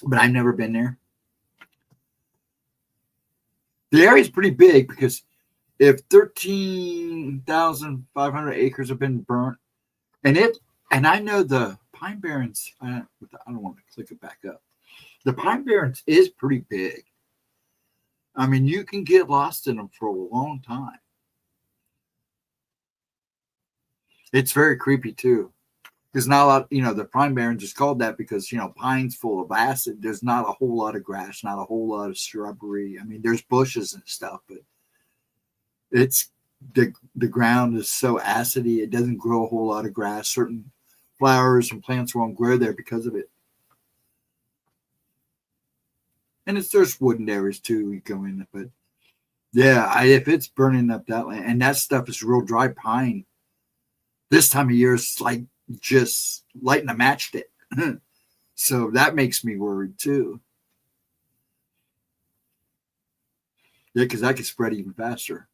But I've never been there. The area is pretty big because if 13,500 acres have been burnt, and I know the Pine Barrens, I don't want to click it back up. The Pine Barrens is pretty big. I mean, you can get lost in them for a long time. It's very creepy too. There's not a lot, the Pine Barrens is called that because, pine's full of acid. There's not a whole lot of grass, not a whole lot of shrubbery. I mean, there's bushes and stuff, but it's the ground is so acidy. It doesn't grow a whole lot of grass. Certain flowers and plants won't grow there because of it. And there's wooded areas too. You go in, but yeah, if it's burning up that land, and that stuff is real dry pine, this time of year it's like just lighting a matchstick. So that makes me worried too. Yeah, because that could spread even faster.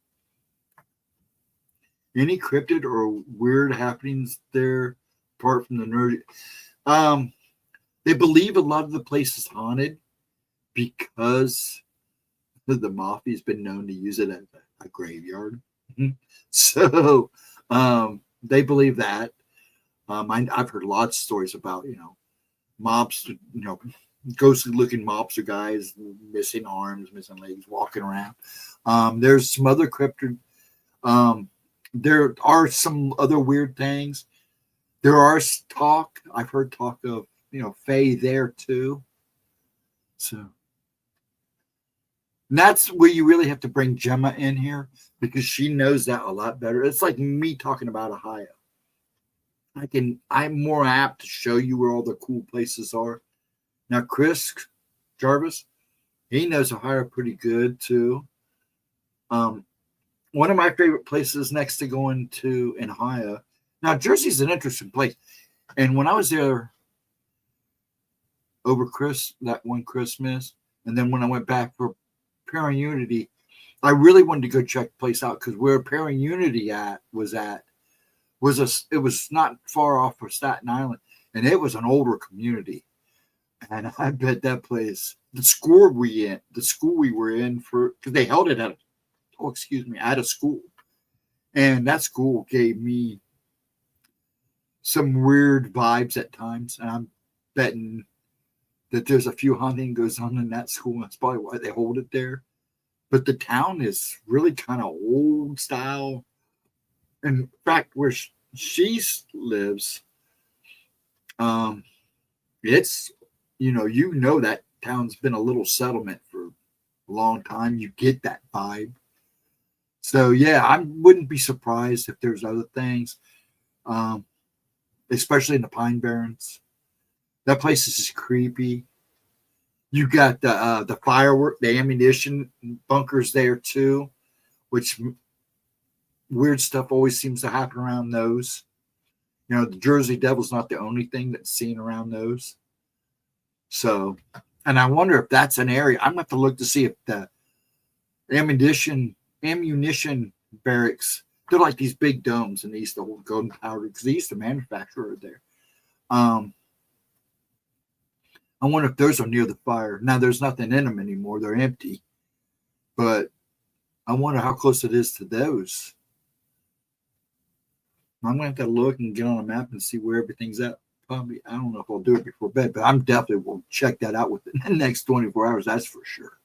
Any cryptid or weird happenings there apart from the nerd? They believe a lot of the place is haunted because the mafia's been known to use it as a graveyard. So they believe that. I've heard lots of stories about, mobs, ghostly looking mobster guys, missing arms, missing legs, walking around. There's some other cryptid. There are some other weird things. There are I've heard talk of, Fae there too. So and that's where you really have to bring Gemma in here because she knows that a lot better. It's like me talking about Ohio. I'm more apt to show you where all the cool places are. Now, Chris Jarvis, he knows Ohio pretty good too. One of my favorite places next to going to in Ohio. Now, Jersey's an interesting place. And when I was there over that one Christmas, and then when I went back for Parent Unity, I really wanted to go check the place out because where Parent Unity was not far off of Staten Island, and it was an older community. And I bet that place, the school we were in because they held it at a school, and that school gave me some weird vibes at times, and I'm betting that there's a few haunting goes on in that school. That's probably why they hold it there. But the town is really kind of old style. In fact, where she lives, it's that town's been a little settlement for a long time. You get that vibe. So yeah, I wouldn't be surprised if there's other things, especially in the Pine Barrens. That place is just creepy. You got the firework, the ammunition bunkers there too, which weird stuff always seems to happen around those. You know, the Jersey Devil's not the only thing that's seen around those. So, and I wonder if that's an area. I'm going to have to look to see if the ammunition barracks, they're like these big domes, and they used to hold gunpowder because they used to manufacture it there. I wonder if those are near the fire. Now, there's nothing in them anymore. They're empty. But I wonder how close it is to those. I'm going to have to look and get on a map and see where everything's at. Probably, I don't know if I'll do it before bed, but I'm definitely will check that out within the next 24 hours. That's for sure.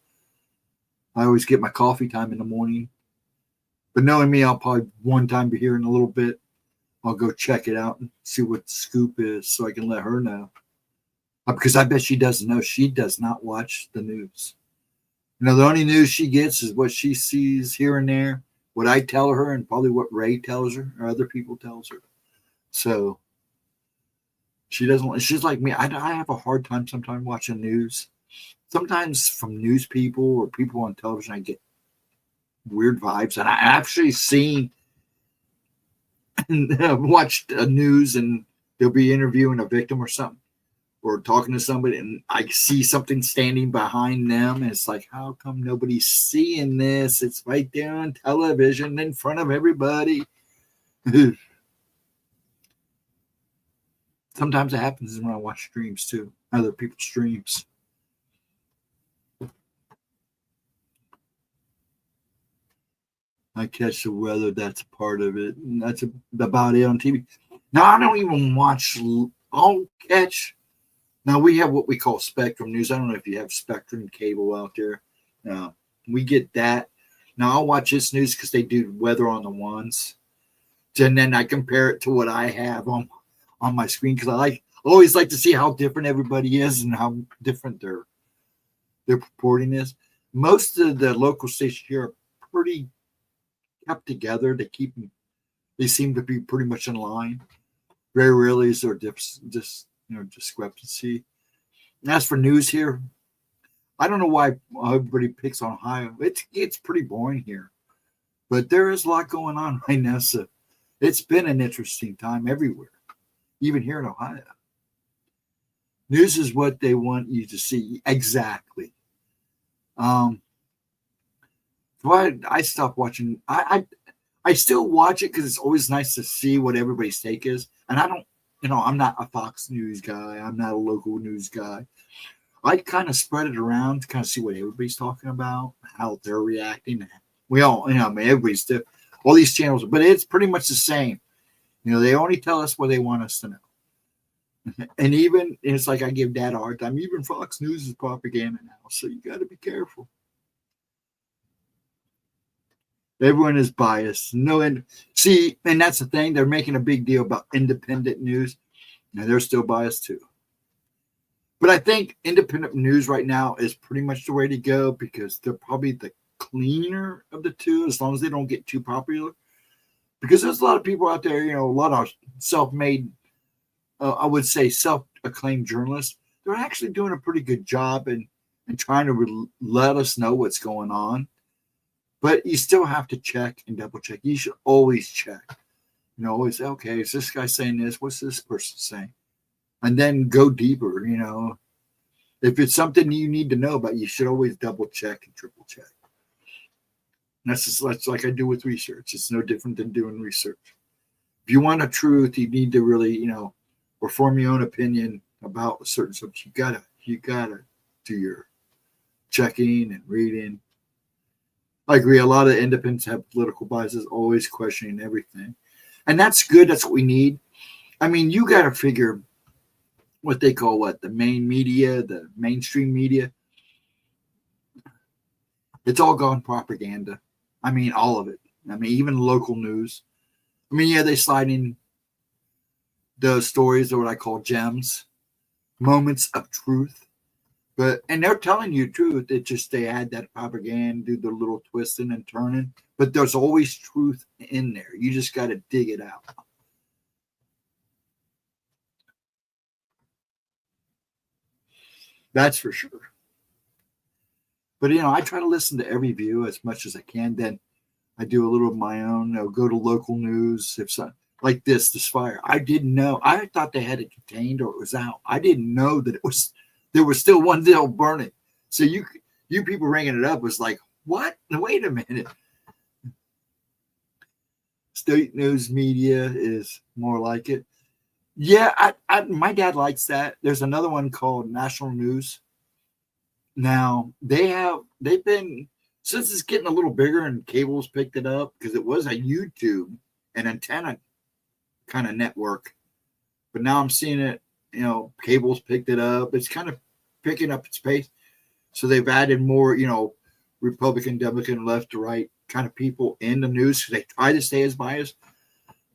I always get my coffee time in the morning. But knowing me, I'll probably one time be here in a little bit. I'll go check it out and see what the scoop is so I can let her know. Because I bet she doesn't know. She does not watch the news. You know, the only news she gets is what she sees here and there, what I tell her, and probably what Ray tells her or other people tells her. So she doesn't. She's like me. I have a hard time sometimes watching news. Sometimes from news people or people on television, I get weird vibes. And I actually seen and watched news, and they'll be interviewing a victim or something, or talking to somebody, and I see something standing behind them, and it's like, how come nobody's seeing this? It's right there on television in front of everybody. Sometimes it happens when I watch streams too, other people's streams. I catch the weather, that's a part of it, and that's about it on TV. Now, I don't even watch, I'll catch. Now, we have what we call Spectrum News. I don't know if you have Spectrum cable out there. We get that. Now, I'll watch this news because they do weather on the ones. And then I compare it to what I have on my screen because I always like to see how different everybody is and how different their reporting is. Most of the local stations here are pretty kept together. They seem to be pretty much in line. Very rarely is there discrepancy. And as for news here, I don't know why everybody picks on Ohio. It's pretty boring here, but there is a lot going on right now. So it's been an interesting time everywhere, even here in Ohio. News is what they want you to see exactly. But I stopped watching. I still watch it because it's always nice to see what everybody's take is, and I don't. I'm not a Fox News guy. I'm not a local news guy. I kind of spread it around to kind of see what everybody's talking about, how they're reacting. We all, everybody's different. All these channels, but it's pretty much the same. They only tell us what they want us to know. And even, it's like I give Dad a hard time, even Fox News is propaganda now, so you got to be careful. Everyone is biased. And that's the thing. They're making a big deal about independent news. And they're still biased too. But I think independent news right now is pretty much the way to go because they're probably the cleaner of the two, as long as they don't get too popular. Because there's a lot of people out there, a lot of self-made, I would say self-acclaimed journalists. They're actually doing a pretty good job in trying to let us know what's going on. But you still have to check and double check. You should always check. Always say, okay, is this guy saying this? What's this person saying? And then go deeper, If it's something you need to know about, you should always double check and triple check. And that's like I do with research. It's no different than doing research. If you want a truth, you need to really, or form your own opinion about a certain subject. You gotta do your checking and reading. I agree. A lot of independents have political biases, always questioning everything. And that's good. That's what we need. I mean, you got to figure what they call the main media, the mainstream media. It's all gone propaganda. I mean, all of it. I mean, even local news. I mean, yeah, they slide in the stories or what I call gems, moments of truth. And they're telling you the truth. It's just they add that propaganda, do the little twisting and turning. But there's always truth in there. You just got to dig it out. That's for sure. But, I try to listen to every view as much as I can. Then I do a little of my own. I'll go to local news if so, like this fire. I didn't know. I thought they had it contained or it was out. I didn't know that there was still one still burning. So you people ringing it up was like, what? Wait a minute. State news media is more like it. Yeah, my dad likes that. There's another one called National News. Now they've been, since it's getting a little bigger and cables picked it up, because it was a YouTube and antenna kind of network, but now I'm seeing it, cables picked it up. It's kind of picking up its pace. So they've added more, Republican, Democrat, left to right kind of people in the news because they try to stay as biased.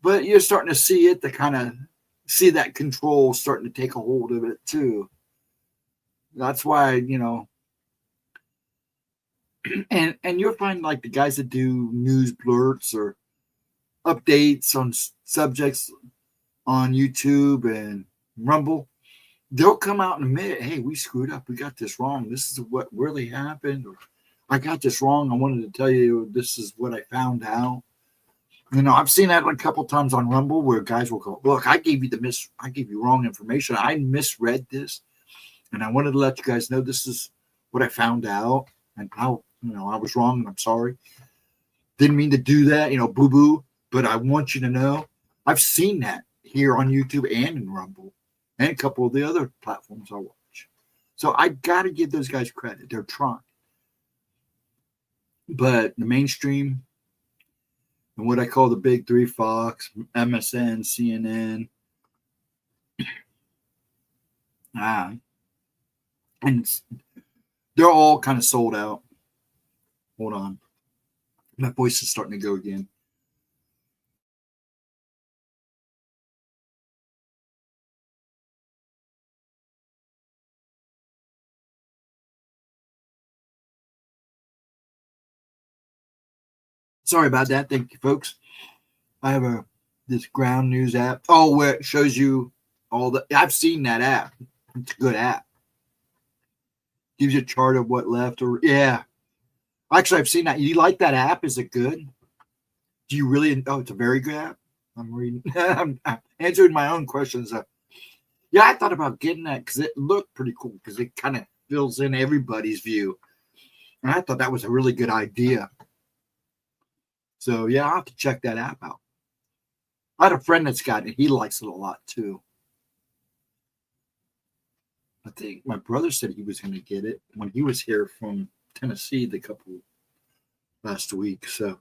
But you're starting to see it, to kind of see that control starting to take a hold of it too. That's why, and you'll find like the guys that do news blurts or updates on subjects on YouTube and Rumble, they'll come out and admit, hey, we screwed up. We got this wrong. This is what really happened. Or I got this wrong. I wanted to tell you this is what I found out. I've seen that a couple times on Rumble where guys will go, look, I gave you wrong information. I misread this. And I wanted to let you guys know this is what I found out and how, I was wrong and I'm sorry. Didn't mean to do that, boo-boo. But I want you to know I've seen that here on YouTube and in Rumble and a couple of the other platforms I watch. So I got to give those guys credit. They're trying. But the mainstream and what I call the big three, Fox, MSN, CNN, and they're all kind of sold out. Hold on. My voice is starting to go again. Sorry about that. Thank you, folks. I have this ground news app. Oh, where it shows you all the. I've seen that app. It's a good app. Gives you a chart of what left. Or yeah, actually, I've seen that. You like that app? Is it good? Do you really? Oh, it's a very good app. I'm reading. I'm answering my own questions. Yeah, I thought about getting that because it looked pretty cool because it kind of fills in everybody's view, and I thought that was a really good idea. So, yeah, I'll have to check that app out. I had a friend that's got it. He likes it a lot, too. I think my brother said he was going to get it when he was here from Tennessee last week. So,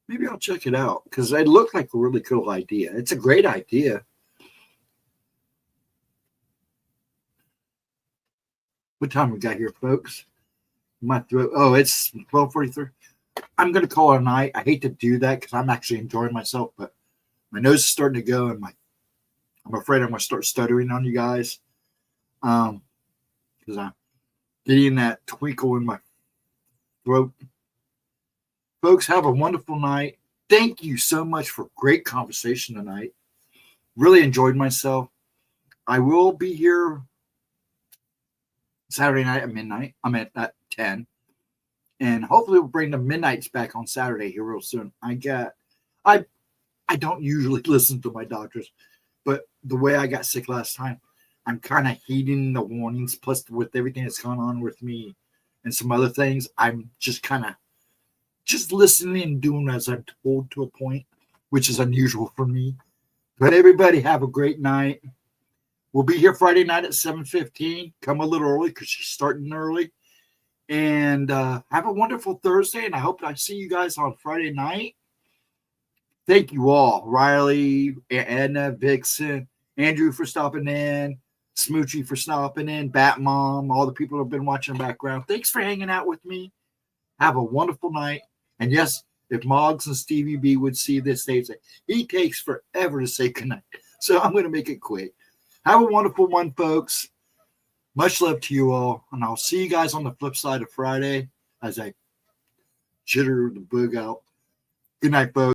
maybe I'll check it out because it looked like a really cool idea. It's a great idea. What time we got here, folks? My throat. Oh, it's 12:43. I'm going to call it a night. I hate to do that because I'm actually enjoying myself, but my nose is starting to go, and I'm afraid I'm going to start stuttering on you guys because I'm getting that twinkle in my throat. Folks, have a wonderful night. Thank you so much for great conversation tonight. Really enjoyed myself. I will be here Saturday night at midnight. I'm at 10. And hopefully we'll bring the midnights back on Saturday here real soon. I don't usually listen to my doctors, but the way I got sick last time, I'm kind of heeding the warnings. Plus, with everything that's gone on with me and some other things, I'm just kind of just listening and doing as I'm told to a point, which is unusual for me. But everybody have a great night. We'll be here Friday night at 7:15. Come a little early because she's starting early. And have a wonderful Thursday, and I hope I see you guys on Friday night. Thank you all. Riley, Edna, Vixen, Andrew for stopping in, Smoochie for stopping in, Bat Mom, all the people who have been watching in the background. Thanks for hanging out with me. Have a wonderful night. And yes, if Moggs and Stevie B would see this, they'd say, he takes forever to say goodnight. So I'm going to make it quick. Have a wonderful one, folks. Much love to you all, and I'll see you guys on the flip side of Friday as I jitter the bug out. Good night, folks.